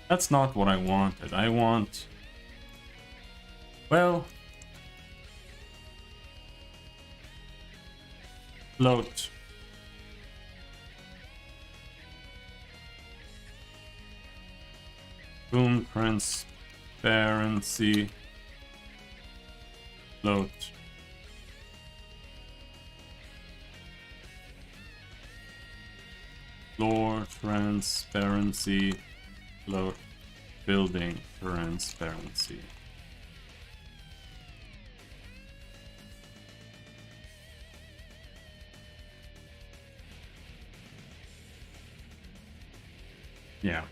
That's not what I wanted. I want... Well... Float. Boom, transparency. Float. Floor transparency. Floor building transparency. Yeah.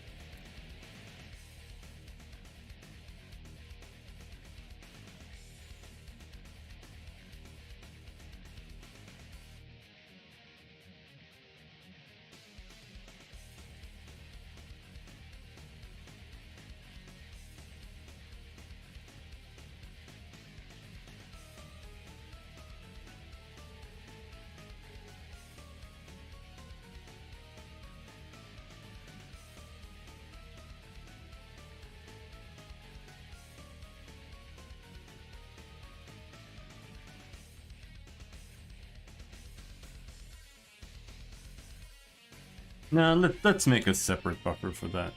Now let's make a separate buffer for that.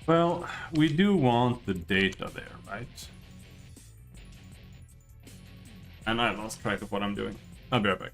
Well, we do want the data there, right? And I lost track of what I'm doing. I'll be right back.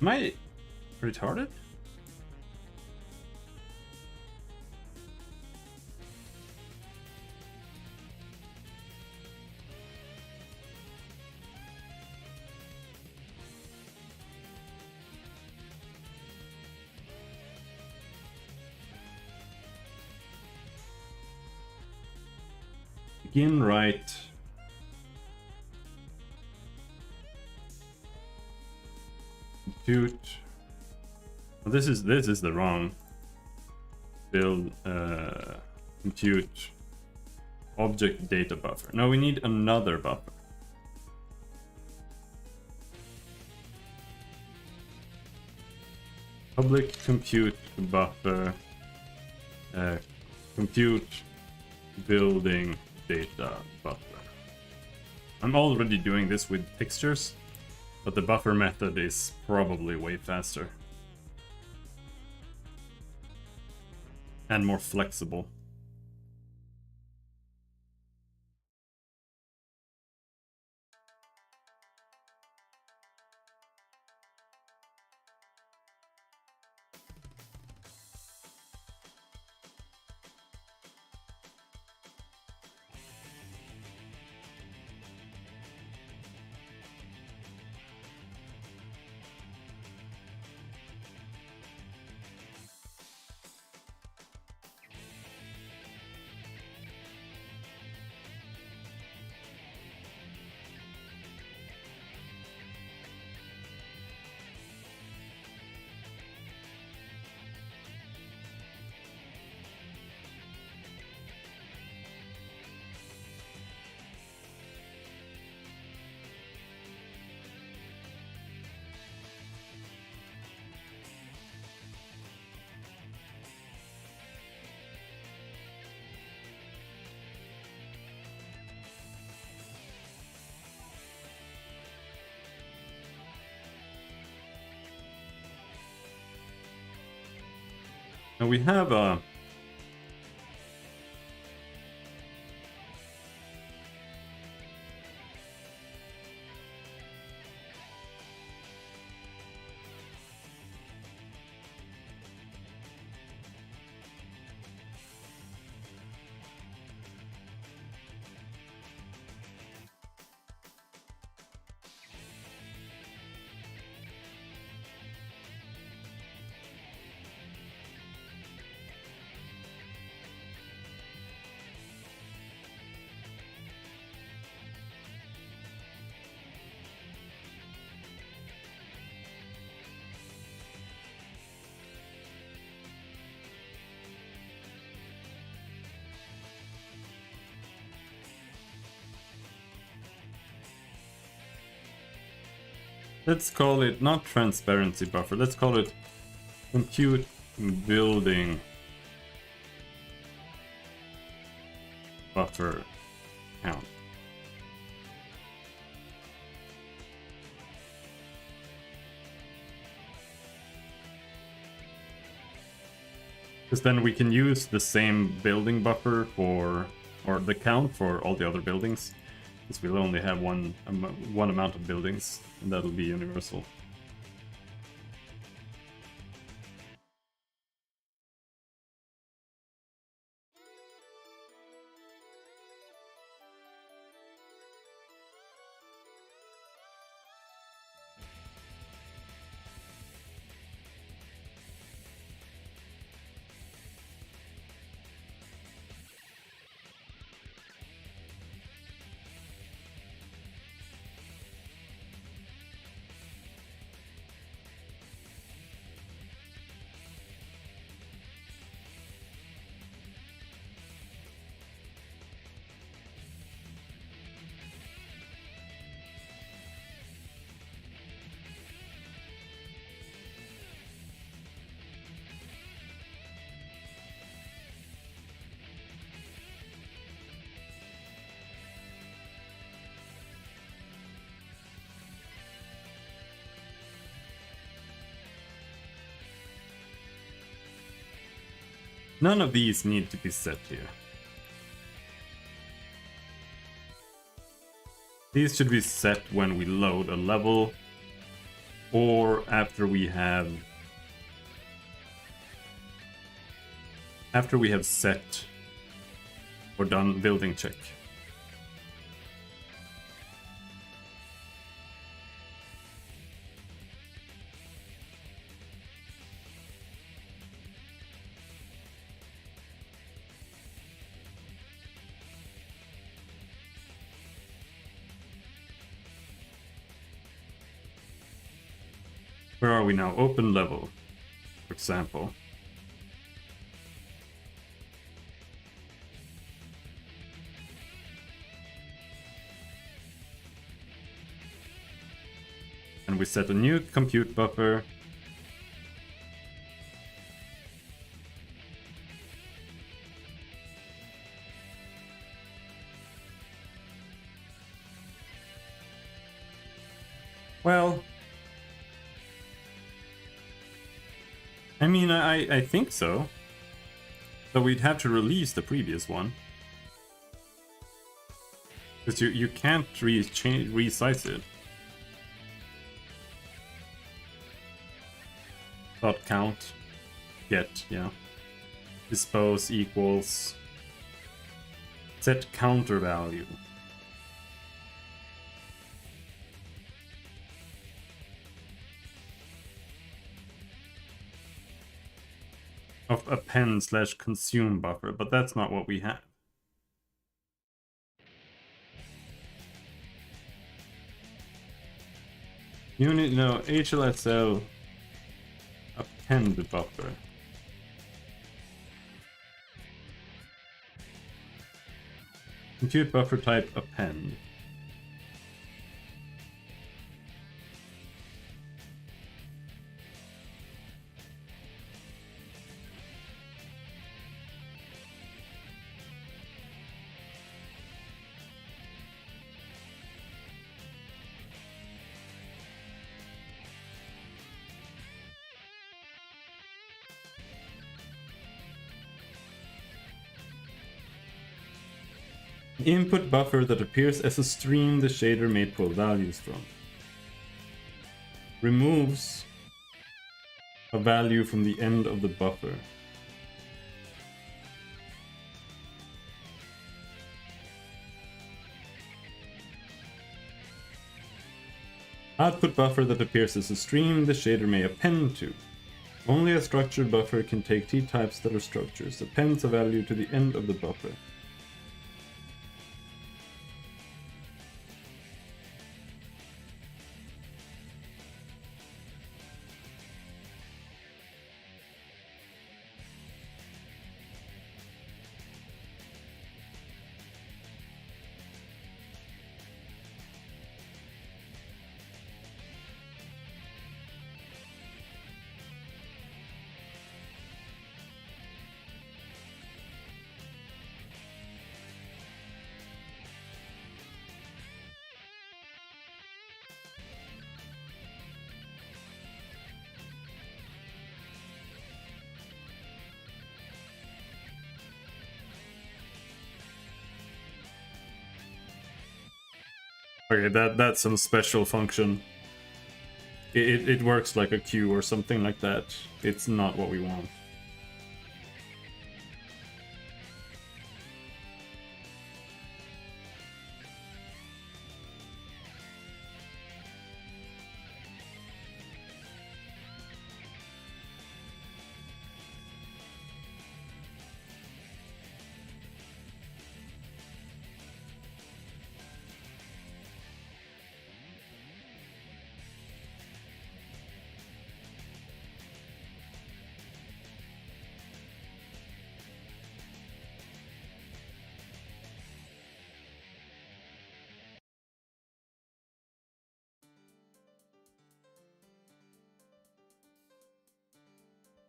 Am I retarded? Begin right. Compute. Well, this is the wrong build. Compute object data buffer. No, we need another buffer. Public compute buffer. Compute building data buffer. I'm already doing this with fixtures, but the buffer method is probably way faster and more flexible. Now we have a let's call it not transparency buffer, let's call it compute building buffer count. Because then we can use the same building buffer for, or the count for all the other buildings. Because we'll only have one amount of buildings, and that'll be universal. None of these need to be set here. These should be set when we load a level or after we have set or done building check. Where are we now? Open level, for example. And we set a new compute buffer. Well, I mean, I think so. But we'd have to release the previous one. Because you can't resize it. Dot count. Get, yeah. Dispose equals. Set counter value. Of append/consume buffer, but that's not what we have. Unit, no, HLSL append buffer. Compute buffer type append. Input buffer that appears as a stream the shader may pull values from. Removes a value from the end of the buffer. Output buffer that appears as a stream the shader may append to. Only a structured buffer can take t-types that are structures. Appends a value to the end of the buffer. Okay, that's some special function. It works like a queue or something like that. It's not what we want.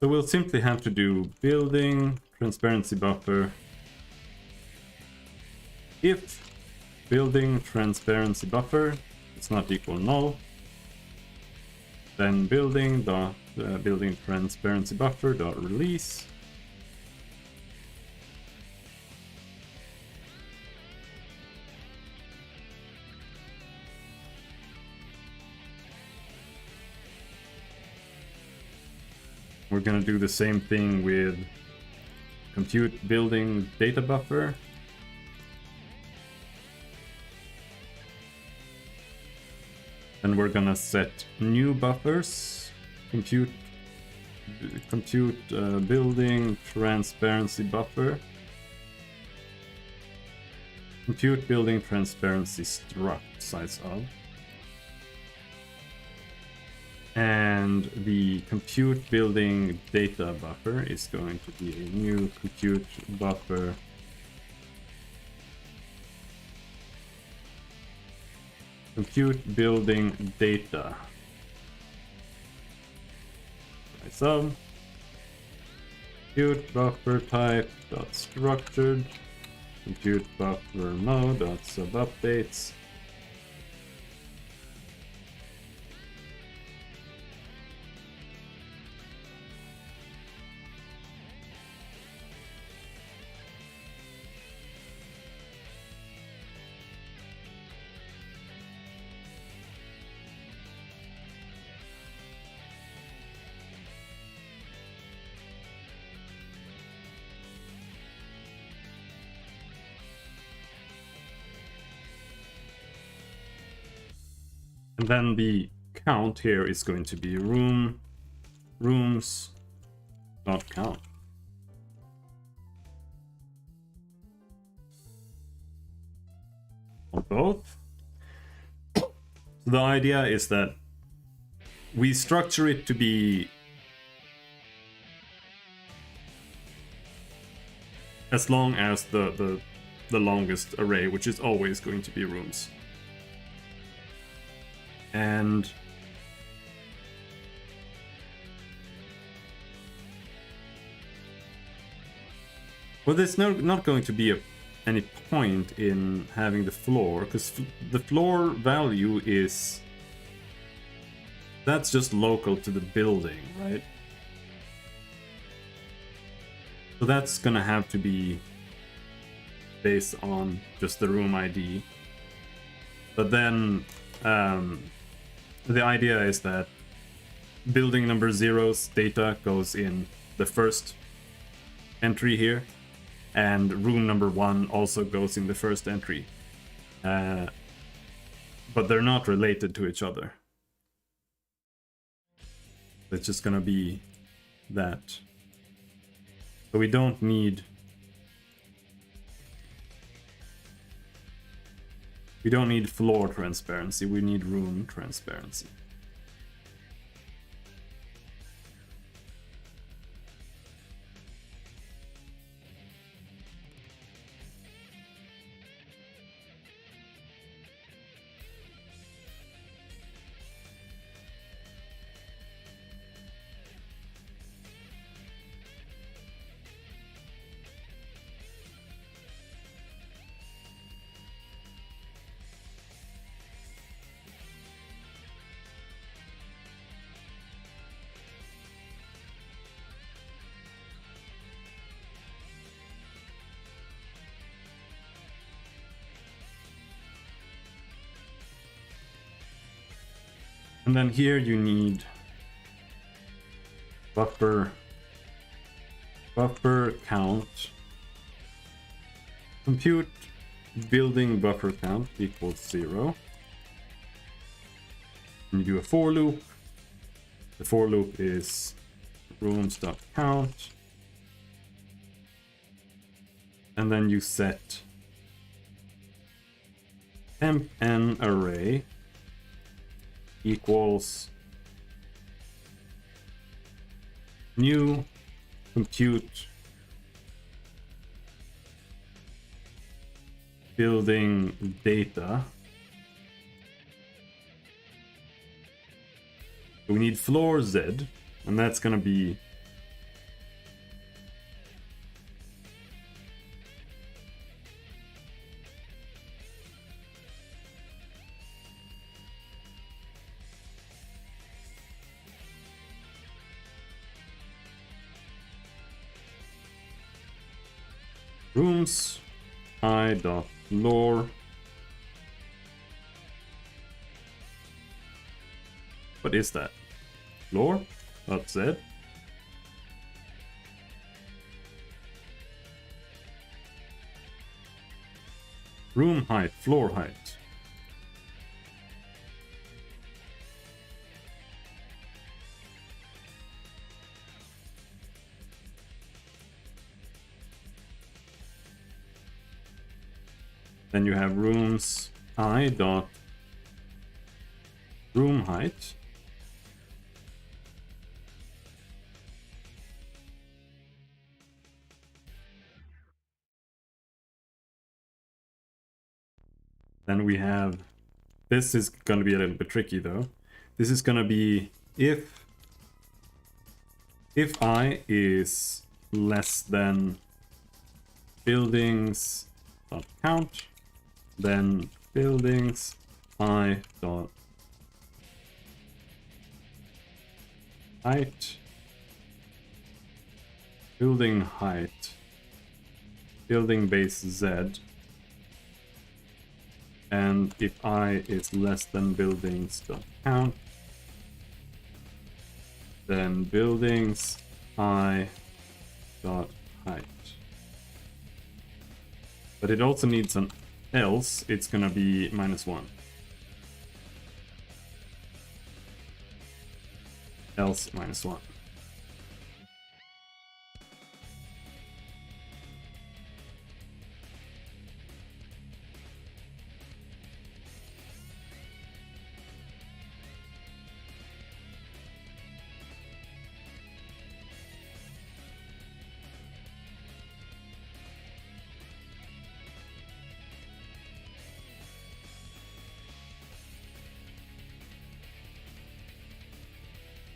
So we'll simply have to do building transparency buffer. If building transparency buffer is not equal null, then building transparency buffer dot release. We're gonna do the same thing with compute building data buffer. And we're gonna set new buffers. Compute building transparency buffer. Compute building transparency struct size of. And the compute building data buffer is going to be a new compute buffer compute building data size of. Compute buffer type dot structured compute buffer mode dot sub updates. And then the count here is going to be rooms dot count. On both. So the idea is that we structure it to be as long as the longest array, which is always going to be rooms. And well, there's not going to be any point in having the floor, because the floor value is, that's just local to the building, right? So that's gonna have to be based on just the room ID. But then the idea is that building number 0's data goes in the first entry here, and room number 1 also goes in the first entry. But they're not related to each other. It's just gonna be that. So we don't need floor transparency, we need room transparency. And then here you need buffer count, compute building buffer count equals 0. And you do a for loop. The for loop is rooms.count. And then you set temp n array equals new compute building data. We need floor Z, and that's gonna be rooms i.floor. What is that? Floor.z. Room height, floor height. Then you have rooms I dot room height. Then we have, this is going to be a little bit tricky though. This is going to be if I is less than buildings dot count, then buildings I dot height, building height, building base Z, and if I is less than buildings dot count, then buildings I dot height. But it also needs an else, it's gonna be -1. Else -1.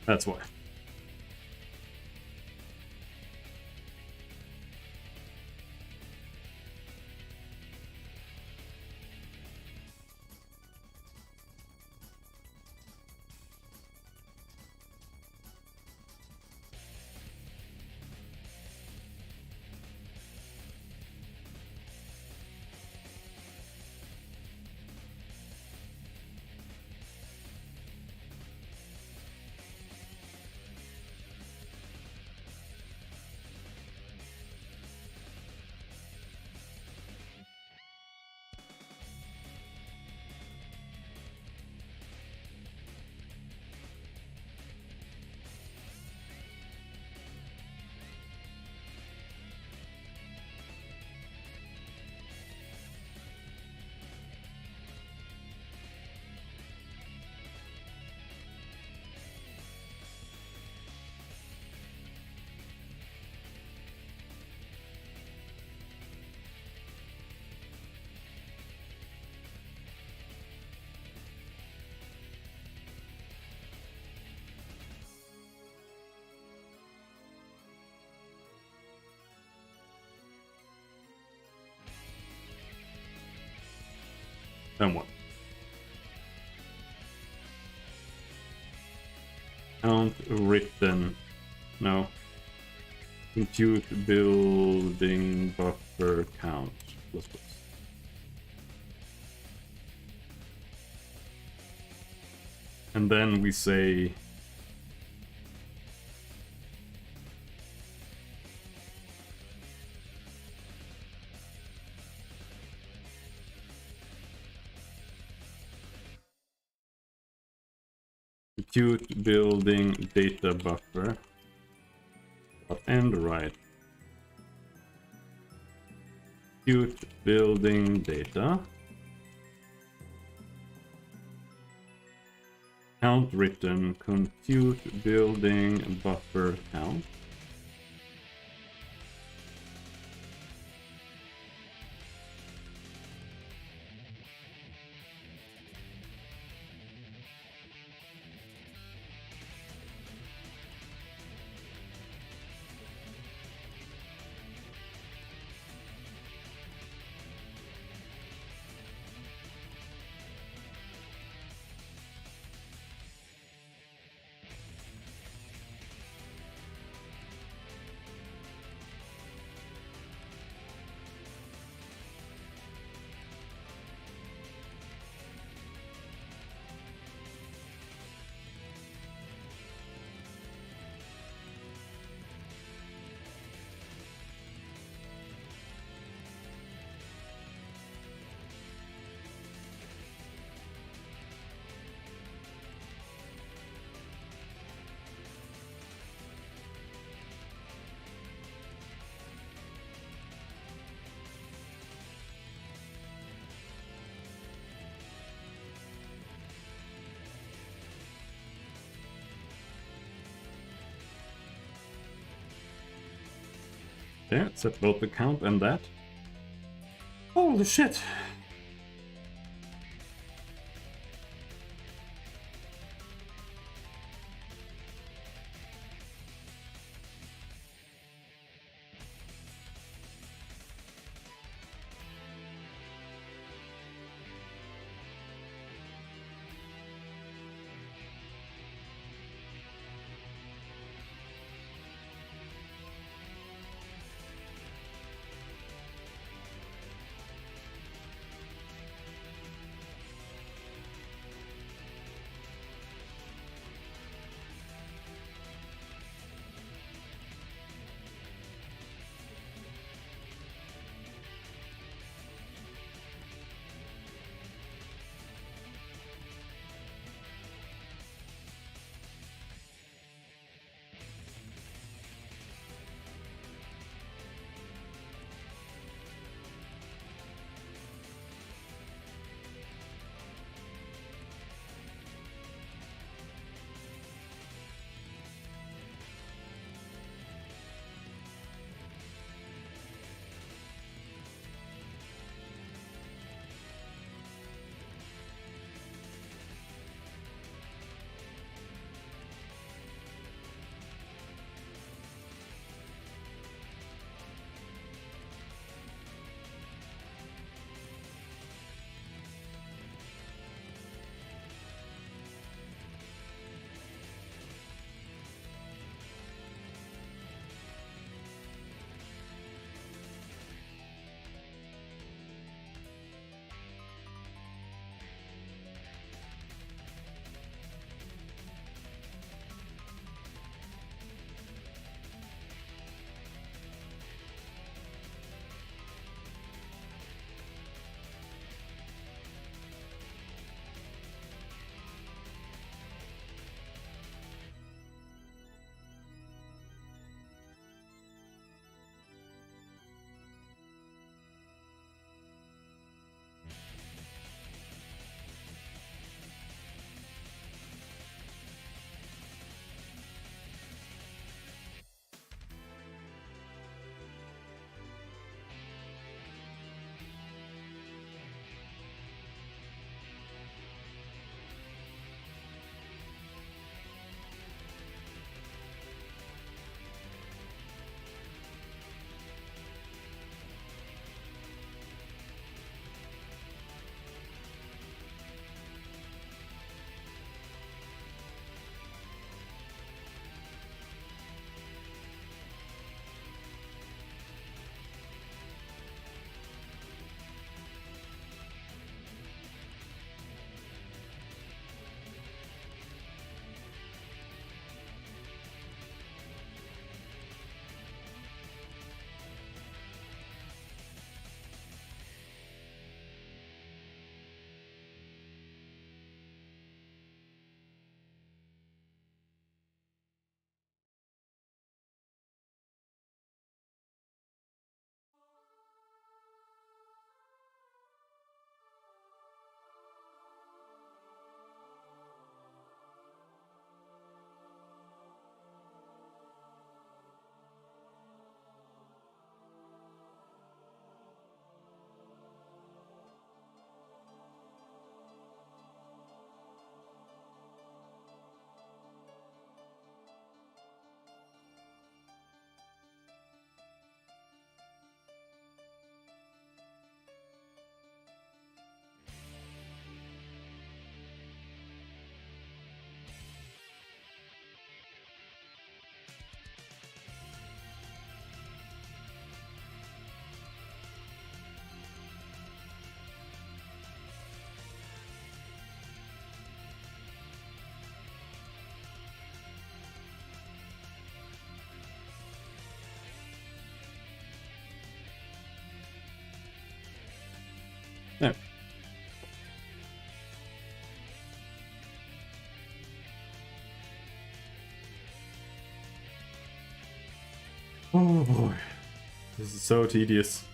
That's why. Then what? Count written. No. Compute building buffer count. Plus plus. And then we say compute building data buffer and right. Compute building data. Count written, compute building buffer count. There, set both the count and that. Holy shit! There. Oh boy. This is so tedious.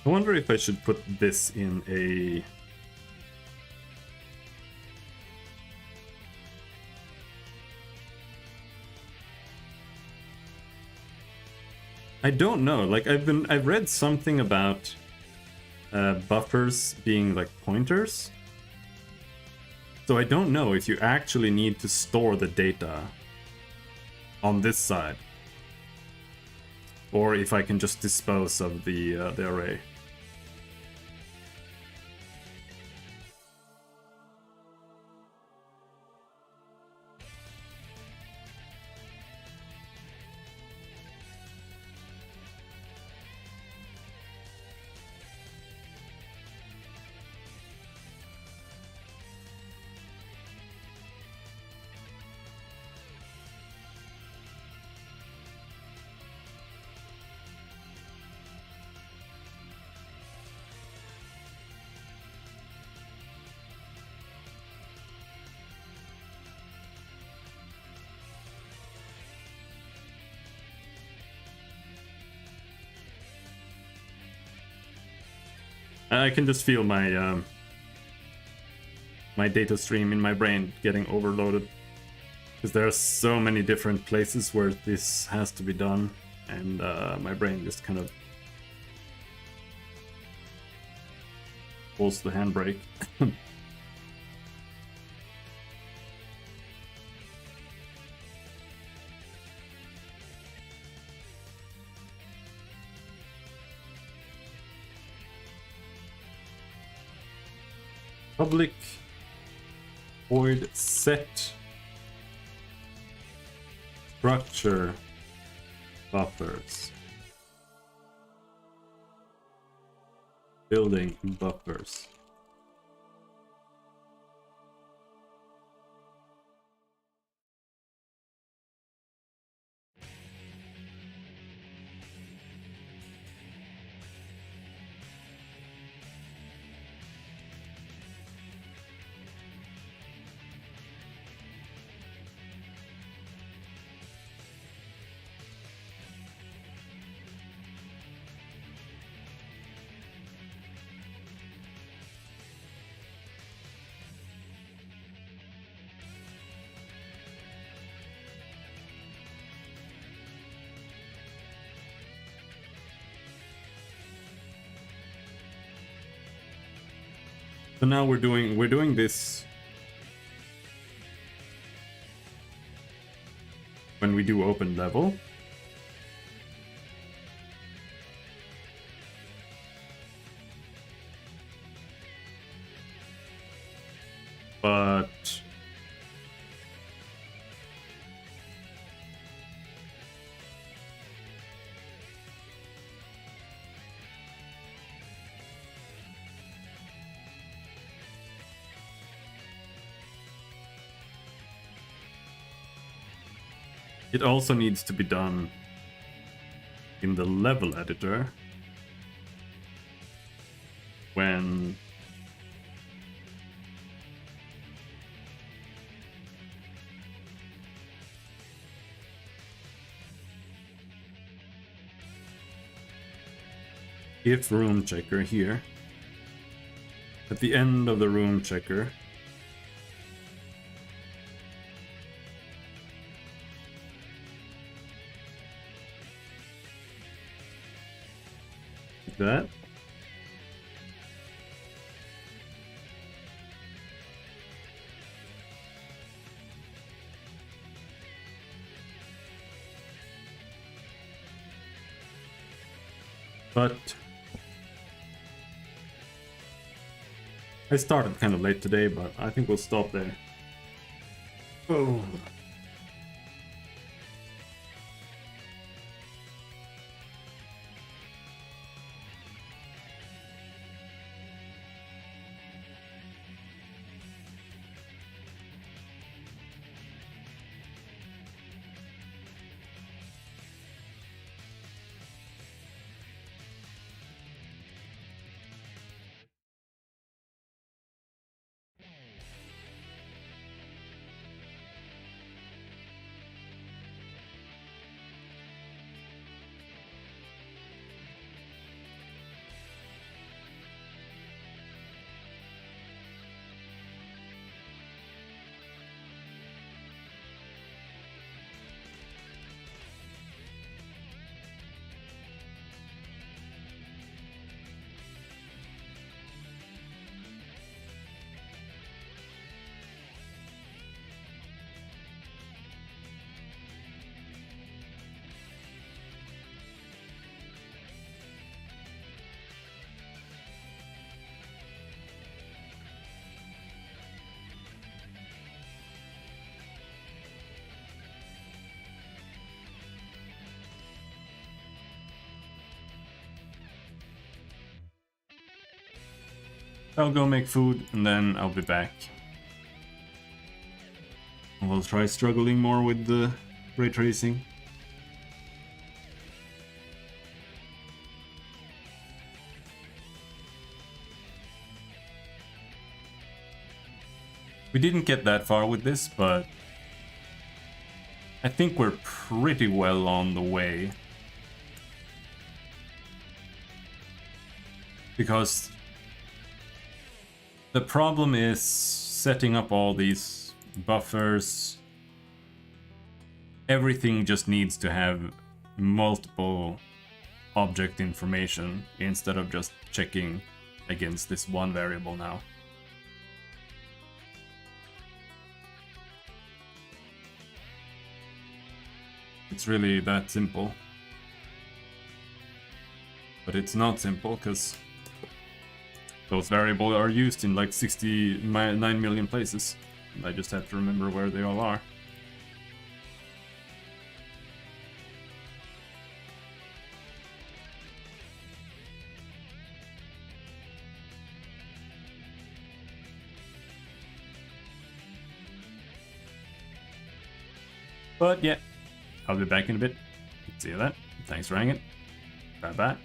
I wonder if I should put this in a... I don't know, like I've read something about buffers being like pointers. So I don't know if you actually need to store the data on this side, or if I can just dispose of the array. I can just feel my my data stream in my brain getting overloaded, because there are so many different places where this has to be done, and my brain just kind of pulls the handbrake. Public void set structure buffers. Building buffers. So now we're doing this when we do open level. But it also needs to be done in the level editor when if room checker here, at the end of the room checker, like that. But I started kind of late today, but I think we'll stop there. Oh. I'll go make food and then I'll be back. We'll try struggling more with the ray tracing. We didn't get that far with this, but I think we're pretty well on the way. Because the problem is setting up all these buffers. Everything just needs to have multiple object information instead of just checking against this one variable now. It's really that simple. But it's not simple, because those variables are used in like 69 million places. I just have to remember where they all are. But yeah, I'll be back in a bit. See you then. Thanks for hanging. Bye bye.